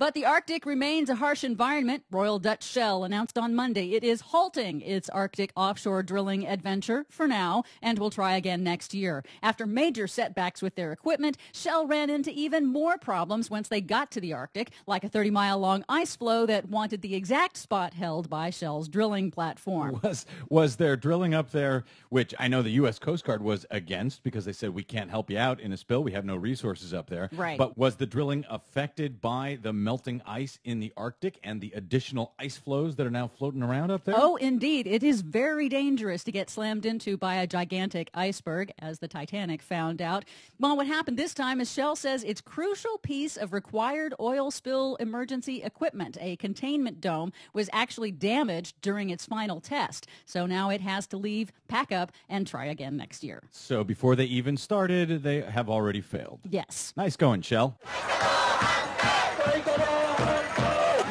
But the Arctic remains a harsh environment. Royal Dutch Shell announced on Monday it is halting its Arctic offshore drilling adventure for now and will try again next year. After major setbacks with their equipment, Shell ran into even more problems once they got to the Arctic, like a 30-mile-long ice floe that wanted the exact spot held by Shell's drilling platform. Was there drilling up there, which I know the U.S. Coast Guard was against because they said we can't help you out in a spill. We have no resources up there. Right. But was the drilling affected by the melting ice in the Arctic and the additional ice floes that are now floating around up there? Oh, indeed. It is very dangerous to get slammed into by a gigantic iceberg, as the Titanic found out. Well, what happened this time is Shell says its crucial piece of required oil spill emergency equipment, a containment dome, was actually damaged during its final test. So now it has to leave, pack up, and try again next year. So before they even started, they have already failed. Yes. Nice going, Shell.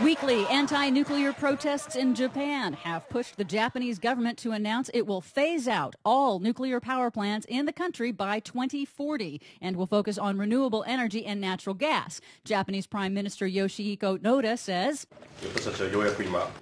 Weekly anti-nuclear protests in Japan have pushed the Japanese government to announce it will phase out all nuclear power plants in the country by 2040 and will focus on renewable energy and natural gas. Japanese Prime Minister Yoshihiko Noda says,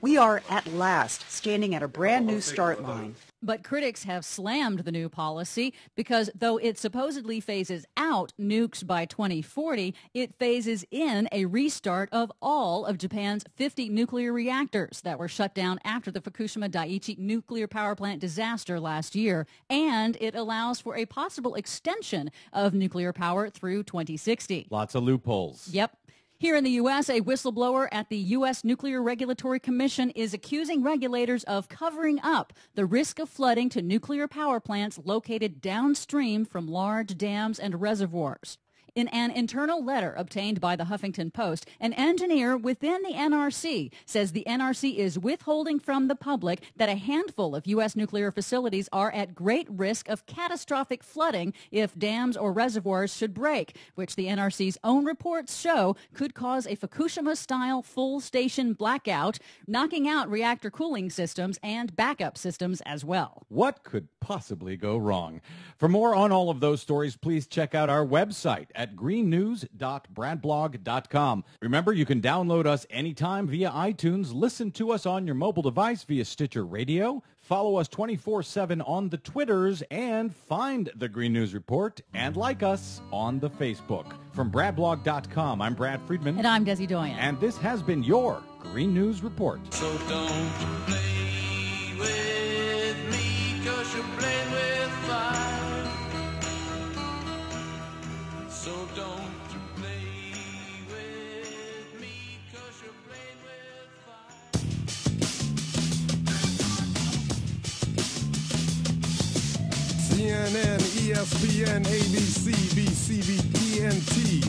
"We are at last standing at a brand new start line." But critics have slammed the new policy because though it supposedly phases out nukes by 2040, it phases in a restart of all of Japan's 50 nuclear reactors that were shut down after the Fukushima Daiichi nuclear power plant disaster last year. And it allows for a possible extension of nuclear power through 2060. Lots of loopholes. Yep. Here in the U.S., a whistleblower at the U.S. Nuclear Regulatory Commission is accusing regulators of covering up the risk of flooding to nuclear power plants located downstream from large dams and reservoirs. In an internal letter obtained by the Huffington Post, an engineer within the NRC says the NRC is withholding from the public that a handful of U.S. nuclear facilities are at great risk of catastrophic flooding if dams or reservoirs should break, which the NRC's own reports show could cause a Fukushima-style full station blackout, knocking out reactor cooling systems and backup systems as well. What could possibly go wrong? For more on all of those stories, please check out our website at greennews.bradblog.com. Remember, you can download us anytime via iTunes, listen to us on your mobile device via Stitcher Radio, Follow us 24/7 on the Twitters and find the Green News Report and like us on the Facebook. From BradBlog.com, I'm Brad Friedman. And I'm Desi Doyen. And this has been your Green News Report. So don't play with me, 'cause you're playing with fire. So don't play with me, 'cause you're playing with fire. CNN, ESPN, ABC, BCB, TNT,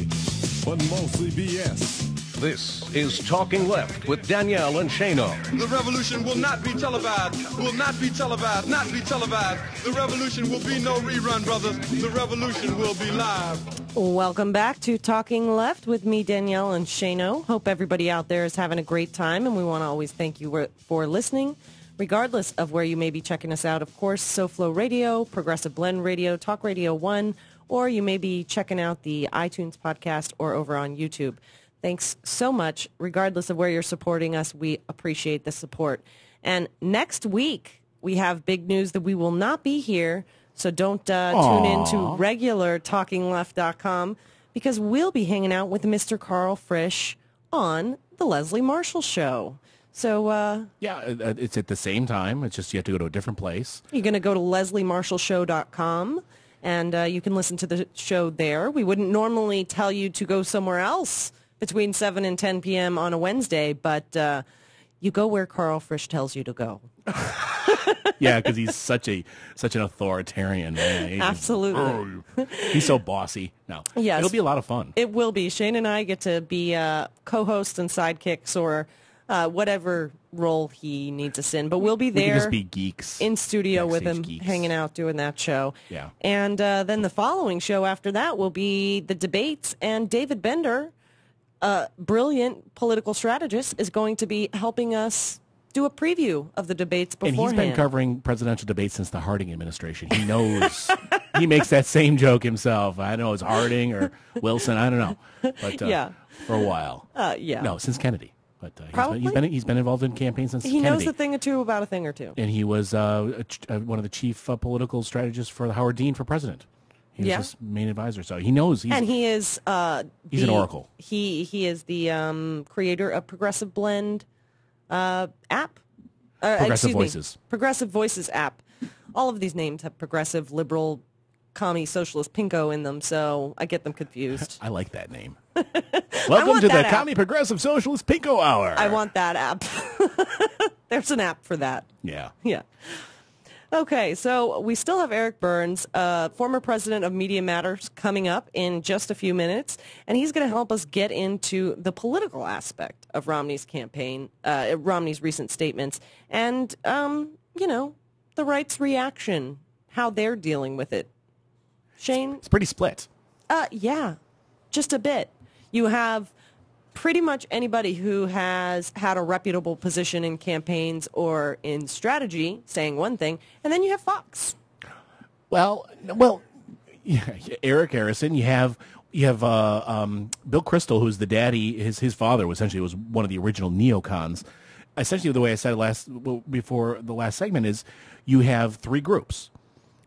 but mostly BS. This is Talking Left with Danielle and Shano. The revolution will not be televised, will not be televised, not be televised. The revolution will be no rerun, brothers. The revolution will be live. Welcome back to Talking Left with me, Danielle and Shano. Hope everybody out there is having a great time, and we want to always thank you for listening, regardless of where you may be checking us out. Of course, SoFlo Radio, Progressive Blend Radio, Talk Radio 1, or you may be checking out the iTunes podcast or over on YouTube. Thanks so much. Regardless of where you're supporting us, we appreciate the support. And next week, we have big news that we will not be here, so don't tune in to regular TalkingLeft.com, because we'll be hanging out with Mr. Carl Frisch on The Leslie Marshall Show. So, it's at the same time. It's just you have to go to a different place. You're going to go to lesliemarshallshow.com, and you can listen to the show there. We wouldn't normally tell you to go somewhere else between 7 and 10 p.m. on a Wednesday, but you go where Carl Frisch tells you to go. Yeah, because he's such an authoritarian man. Absolutely. He's so bossy. No, yes, it'll be a lot of fun. It will be. Shane and I get to be co-hosts and sidekicks, or whatever role he needs us in. But we'll be there. We can just be geeks in studio with him, geeks. hanging out, doing that show. Yeah. And then the following show after that will be the debates, and David Bender, brilliant political strategist, is going to be helping us do a preview of the debates beforehand. And he's been covering presidential debates since the Harding administration. He knows. He makes that same joke himself. I know it's Harding or Wilson. I don't know. But yeah. For a while. Yeah. No, since Kennedy. But Probably. he's been involved in campaigns since He Kennedy. knows a thing or two about a thing or two. And he was one of the chief political strategists for Howard Dean for president. He was his main advisor, so he knows. And he is he's an oracle. He is the creator of Progressive Blend app. Progressive Voices. Progressive Voices app. All of these names have progressive, liberal, commie, socialist, pinko in them, so I get them confused. I like that name. Welcome to the Commie Progressive Socialist Pinko Hour. I want that app. There's an app for that. Yeah. Yeah. Okay, so we still have Eric Burns, former president of Media Matters, coming up in just a few minutes, and he's going to help us get into the political aspect of Romney's campaign, Romney's recent statements, and, the right's reaction, how they're dealing with it. Shane? It's pretty split. Yeah, just a bit. You have pretty much anybody who has had a reputable position in campaigns or in strategy saying one thing, and then you have Fox. Well, yeah, Eric Harrison. You have Bill Kristol, who's the daddy. His father was one of the original neocons. Essentially, the way I said it before the last segment is, you have three groups.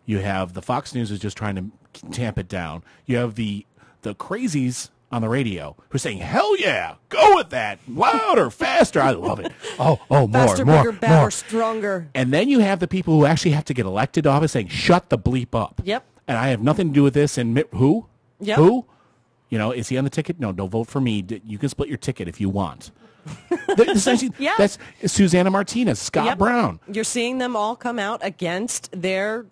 You have the Fox News is just trying to tamp it down. You have the crazies on the radio who are saying, hell yeah, go with that, louder, faster. I love it. Oh, more, faster, more, bigger, better, more. stronger. And then you have the people who actually have to get elected to office saying, shut the bleep up. Yep. And I have nothing to do with this. And Mitt, who? Yep. Who? Is he on the ticket? No, don't vote for me. You can split your ticket if you want. That's Susanna Martinez, Scott Brown. You're seeing them all come out against their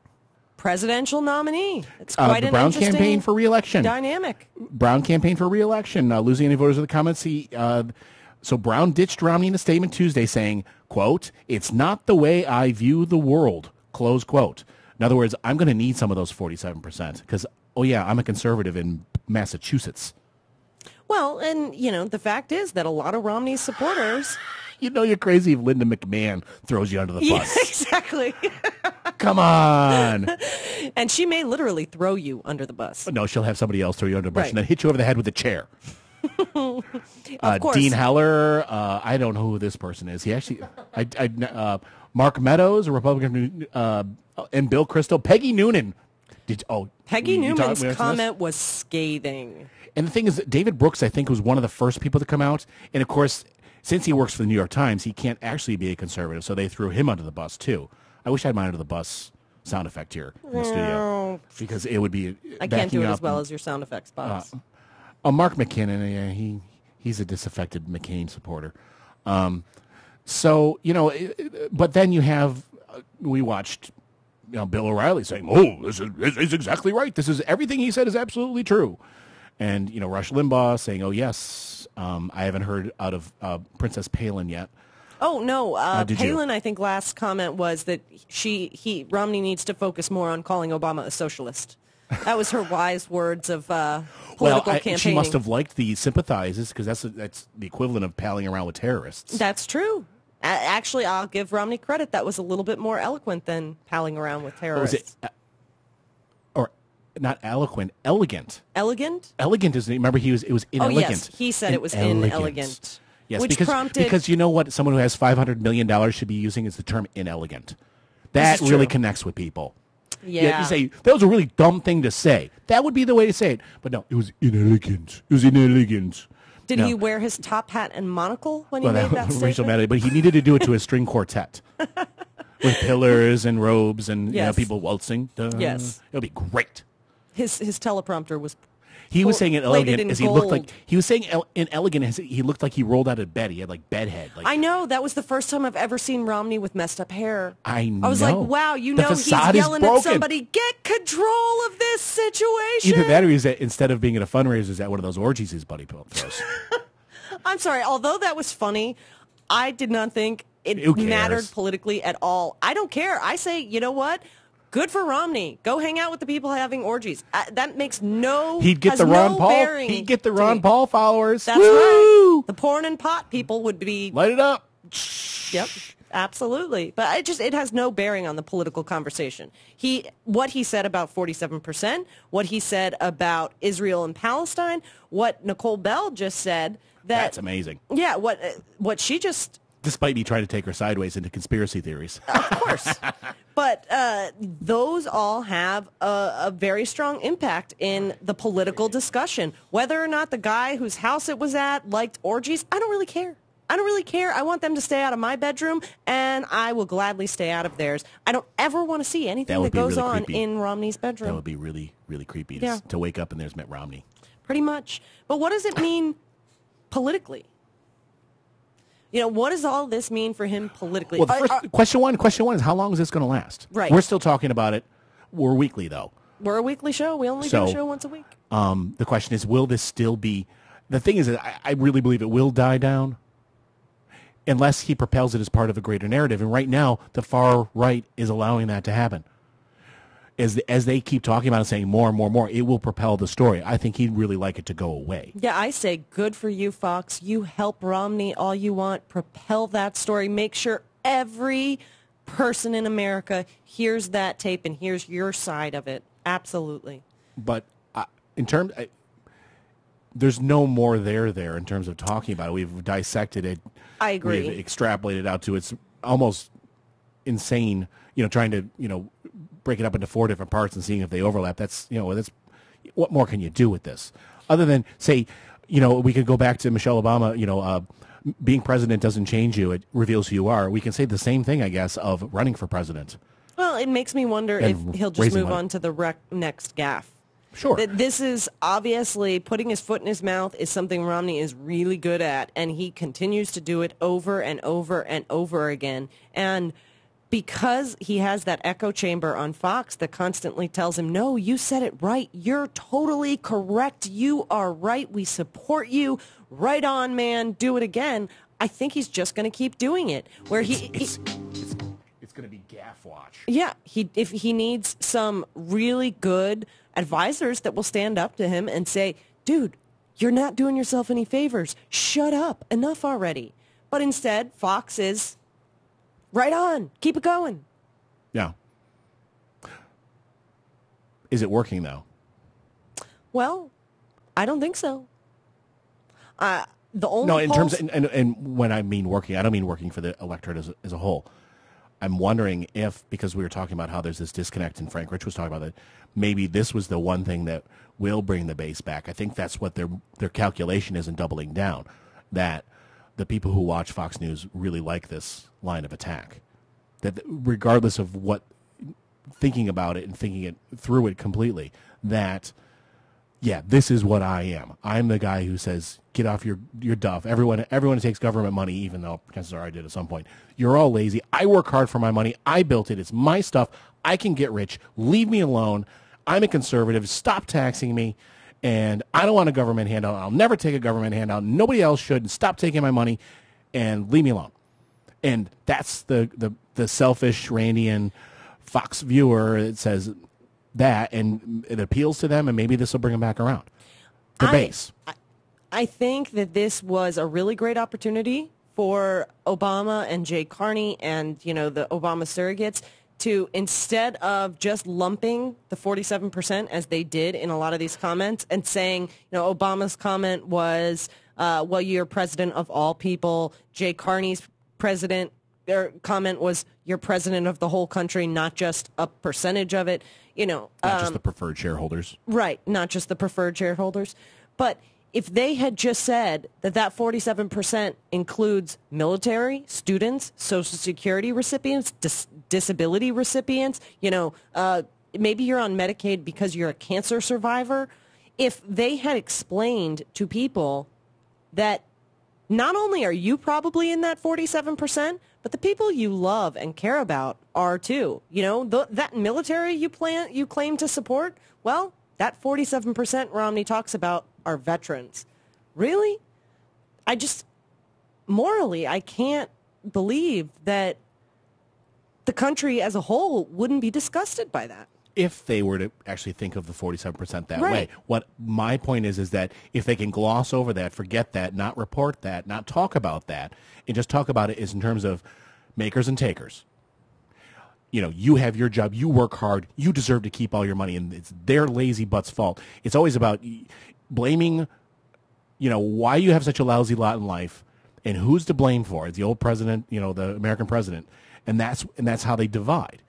presidential nominee. It's quite the an Brown interesting campaign for re-election. Dynamic. Brown campaign for re-election. Losing any voters of the comments. So Brown ditched Romney in a statement Tuesday saying, quote, "It's not the way I view the world," close quote. In other words, I'm going to need some of those 47% because, I'm a conservative in Massachusetts. Well, and, the fact is that a lot of Romney's supporters... You're crazy if Linda McMahon throws you under the bus. Yeah, exactly. Come on. And she may literally throw you under the bus. No, she'll have somebody else throw you under the bus Right. and then hit you over the head with a chair. Of course. Dean Heller, I don't know who this person is. He actually, Mark Meadows, a Republican, and Bill Kristol. Peggy Noonan. Peggy Newman's comment was scathing. And the thing is, David Brooks, I think, was one of the first people to come out. And, of course, since he works for the New York Times, he can't actually be a conservative, so they threw him under the bus, too. I wish I had my under the bus sound effect here in the studio, because it would be I can't do it as well as your sound effects box. Mark McKinnon, he's a disaffected McCain supporter. So, but then you have, we watched Bill O'Reilly saying, this is exactly right. This is everything he said is absolutely true. And, Rush Limbaugh saying, oh, yes, I haven't heard out of Princess Palin yet. Oh, no. Palin, I think, last comment was that Romney needs to focus more on calling Obama a socialist. That was her wise words of political campaigning. She must have liked the sympathizers, because that's the equivalent of palling around with terrorists. That's true. Actually, I'll give Romney credit. That was a little bit more eloquent than palling around with terrorists. Or not eloquent, elegant. Elegant? Elegant is, remember, it was inelegant. Oh, yes. He said it was inelegant. Yes, which because you know what someone who has $500 million should be using is the term inelegant. That really connects with people. Yeah. You say, that was a really dumb thing to say. That would be the way to say it. But no, it was inelegant. It was inelegant. Did he wear his top hat and monocle when he made that statement? But he needed to do it to a string quartet. With pillars and robes and people waltzing. Yes. It would be great. His teleprompter was... He was saying inelegant as he looked like inelegant as he looked like he rolled out of bed. He had like bed head. I know, that was the first time I've ever seen Romney with messed up hair. I was like, wow, he's yelling at somebody, get control of this situation. Either that or he's instead of being at a fundraiser, he's at one of those orgies his buddy throws. I'm sorry, although that was funny, I did not think it mattered politically at all. I don't care. I say, you know what? Good for Romney. Go hang out with the people having orgies. That makes He'd get the Ron Paul. Bearing. He'd get the Ron Paul followers. That's right. The porn and pot people would be light it up. Yep, absolutely. But it has no bearing on the political conversation. What he said about 47%, what he said about Israel and Palestine, what Nicole Belle just said. That's amazing. Yeah. What she just. Despite me trying to take her sideways into conspiracy theories. Of course. But those all have a very strong impact in the political discussion. Whether or not the guy whose house it was at liked orgies, I don't really care. I want them to stay out of my bedroom, and I will gladly stay out of theirs. I don't ever want to see anything that goes on in Romney's bedroom. That would be really, really creepy to wake up and there's Mitt Romney. Pretty much. But what does it mean politically? What does all this mean for him politically? Well, question one is, how long is this going to last? Right. We're still talking about it. We're weekly, though. We're a weekly show. We only do a show once a week. The question is, will this still be... The thing is, I really believe it will die down unless he propels it as part of a greater narrative. And right now, the far right is allowing that to happen. As they keep talking about it, saying more and more and more, it will propel the story. I think he'd really like it to go away. Yeah, I say good for you, Fox. You help Romney all you want. Propel that story. Make sure every person in America hears that tape and hears your side of it. Absolutely. But there's no more there in terms of talking about it. We've dissected it. I agree. We've extrapolated out to its almost insane, trying to, break it up into 4 different parts and seeing if they overlap. That's what more can you do with this other than say, we could go back to Michelle Obama, being president doesn't change you. It reveals who you are. We can say the same thing, I guess, of running for president. Well, it makes me wonder if he'll just move on to the next gaffe. Sure. This is obviously putting his foot in his mouth is something Romney is really good at, and he continues to do it over and over and over again. And because he has that echo chamber on Fox that constantly tells him, no, you said it right. You're totally correct. You are right. We support you. Right on, man. Do it again. I think he's just going to keep doing it. Where it's going to be gaff watch. Yeah. If he needs some really good advisors that will stand up to him and say, dude, you're not doing yourself any favors. Shut up. Enough already. But instead, Fox is... right on. Keep it going. Yeah. Is it working, though? Well, I don't think so. The only no, in terms of, and when I mean working, I don't mean working for the electorate as a whole. I'm wondering if, because we were talking about how there's this disconnect, and Frank Rich was talking about that, maybe this was the one thing that will bring the base back. I think that's what their calculation is in doubling down, that the people who watch Fox News really like this line of attack. That regardless of what, thinking about it and thinking it through it completely, that, yeah, this is what I am. I'm the guy who says, get off your duff. Everyone who takes government money, even though chances are I did at some point, you're all lazy. I work hard for my money. I built it. It's my stuff. I can get rich. Leave me alone. I'm a conservative. Stop taxing me. And I don't want a government handout. I'll never take a government handout. Nobody else should. And stop taking my money and leave me alone. And that's the selfish Randian Fox viewer that says that, and it appeals to them, and maybe this will bring them back around. The base. I think that this was a really great opportunity for Obama and Jay Carney and, the Obama surrogates to, instead of just lumping the 47% as they did in a lot of these comments and saying, Obama's comment was, well, you're president of all people. Jay Carney's their comment was, you're president of the whole country, not just a percentage of it. Not just the preferred shareholders. Right, not just the preferred shareholders. But if they had just said that 47% includes military, students, Social Security recipients, disability recipients, maybe you're on Medicaid because you're a cancer survivor. If they had explained to people that not only are you probably in that 47%, but the people you love and care about are too. That military you claim to support, well, that 47% Romney talks about are veterans. Really? Morally, I can't believe that the country as a whole wouldn't be disgusted by that. If they were to actually think of the 47% that Right. way. What my point is that if they can gloss over that, forget that, not report that, not talk about that, and just talk about it is in terms of makers and takers. You have your job, you work hard, you deserve to keep all your money, and it's their lazy butt's fault. It's always about blaming, why you have such a lousy lot in life, and who's to blame for it. It's the old president, the American president, and that's how they divide.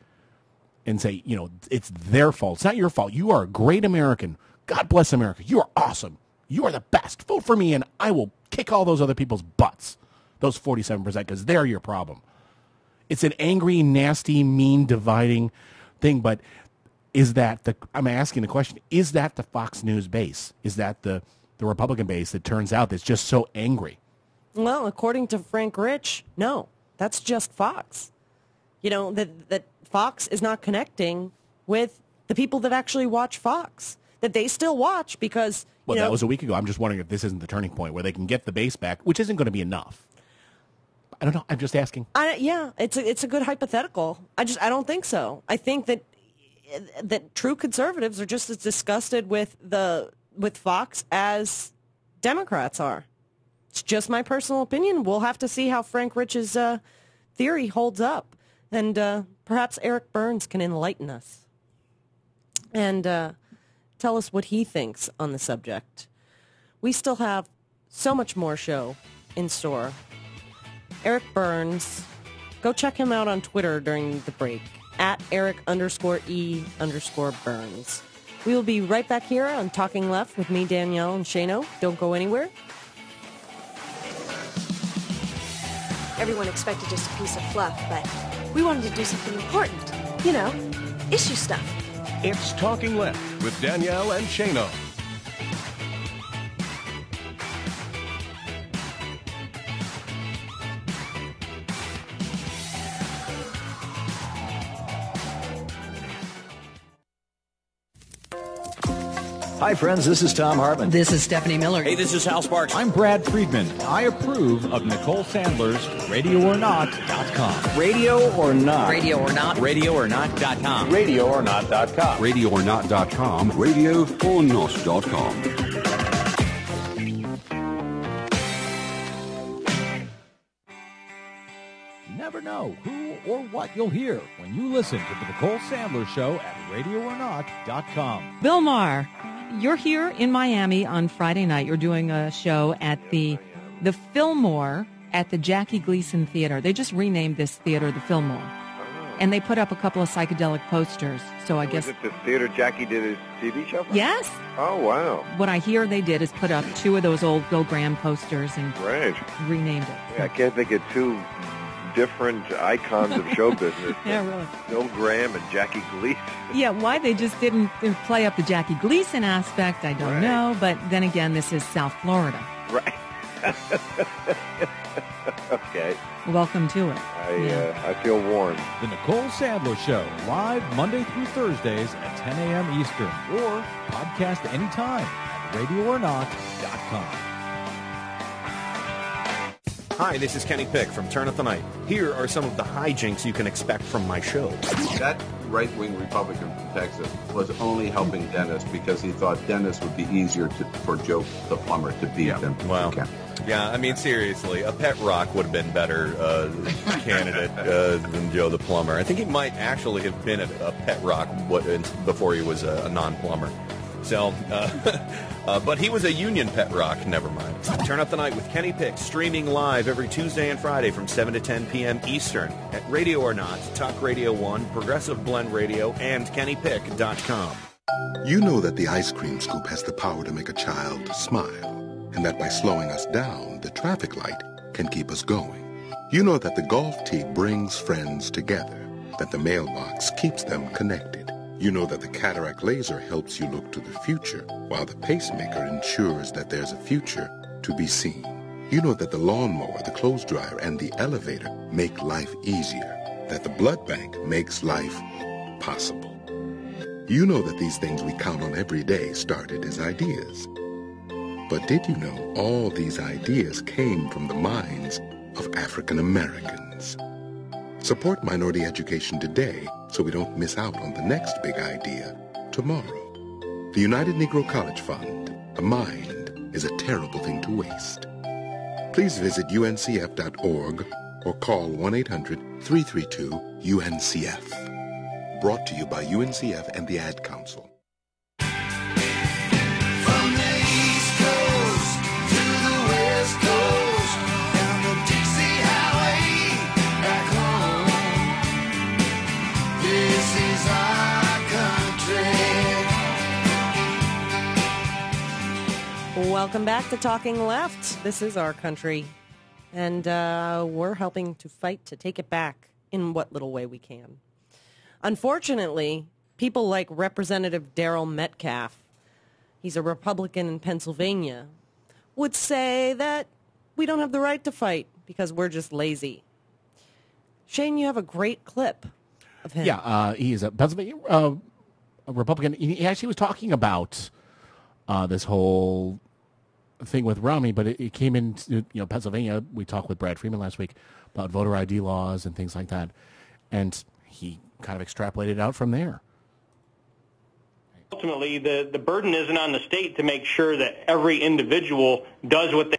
And say, it's their fault. It's not your fault. You are a great American. God bless America. You are awesome. You are the best. Vote for me, and I will kick all those other people's butts, those 47%, because they're your problem. It's an angry, nasty, mean, dividing thing. But I'm asking the question, is that the Fox News base? Is that the Republican base that turns out that's just so angry? Well, according to Frank Rich, no. That's just Fox. That Fox is not connecting with the people that actually watch Fox, that they still watch because, that was a week ago. I'm just wondering if this isn't the turning point where they can get the base back, which isn't going to be enough. I don't know. I'm just asking. It's a good hypothetical. I don't think so. I think that true conservatives are just as disgusted with Fox as Democrats are. It's just my personal opinion. We'll have to see how Frank Rich's theory holds up. And perhaps Eric Burns can enlighten us and tell us what he thinks on the subject. We still have so much more show in store. Eric Burns, go check him out on Twitter during the break, at Eric_E_Burns. We will be right back here on Talking Left with me, Danielle, and Shano. Don't go anywhere. Everyone expected just a piece of fluff, but we wanted to do something important. Issue stuff. It's Talking Left with Danielle and Shano. Hi, friends. This is Tom Hartman. This is Stephanie Miller. Hey, this is Hal Sparks. I'm Brad Friedman. I approve of Nicole Sandler's RadioOrNot.com. Radio or Not. Radio or Not. RadioOrNot.com. RadioOrNot.com. RadioOrNot.com. RadioOrNot.com. Never know who or what you'll hear when you listen to the Nicole Sandler Show at RadioOrNot.com. Bill Maher, you're here in Miami on Friday night. You're doing a show at the Fillmore at the Jackie Gleason Theater. They just renamed this theater the Fillmore. and they put up a couple of psychedelic posters. So I guess... Was it the theater Jackie did his TV show? Yes. Oh, wow. What I hear they did is put up 2 of those old Bill Graham posters and renamed it. Yeah, I can't think of 2 different icons of show business. Yeah, really. Bill Graham and Jackie Gleason. Yeah, why they just didn't play up the Jackie Gleason aspect, I don't know. But then again, this is South Florida. Right. Okay. Welcome to it. I feel warned. The Nicole Sandler Show, live Monday through Thursdays at 10 a.m. Eastern, or podcast anytime at radioornot.com. Hi, this is Kenny Pick from Turn Up the Night. Here are some of the hijinks you can expect from my show. That right-wing Republican from Texas was only helping Dennis because he thought Dennis would be easier for Joe the plumber to beat than Kemp. Yeah, I mean, seriously, a pet rock would have been better candidate than Joe the plumber. I think he might actually have been a pet rock before he was a non-plumber. So, but he was a union pet rock, never mind. Turn Up the Night with Kenny Pick, streaming live every Tuesday and Friday from 7 to 10 p.m. Eastern at Radio or Not, Talk Radio 1, Progressive Blend Radio, and KennyPick.com. You know that the ice cream scoop has the power to make a child smile, and that by slowing us down, the traffic light can keep us going. You know that the golf tee brings friends together, that the mailbox keeps them connected. You know that the cataract laser helps you look to the future, while the pacemaker ensures that there's a future to be seen. You know that the lawnmower, the clothes dryer, and the elevator make life easier, that the blood bank makes life possible. You know that these things we count on every day started as ideas. But did you know all these ideas came from the minds of African Americans? Support minority education today so we don't miss out on the next big idea tomorrow. The United Negro College Fund, a mind is a terrible thing to waste. Please visit uncf.org or call 1-800-332-UNCF. Brought to you by UNCF and the Ad Council. Welcome back to Talking Left. This is our country, and we're helping to fight to take it back in what little way we can. Unfortunately, people like Representative Daryl Metcalf, he's a Republican in Pennsylvania, would say that we don't have the right to fight because we're just lazy. Shane, you have a great clip of him. Yeah, he is a Pennsylvania a Republican. He actually was talking about this whole thing with Romney, but it came into Pennsylvania. We talked with Brad Freeman last week about voter ID laws and things like that, and he kind of extrapolated out from there. Ultimately, the burden isn't on the state to make sure that every individual does what they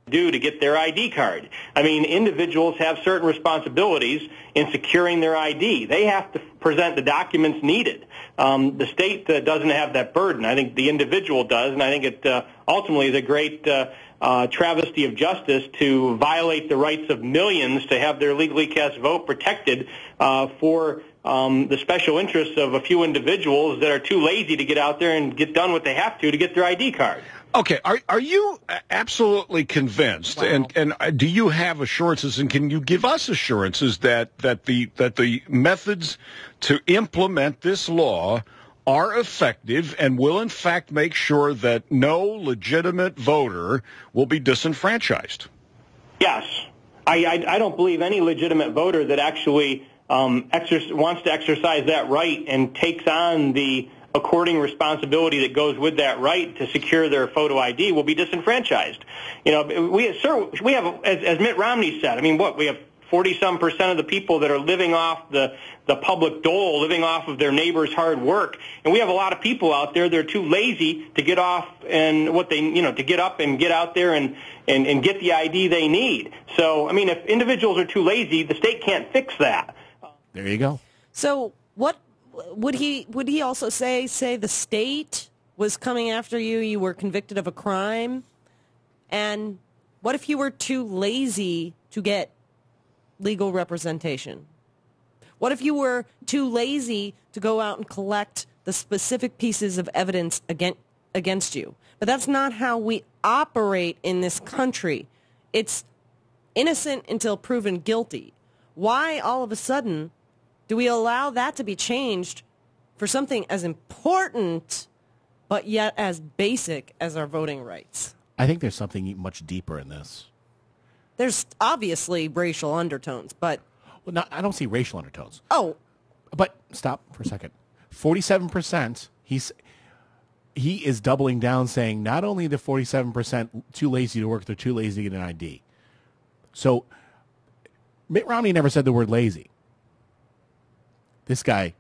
do to get their ID card. I mean, individuals have certain responsibilities in securing their ID. They have to present the documents needed. The state doesn't have that burden. I think the individual does, and I think it ultimately is a great travesty of justice to violate the rights of millions to have their legally cast vote protected for the special interests of a few individuals that are too lazy to get out there and get done what they have to get their ID card. Okay, are you absolutely convinced, and do you have assurances, and can you give us assurances that the methods to implement this law are effective and will in fact make sure that no legitimate voter will be disenfranchised? Yes. I don't believe any legitimate voter that actually wants to exercise that right and takes on the according responsibility that goes with that right to secure their photo ID will be disenfranchised. We have, as Mitt Romney said, we have 40-some% of the people that are living off the public dole, living off of their neighbors' hard work, and we have a lot of people out there that are too lazy to get off and to get up and get out there and get the ID they need. So, if individuals are too lazy, the state can't fix that. There you go. So, what would he also say the state was coming after you, you were convicted of a crime, and what if you were too lazy to get legal representation? What if you were too lazy to go out and collect the specific pieces of evidence against you? But that's not how we operate in this country. It's innocent until proven guilty. Why all of a sudden do we allow that to be changed for something as important but yet as basic as our voting rights? I think there's something much deeper in this. There's obviously racial undertones, but... Well, no, I don't see racial undertones. Oh. But stop for a second. 47%, he is doubling down, saying not only the 47% too lazy to work, they're too lazy to get an ID. So Mitt Romney never said the word lazy. This guy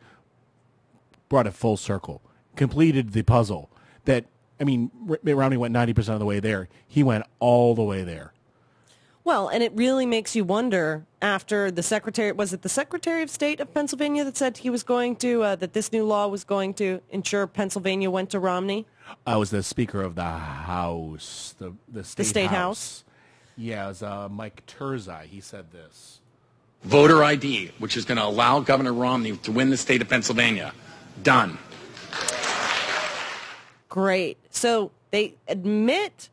brought it full circle, completed the puzzle. That, I mean, Mitt Romney went 90% of the way there. He went all the way there. Well, and it really makes you wonder after the Secretary, was it the Secretary of State of Pennsylvania that said he was going to, that this new law was going to ensure Pennsylvania went to Romney? I was the Speaker of the House, the State House. Yeah, it was Mike Turzai. He said this. Voter ID, which is going to allow Governor Romney to win the state of Pennsylvania. Done. Great. So they admit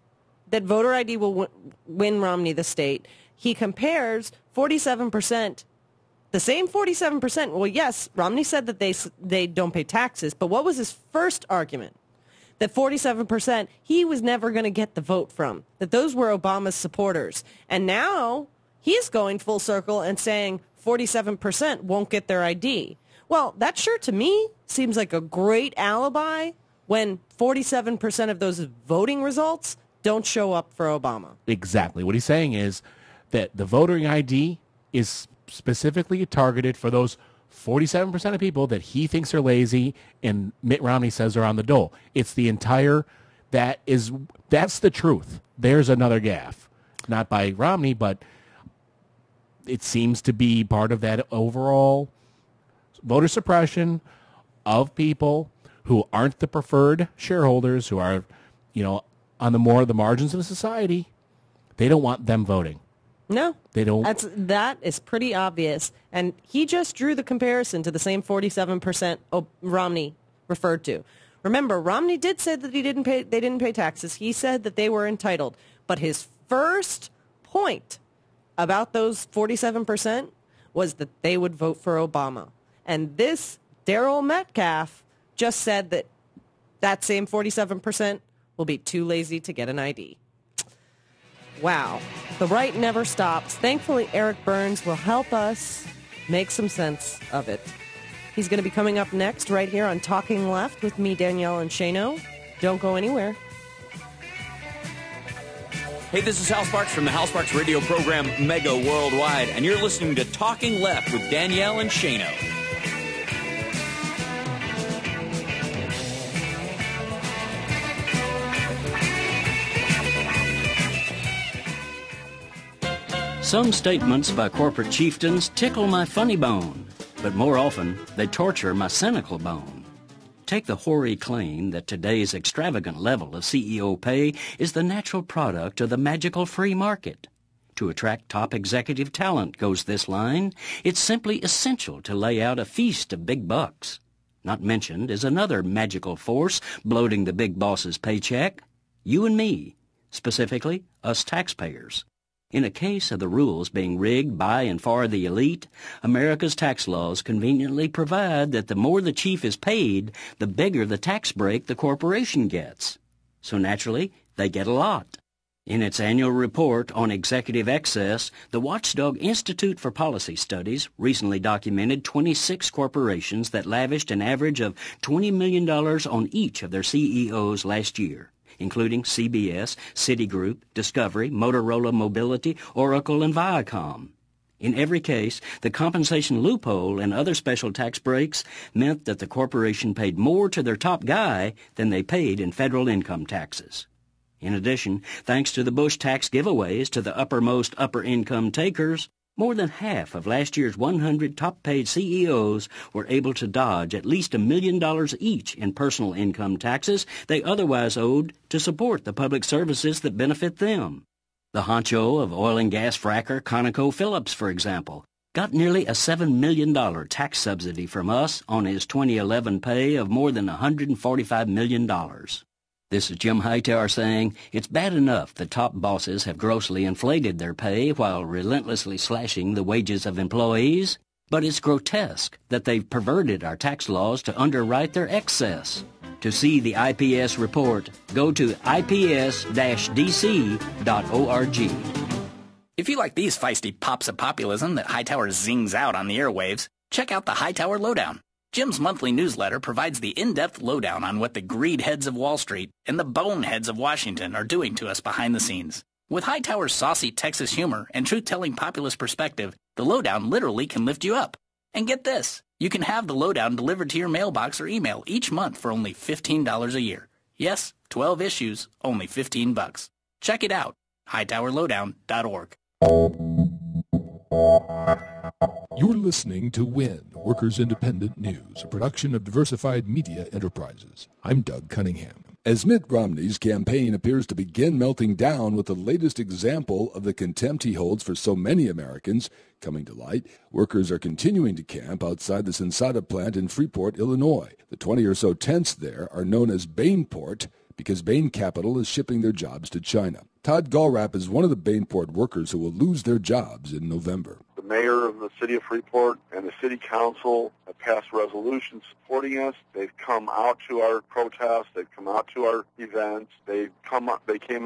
that voter ID will win Romney the state. He compares 47%, the same 47%. Well, yes, Romney said that they don't pay taxes, but what was his first argument? That 47% he was never going to get the vote from, that those were Obama's supporters. And now he's going full circle and saying 47% won't get their ID. Well, that sure to me seems like a great alibi when 47% of those voting results don't show up for Obama. Exactly. What he's saying is that the voting ID is specifically targeted for those 47% of people that he thinks are lazy and Mitt Romney says are on the dole. It's the entire, that's the truth. There's another gaffe. Not by Romney, but it seems to be part of that overall voter suppression of people who aren't the preferred shareholders, who are, on the margins of society. They don't want them voting. No. They don't. That is pretty obvious. And he just drew the comparison to the same 47% Romney referred to. Remember, Romney did say that they didn't pay taxes. He said that they were entitled. But his first point about those 47% was that they would vote for Obama. And this Daryl Metcalf just said that that same 47% will be too lazy to get an ID. Wow. The right never stops. Thankfully, Eric Burns will help us make some sense of it. He's going to be coming up next right here on Talking Left with me, Danielle and Shano. Don't go anywhere. Hey, this is Hal Sparks from the Hal Sparks radio program Mega Worldwide, and you're listening to Talking Left with Danielle and Shano. Some statements by corporate chieftains tickle my funny bone, but more often they torture my cynical bone. Take the hoary claim that today's extravagant level of CEO pay is the natural product of the magical free market. To attract top executive talent, goes this line, it's simply essential to lay out a feast of big bucks. Not mentioned is another magical force bloating the big boss's paycheck. You and me, specifically us taxpayers. In a case of the rules being rigged by and for the elite, America's tax laws conveniently provide that the more the chief is paid, the bigger the tax break the corporation gets. So naturally, they get a lot. In its annual report on executive excess, the Watchdog Institute for Policy Studies recently documented 26 corporations that lavished an average of $20 million on each of their CEOs last year, including CBS, Citigroup, Discovery, Motorola Mobility, Oracle, and Viacom. In every case, the compensation loophole and other special tax breaks meant that the corporation paid more to their top guy than they paid in federal income taxes. In addition, thanks to the Bush tax giveaways to the uppermost upper-income takers, more than half of last year's 100 top-paid CEOs were able to dodge at least $1 million each in personal income taxes they otherwise owed to support the public services that benefit them. The honcho of oil and gas fracker ConocoPhillips, for example, got nearly a $7 million tax subsidy from us on his 2011 pay of more than $145 million. This is Jim Hightower saying it's bad enough that top bosses have grossly inflated their pay while relentlessly slashing the wages of employees, but it's grotesque that they've perverted our tax laws to underwrite their excess. To see the IPS report, go to ips-dc.org. If you like these feisty pops of populism that Hightower zings out on the airwaves, check out the Hightower Lowdown. Jim's monthly newsletter provides the in-depth lowdown on what the greed heads of Wall Street and the boneheads of Washington are doing to us behind the scenes. With Hightower's saucy Texas humor and truth-telling populist perspective, the lowdown literally can lift you up. And get this, you can have the lowdown delivered to your mailbox or email each month for only $15 a year. Yes, 12 issues, only $15. Check it out, hightowerlowdown.org. You're listening to WIN, Workers Independent News, a production of Diversified Media Enterprises. I'm Doug Cunningham. As Mitt Romney's campaign appears to begin melting down with the latest example of the contempt he holds for so many Americans coming to light, workers are continuing to camp outside the Sensata plant in Freeport, Illinois. The 20 or so tents there are known as Bainport because Bain Capital is shipping their jobs to China. Todd Gallrap is one of the Bainport workers who will lose their jobs in November. The mayor of the city of Freeport and the city council have passed resolutions supporting us. They've come out to our protests. They've come out to our events. They came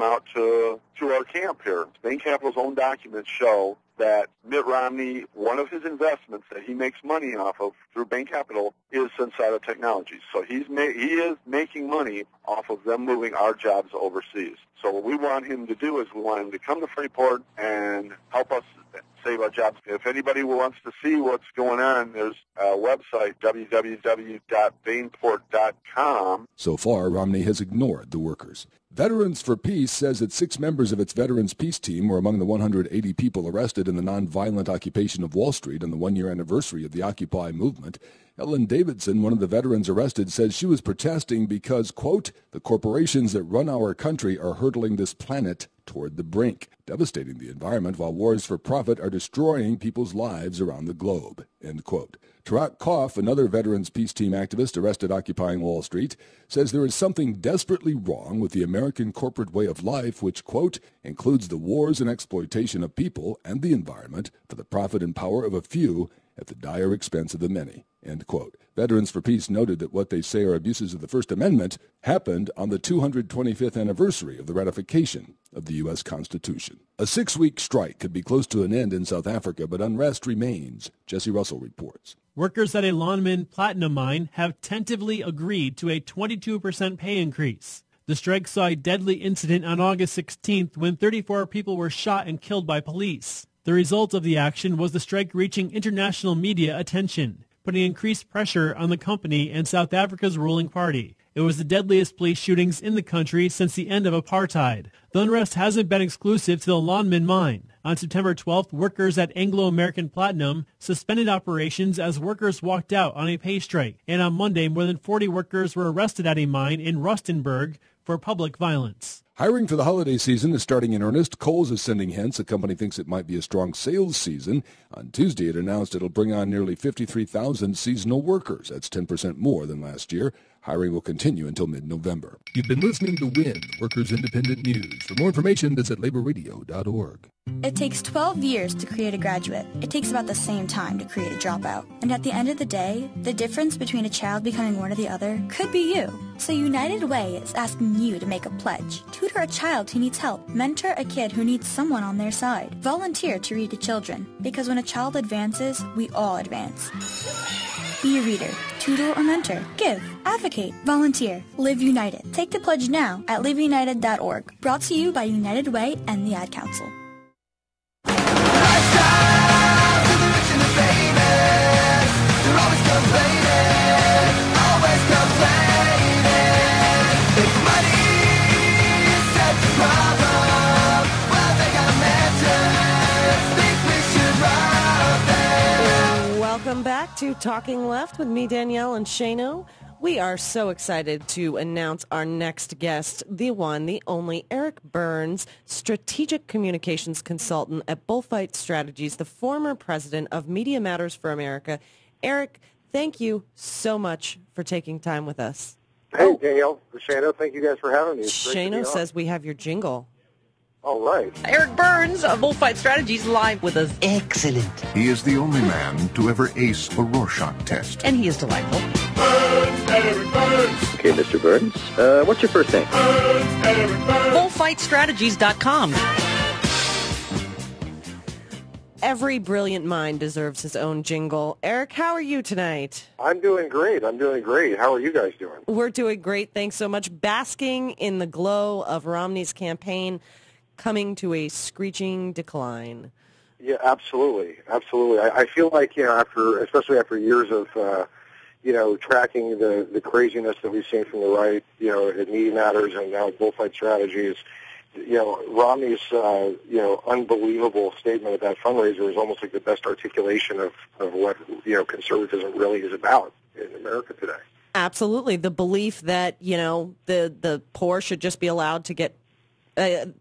out to our camp here. Bain Capital's own documents show that Mitt Romney, one of his investments that he makes money off of through Bain Capital is Sensata Technologies. So he is making money off of them moving our jobs overseas. So what we want him to do is we want him to come to Freeport and help us save our jobs. If anybody wants to see what's going on, there's a website, www.bainport.com. So far, Romney has ignored the workers. Veterans for Peace says that 6 members of its Veterans Peace Team were among the 180 people arrested in the nonviolent occupation of Wall Street on the 1-year anniversary of the Occupy movement. Ellen Davidson, one of the veterans arrested, says she was protesting because, quote, the corporations that run our country are hurtling this planet toward the brink, devastating the environment while wars for profit are destroying people's lives around the globe, end quote. Tarak Koff, another Veterans Peace Team activist arrested occupying Wall Street, says there is something desperately wrong with the American corporate way of life which, quote, includes the wars and exploitation of people and the environment for the profit and power of a few at the dire expense of the many, end quote. Veterans for Peace noted that what they say are abuses of the First Amendment happened on the 225th anniversary of the ratification of the U.S. Constitution. A 6-week strike could be close to an end in South Africa, but unrest remains. Jesse Russell reports. Workers at a Lonmin platinum mine have tentatively agreed to a 22% pay increase. The strike saw a deadly incident on August 16th when 34 people were shot and killed by police. The result of the action was the strike reaching international media attention, putting increased pressure on the company and South Africa's ruling party. It was the deadliest police shootings in the country since the end of apartheid. The unrest hasn't been exclusive to the Lonmin mine. On September 12th, workers at Anglo-American Platinum suspended operations as workers walked out on a pay strike. And on Monday, more than 40 workers were arrested at a mine in Rustenburg for public violence. Hiring for the holiday season is starting in earnest. Kohl's is sending hints. The company thinks it might be a strong sales season. On Tuesday, it announced it'll bring on nearly 53,000 seasonal workers. That's 10% more than last year. Hiring will continue until mid-November. You've been listening to WIN, Workers Independent News. For more information, visit laborradio.org. It takes 12 years to create a graduate. It takes about the same time to create a dropout. And at the end of the day, the difference between a child becoming one or the other could be you. So United Way is asking you to make a pledge. Tutor a child who needs help. Mentor a kid who needs someone on their side. Volunteer to read to children. Because when a child advances, we all advance. Be a reader, tutor or mentor, give, advocate, volunteer, live united. Take the pledge now at liveunited.org. Brought to you by United Way and the Ad Council. Welcome back to Talking Left with me, Danielle, and Shano. We are so excited to announce our next guest, the one, the only, Eric Burns, strategic communications consultant at Bullfight Strategies, the former president of Media Matters for America. Eric, thank you so much for taking time with us. Hey, Danielle, Shano, thank you guys for having me. Shano says we have your jingle. All right. Eric Burns of Bullfight Strategies live with us. Excellent. He is the only man to ever ace a Rorschach test. And he is delightful. Eric Burns. Okay, Mr. Burns, what's your first name? Bullfightstrategies.com. Every brilliant mind deserves his own jingle. Eric, how are you tonight? I'm doing great. How are you guys doing? We're doing great. Thanks so much. Basking in the glow of Romney's campaign coming to a screeching decline. Yeah, absolutely. I feel like, especially after years of, tracking the craziness that we've seen from the right, at Media Matters and now at Bullfight Strategies, Romney's, unbelievable statement at that fundraiser is almost like the best articulation of what, conservatism really is about in America today. Absolutely. The belief that, the poor should just be allowed to get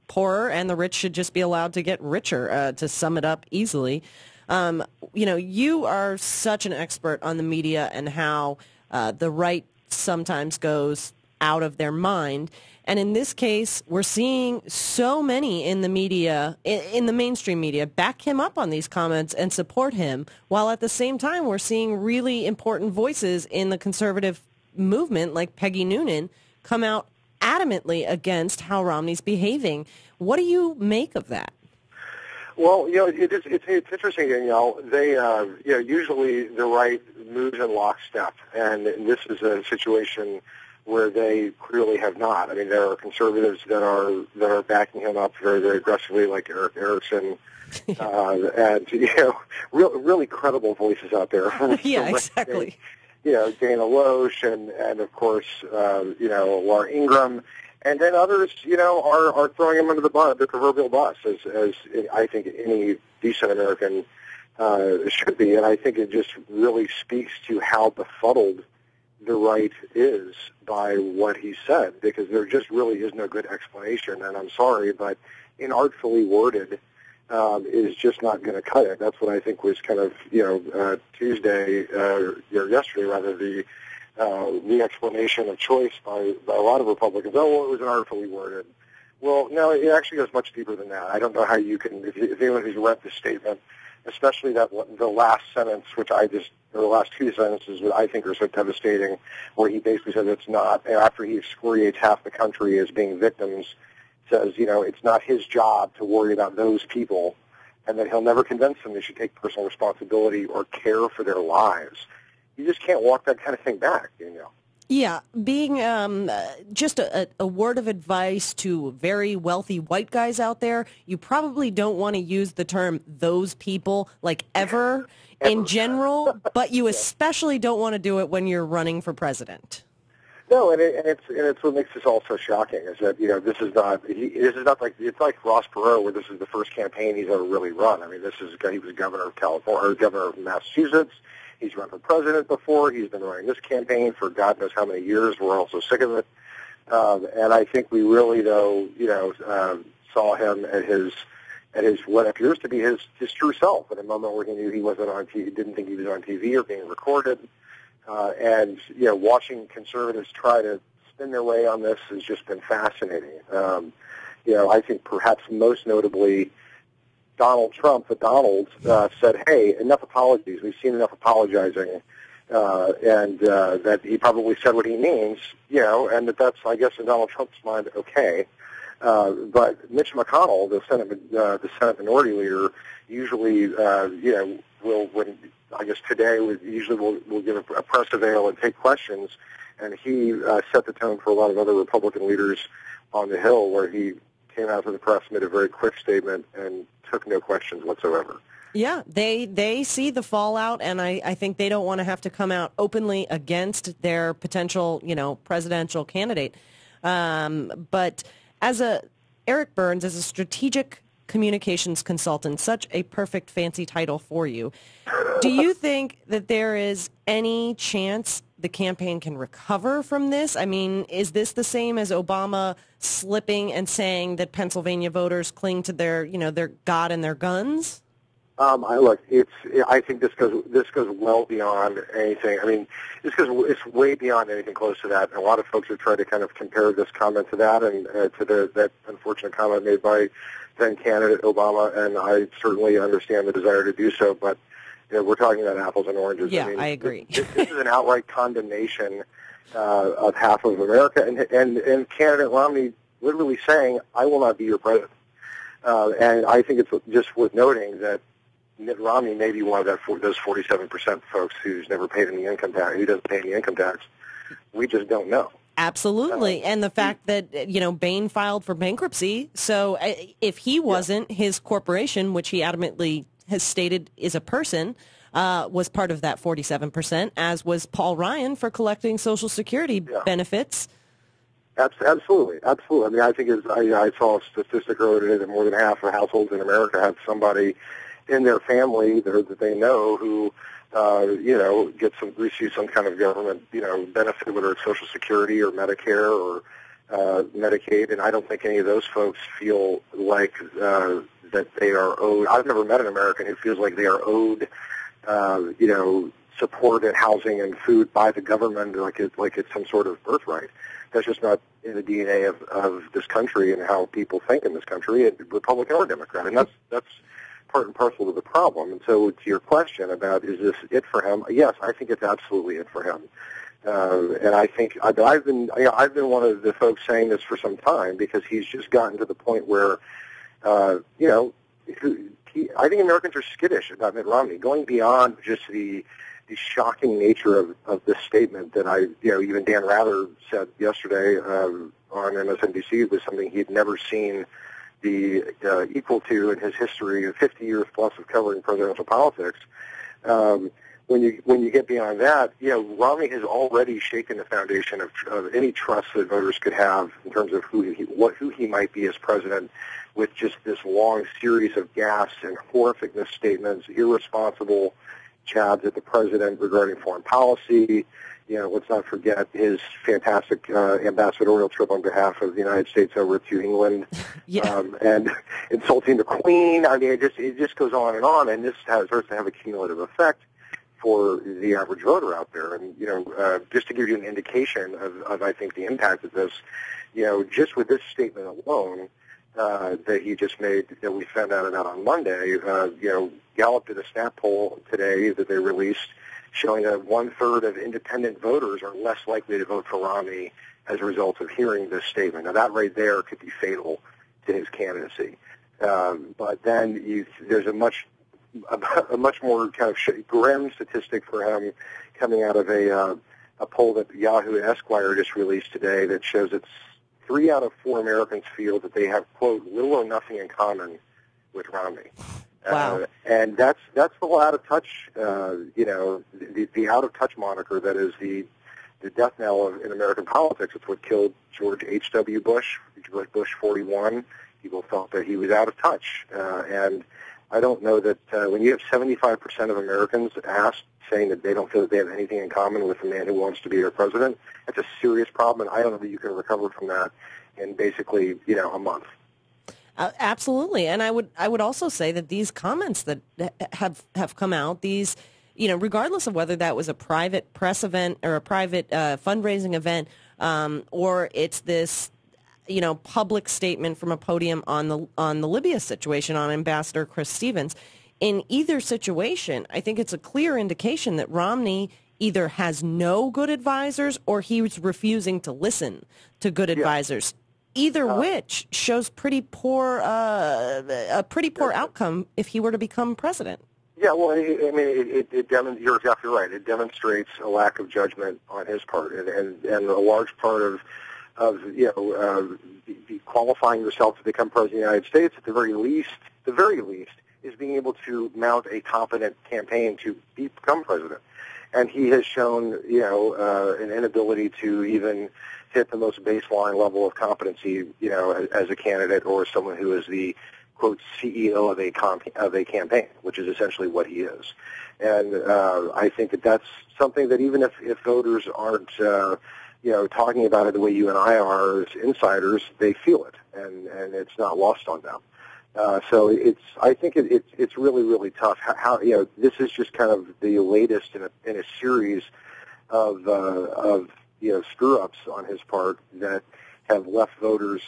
poorer and the rich should just be allowed to get richer, to sum it up easily. You are such an expert on the media and how the right sometimes goes out of their mind. And in this case, we're seeing so many in the media, in the mainstream media, back him up on these comments and support him, while at the same time we're seeing really important voices in the conservative movement, like Peggy Noonan, come out adamantly against how Romney's behaving. What do you make of that? Well, it's interesting, Danielle. They, usually the right moves in lockstep, and this is a situation where they clearly have not. I mean, there are conservatives that are backing him up very, very aggressively, like Eric Erickson, and really credible voices out there. Yeah, exactly. Dana Loesch and of course, Laura Ingraham, and then others, are throwing him under the proverbial bus, as I think any decent American should be. And I think it just really speaks to how befuddled the right is by what he said, because there just really is no good explanation. And I'm sorry, but inartfully worded is just not going to cut it. That's what I think was kind of, Tuesday, or yesterday rather, the explanation of choice by a lot of Republicans. Oh, well, it was inartfully worded. Well, no, it actually goes much deeper than that. I don't know how you can, if anyone who's read the statement, especially the last sentence, or the last two sentences, which I think are so devastating, where he basically says it's not, after he excoriates half the country as being victims, says, it's not his job to worry about those people, and that he'll never convince them they should take personal responsibility or care for their lives. You just can't walk that kind of thing back, Danielle. Yeah, being just a word of advice to very wealthy white guys out there, you probably don't want to use the term "those people" like ever in general, but you especially don't want to do it when you're running for president. No, and it's what makes this all so shocking is that this is not like it's like Ross Perot, where this is the first campaign he's ever really run. I mean, he was governor of California, or governor of Massachusetts. He's run for president before. He's been running this campaign for God knows how many years. We're all so sick of it. And I think we really, though, saw him at his what appears to be his true self at a moment where he knew he wasn't on TV, didn't think he was on TV or being recorded. And watching conservatives try to spin their way on this has just been fascinating. I think perhaps most notably, Donald Trump, said, hey, enough apologies. We've seen enough apologizing, and that he probably said what he means, and that's, I guess, in Donald Trump's mind, okay. But Mitch McConnell, the Senate Minority Leader, usually, will give a press avail and take questions, and he set the tone for a lot of other Republican leaders on the Hill, where he came out to the press, made a very quick statement, and took no questions whatsoever. Yeah, they see the fallout, and I think they don't want to have to come out openly against their potential, presidential candidate. But Eric Burns, as a strategic communications consultant, such a perfect fancy title for you, do you think that there is any chance the campaign can recover from this? I mean, is this the same as Obama slipping and saying that Pennsylvania voters cling to their God and their guns? I think this goes well beyond anything. I mean, it's way beyond anything close to that. And a lot of folks have tried to kind of compare this comment to that and to that unfortunate comment made by then candidate Obama. And I certainly understand the desire to do so, but we're talking about apples and oranges. Yeah, I mean, I agree. This is an outright condemnation of half of America, and candidate Romney literally saying, "I will not be your president." And I think it's just worth noting that Mitt Romney may be one of those 47% folks who's never paid any income tax, who doesn't pay any income tax. We just don't know. Absolutely. And the fact that, Bain filed for bankruptcy. So if he wasn't, his corporation, which he adamantly has stated is a person, was part of that 47%, as was Paul Ryan for collecting Social Security benefits. Absolutely. I mean, I think I saw a statistic earlier today that more than half of households in America have somebody in their family that they know who, receive some kind of government, benefit, whether it's Social Security or Medicare or Medicaid. And I don't think any of those folks feel like that they are owed. I've never met an American who feels like they are owed, support and housing and food by the government, like it's some sort of birthright. That's just not in the DNA of this country and how people think in this country, Republican or Democrat. And that's part and parcel of the problem. And so to your question about is this it for him? Yes, I think it's absolutely it for him. And I think I've been one of the folks saying this for some time because he's just gotten to the point where, I think Americans are skittish about Mitt Romney, going beyond just the shocking nature of this statement that even Dan Rather said yesterday on MSNBC was something he had never seen the equal to in his history of 50 years plus of covering presidential politics. When you get beyond that, Romney has already shaken the foundation of any trust that voters could have in terms of who he might be as president, with just this long series of gaffes and horrific misstatements, irresponsible jabs at the president regarding foreign policy. Let's not forget his fantastic ambassadorial trip on behalf of the United States over to England, and insulting the Queen. I mean, it just goes on, and this starts to have a cumulative effect for the average voter out there. And just to give you an indication of I think the impact of this, just with this statement alone that he just made, that we found out about on Monday. Gallup did a snap poll today that they released, showing that 1/3 of independent voters are less likely to vote for Romney as a result of hearing this statement. Now, that right there could be fatal to his candidacy. But then there's a much more kind of grim statistic for him coming out of a poll that Yahoo and Esquire just released today that shows that 3 out of 4 Americans feel that they have, quote, little or nothing in common with Romney. Wow. And that's the whole out of touch, the out of touch moniker that is the death knell in American politics. It's what killed George H.W. Bush, Bush 41. People felt that he was out of touch. And I don't know that when you have 75% of Americans asked saying that they don't feel that they have anything in common with the man who wants to be their president, that's a serious problem, and I don't know that you can recover from that in basically, a month. Absolutely, and I would also say that these comments that have come out, these, regardless of whether that was a private press event or a private fundraising event, or it's this, public statement from a podium on the Libya situation on Ambassador Chris Stevens. In either situation, I think it's a clear indication that Romney either has no good advisors or he's refusing to listen to good advisors. Either which shows a pretty poor outcome if he were to become president. Yeah, well, I mean, you're exactly right. It demonstrates a lack of judgment on his part, and a large part of qualifying yourself to become president of the United States, at the very least, is being able to mount a competent campaign to become president. And he has shown, an inability to even hit the most baseline level of competency, as a candidate or someone who is the quote CEO of a campaign, which is essentially what he is. And I think that that's something that even if voters aren't talking about it the way you and I are as insiders, they feel it, and it's not lost on them. So I think it's really, really tough. How this is just kind of the latest in a series of screw-ups on his part that have left voters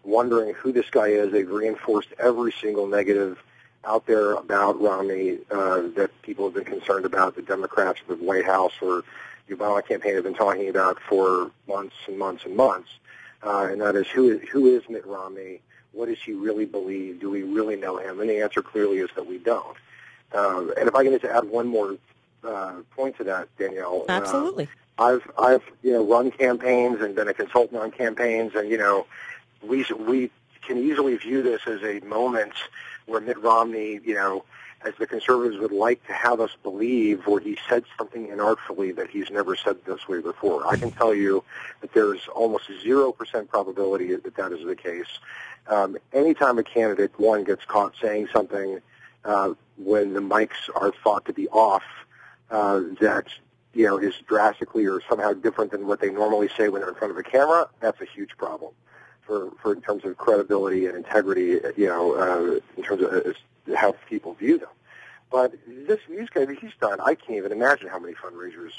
wondering who this guy is. They've reinforced every single negative out there about Romney that people have been concerned about, the Democrats, the White House, or the Obama campaign have been talking about for months and months and months. And that is, who is Mitt Romney? What does he really believe? Do we really know him? And the answer clearly is that we don't. And if I can just add one more point to that, Danielle. Absolutely. I've run campaigns and been a consultant on campaigns, and we can easily view this as a moment where Mitt Romney, as the conservatives would like to have us believe, where he said something inartfully that he's never said this way before. I can tell you that there's almost 0% probability that that is the case. Anytime a candidate, one, gets caught saying something when the mics are thought to be off, that is drastically or somehow different than what they normally say when they're in front of a camera, that's a huge problem for in terms of credibility and integrity, in terms of how people view them. But these guys, he's done, I can't even imagine how many fundraisers,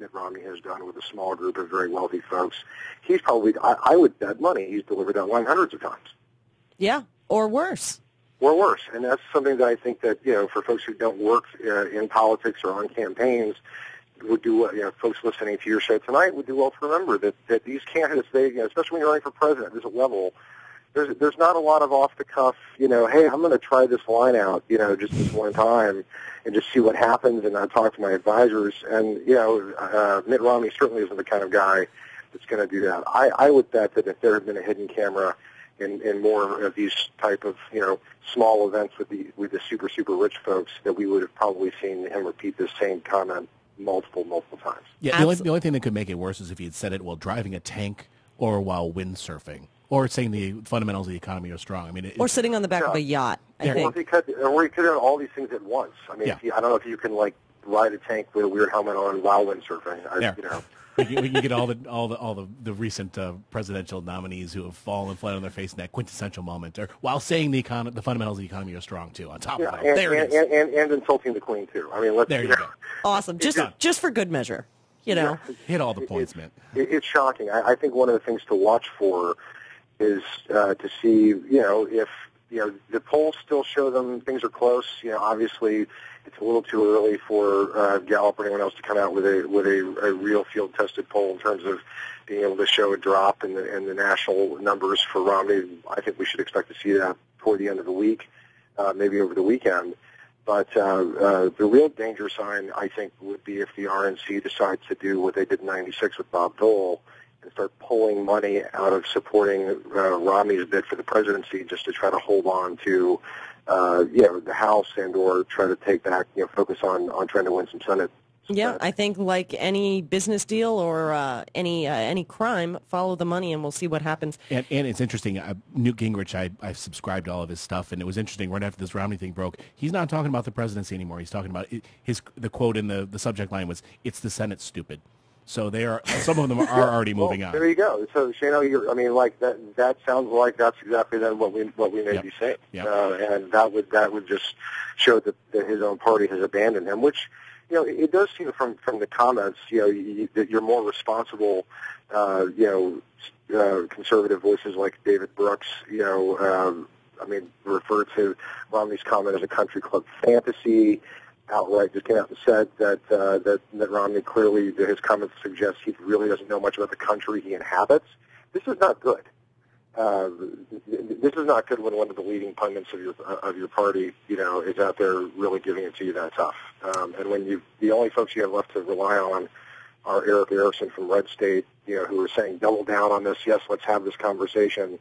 Mitt Romney has done with a small group of very wealthy folks. He's probably, I would bet money, he's delivered that line hundreds of times. Yeah, or worse. Or worse. And that's something that I think that, for folks who don't work in politics or on campaigns, would do, folks listening to your show tonight would do well to remember that these candidates, especially when you're running for president, there's a level, there's not a lot of off-the-cuff, hey, I'm going to try this line out, just this one time and just see what happens, and I'll talk to my advisors. And, Mitt Romney certainly isn't the kind of guy that's going to do that. I would bet that if there had been a hidden camera in more of these type of, small events with the super, super rich folks, that we would have probably seen him repeat this same comment multiple times. Yeah, the only thing that could make it worse is if he had said it while driving a tank or while windsurfing, or saying the fundamentals of the economy are strong. I mean, or sitting on the back of a yacht. I think. Or he could have done all these things at once. I mean, I don't know if you can ride a tank with a weird helmet on while windsurfing. We can get all the recent presidential nominees who have fallen flat on their face in that quintessential moment, or while saying the fundamentals of the economy are strong too. On top of that, and insulting the Queen too. I mean, there you go. Awesome, just for good measure, hit all the points, man. It's shocking. I think one of the things to watch for is to see, if the polls still show them things are close. Obviously, it's a little too early for Gallup or anyone else to come out with a real field tested poll in terms of being able to show a drop in the national numbers for Romney. I think we should expect to see that toward the end of the week, maybe over the weekend. But the real danger sign, I think, would be if the RNC decides to do what they did in '96 with Bob Dole and start pulling money out of supporting Romney's bid for the presidency just to try to hold on to the House and or try to take back, focus on trying to win some Senate. Yeah, I think like any business deal or any crime, follow the money and we'll see what happens. And it's interesting. Newt Gingrich, I subscribed to all of his stuff, and it was interesting. Right after this Romney thing broke, he's not talking about the presidency anymore. He's talking about the quote in the subject line was, "It's the Senate, stupid." So some of them are already moving on. There you go. So that sounds like that's exactly then what we may be saying. And that would just show that his own party has abandoned him, which it does seem from the comments that you're more responsible conservative voices like David Brooks refer to Romney's comment as a country club fantasy. Outright just came out and said that Romney clearly, his comments suggest he really doesn't know much about the country he inhabits. This is not good. This is not good when one of the leading pundits of your party, is out there really giving it to you that tough. And when the only folks you have left to rely on are Eric Erickson from Red State, who are saying double down on this. Yes, let's have this conversation.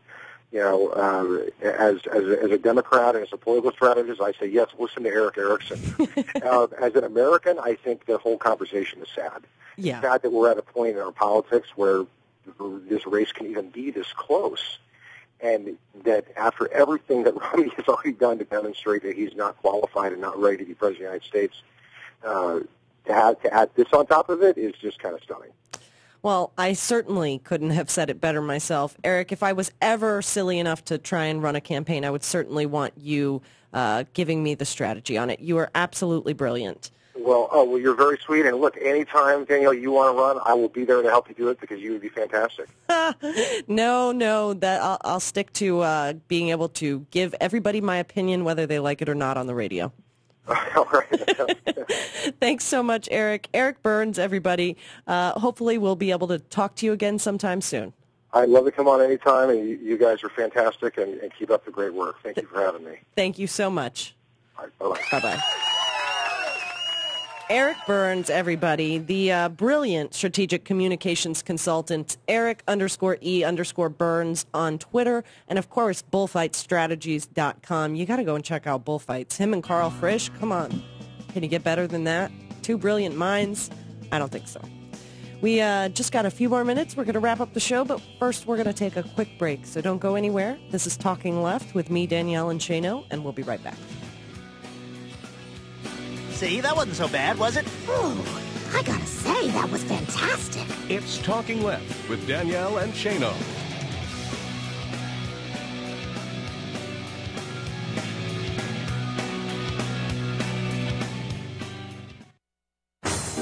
As a Democrat and as a political strategist, I say, yes, listen to Eric Erickson. As an American, I think the whole conversation is sad. Yeah. It's sad that we're at a point in our politics where this race can even be this close. and that after everything that Romney has already done to demonstrate that he's not qualified and not ready to be president of the United States, to add this on top of it is just kind of stunning. Well, I certainly couldn't have said it better myself. Eric, if I was ever silly enough to try and run a campaign, I would certainly want you giving me the strategy on it. You are absolutely brilliant. Well, you're very sweet. And look, anytime, Danielle, you want to run, I will be there to help you do it because you would be fantastic. No, that I'll stick to being able to give everybody my opinion, whether they like it or not, on the radio. All right. Thanks so much, Eric. Eric Burns, everybody. Hopefully we'll be able to talk to you again sometime soon. I'd love to come on anytime, and you guys are fantastic, and keep up the great work. Thank you for having me. Thank you so much. All right, bye-bye. Bye-bye. Eric Burns, everybody, the brilliant strategic communications consultant, Eric_E_Burns on Twitter, and of course, bullfightstrategies.com. You got to go and check out Bullfights. Him and Carl Frisch, come on. Can you get better than that? Two brilliant minds? I don't think so. We just got a few more minutes. We're going to wrap up the show, but first we're going to take a quick break, so don't go anywhere. This is Talking Left with me, Danielle and Shano, and we'll be right back. See, that wasn't so bad, was it? Ooh, I gotta say, that was fantastic. It's Talking Left with Danielle and Shano.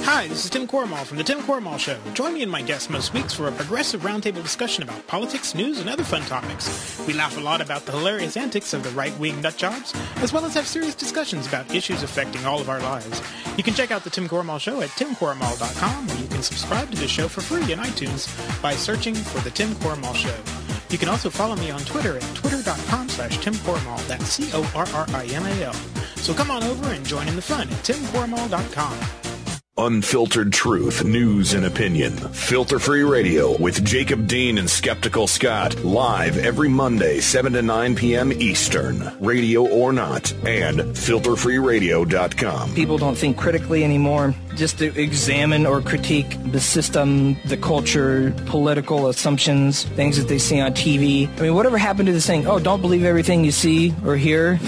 Hi, this is Tim Cormall from The Tim Cormall Show. Join me and my guests most weeks for a progressive roundtable discussion about politics, news, and other fun topics. We laugh a lot about the hilarious antics of the right-wing nutjobs, as well as have serious discussions about issues affecting all of our lives. You can check out The Tim Cormall Show at timcormall.com, where you can subscribe to the show for free in iTunes by searching for The Tim Cormall Show. You can also follow me on Twitter at twitter.com/TimCormall. That's CORRIMAL. So come on over and join in the fun at timcormall.com. Unfiltered truth, news, and opinion. Filter-free radio with Jacob Dean and Skeptical Scott. Live every Monday, 7 to 9 p.m. Eastern. Radio or not. And filterfreeradio.com. People don't think critically anymore. Just to examine or critique the system, the culture, political assumptions, things that they see on TV. I mean, whatever happened to the saying, oh, don't believe everything you see or hear?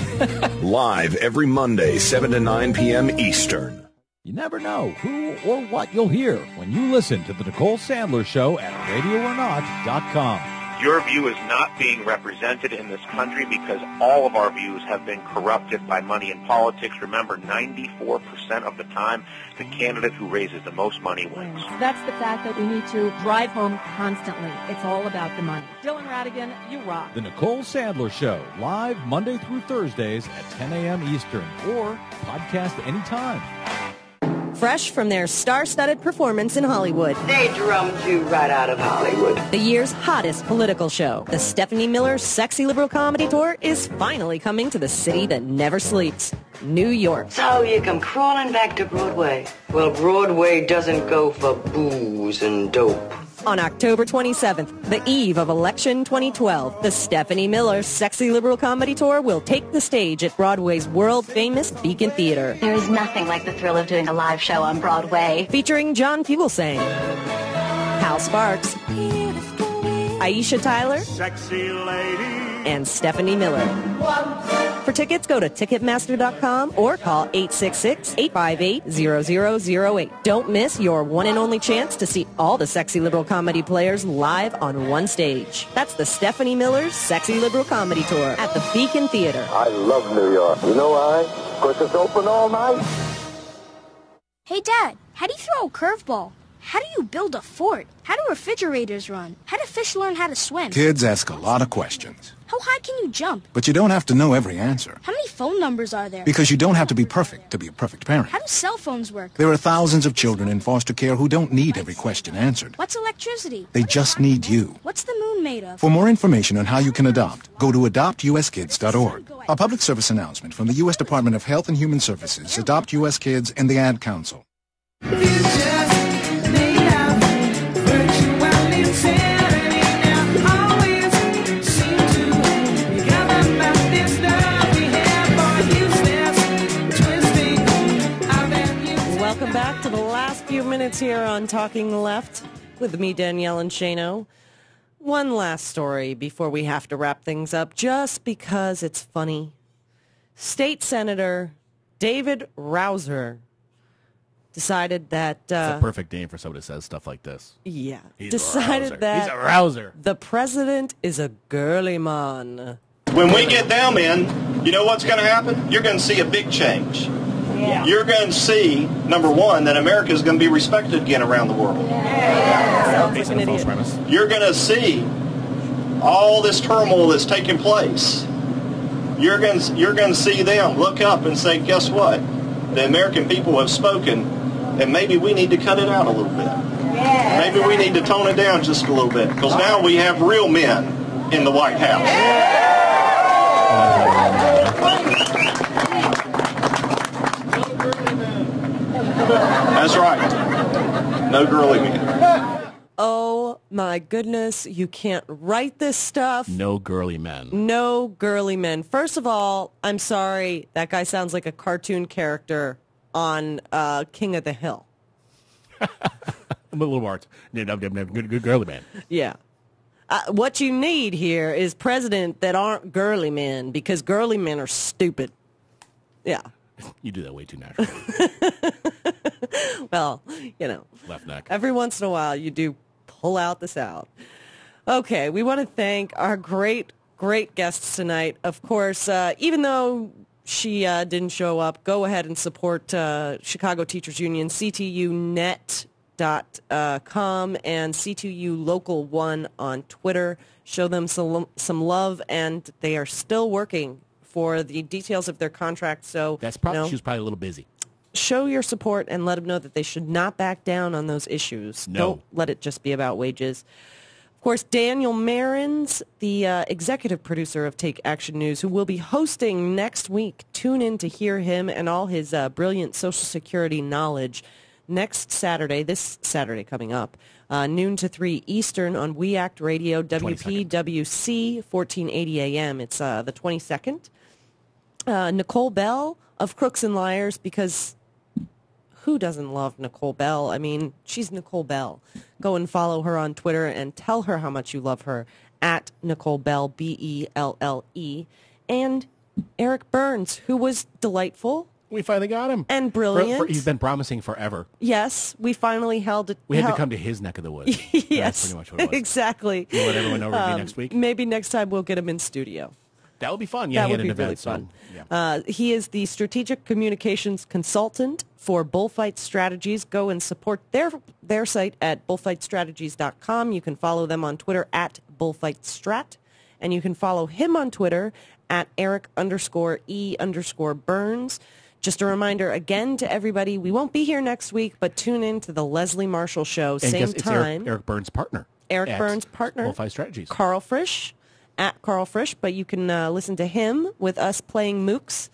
Live every Monday, 7 to 9 p.m. Eastern. You never know who or what you'll hear when you listen to the Nicole Sandler Show at radioornot.com. Your view is not being represented in this country because all of our views have been corrupted by money in politics. Remember, 94% of the time, the candidate who raises the most money wins. That's the fact that we need to drive home constantly. It's all about the money. Dylan Radigan, you rock. The Nicole Sandler Show, live Monday through Thursdays at 10 a.m. Eastern, or podcast anytime. Fresh from their star-studded performance in Hollywood. They drummed you right out of Hollywood. The year's hottest political show, the Stephanie Miller Sexy Liberal Comedy Tour, is finally coming to the city that never sleeps, New York. So you come crawling back to Broadway. Well, Broadway doesn't go for booze and dope. On October 27th, the eve of Election 2012, the Stephanie Miller Sexy Liberal Comedy Tour will take the stage at Broadway's world-famous Beacon Theater. There is nothing like the thrill of doing a live show on Broadway. Featuring John Fugelsang, Hal Sparks, Aisha Tyler, Sexy lady, and Stephanie Miller. For tickets, go to Ticketmaster.com or call 866-858-0008. Don't miss your one and only chance to see all the Sexy Liberal Comedy players live on one stage. That's the Stephanie Miller's Sexy Liberal Comedy Tour at the Beacon Theater. I love New York. You know why? Because it's open all night. Hey, Dad, how do you throw a curveball? How do you build a fort? How do refrigerators run? How do fish learn how to swim? Kids ask a lot of questions. How high can you jump? But you don't have to know every answer. How many phone numbers are there? Because you don't have to be perfect to be a perfect parent. How do cell phones work? There are thousands of children in foster care who don't need every question answered. What's electricity? They just need you. What's the moon made of? For more information on how you can adopt, go to adoptuskids.org. A public service announcement from the U.S. Department of Health and Human Services, Adopt U.S. Kids, and the Ad Council. Welcome back to the last few minutes here on Talking Left with me, Danielle and Shano. One last story before we have to wrap things up, just because it's funny. State Senator David Rouser decided that... it's a perfect name for somebody that says stuff like this. Yeah. He's decided that... He's a rouser. The president is a girly man. When we get them in, you know what's going to happen? You're going to see a big change. Yeah. You're going to see, number one, that America is going to be respected again around the world. Sounds like an idiot. You're going to see all this turmoil that's taking place. You're going to see them look up and say, guess what? The American people have spoken, and maybe we need to cut it out a little bit. Maybe we need to tone it down just a little bit, because now we have real men in the White House. That's right. No girly men. Oh my goodness, you can't write this stuff. No girly men. No girly men. First of all, I'm sorry, that guy sounds like a cartoon character on King of the Hill. I'm a little more good girly man. Yeah. What you need here is president that aren't girly men, because girly men are stupid. Yeah. You do that way too naturally. Well, you know. Left neck. Every once in a while, you do pull out the South. Okay, we want to thank our great guests tonight. Of course, even though she didn't show up, go ahead and support Chicago Teachers Union, ctunet.com, and C2U Local 1 on Twitter. Show them some love, and they are still working for the details of their contract. So that's probably, she was probably a little busy. Show your support and let them know that they should not back down on those issues. No. Don't let it just be about wages. Of course, Daniel Marans, the executive producer of Take Action News, who will be hosting next week. Tune in to hear him and all his brilliant Social Security knowledge next Saturday, this Saturday coming up, noon to 3 Eastern on WeAct Radio, WPWC, 1480 AM. It's the 22nd. Nicole Belle of Crooks and Liars, because who doesn't love Nicole Belle? I mean, she's Nicole Belle. Go and follow her on Twitter and tell her how much you love her, at Nicole Belle, Belle. And Eric Burns, who was delightful. We finally got him. And brilliant. He's been promising forever. Yes, we finally held it. We had to come to his neck of the woods. Yes, that's pretty much what it was. Exactly. We'll let everyone know we'll be next week. Maybe next time we'll get him in studio. That would be fun. Yeah, that would be really fun. Yeah. He is the strategic communications consultant for Bullfight Strategies. Go and support their site at bullfightstrategies.com. You can follow them on Twitter at bullfightstrat, and you can follow him on Twitter at Eric_E_Burns. Just a reminder again to everybody, we won't be here next week, but tune in to the Leslie Marshall Show, and same time. It's Eric Burns' partner. Eric Burns' partner. Bullfight Strategies. Carl Frisch. At Carl Frisch, but you can listen to him with us playing mooks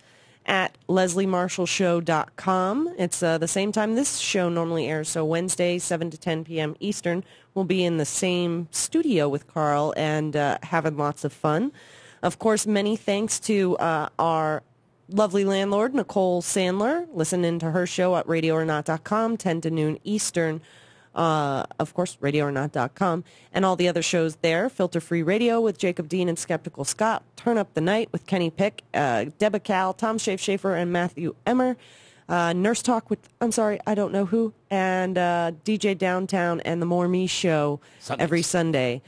at lesliemarshallshow.com. It's the same time this show normally airs, so Wednesday, 7 to 10 p.m. Eastern. We'll be in the same studio with Carl and having lots of fun. Of course, many thanks to our lovely landlord, Nicole Sandler. Listen in to her show at radioornot.com, 10 to noon Eastern. Of course, radioornot.com, and all the other shows there. Filter Free Radio with Jacob Dean and Skeptical Scott. Turn Up the Night with Kenny Pick, Debba Cal, Tom Schaefer, and Matthew Emmer. Nurse Talk with, I'm sorry, I don't know who, and DJ Downtown and the More Me Show Sundays. Every Sunday.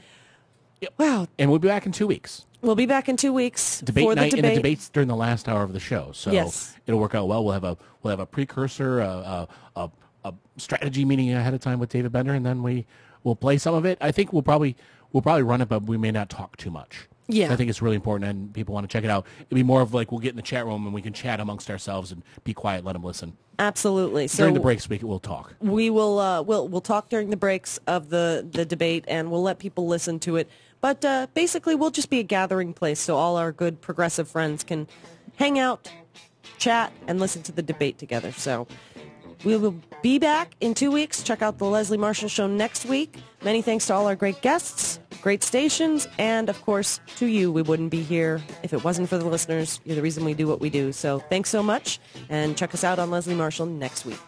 Yep. Wow. And we'll be back in 2 weeks. We'll be back in 2 weeks Debate for night, the debate. And the debate's during the last hour of the show, so yes. It'll work out well. We'll have a precursor, a strategy meeting ahead of time with David Bender, and then we'll play some of it. I think we'll probably run it, but we may not talk too much. Yeah, I think it's really important, and people want to check it out. It'll be more of like we'll get in the chat room and we can chat amongst ourselves and be quiet, let them listen. Absolutely. So during the breaks, we'll talk. We will we'll talk during the breaks of the debate, and we'll let people listen to it. But basically, we'll just be a gathering place so all our good progressive friends can hang out, chat, and listen to the debate together. So we will be back in 2 weeks. Check out the Leslie Marshall Show next week. Many thanks to all our great guests, great stations, and, of course, to you. We wouldn't be here if it wasn't for the listeners. You're the reason we do what we do. So thanks so much, and check us out on Leslie Marshall next week.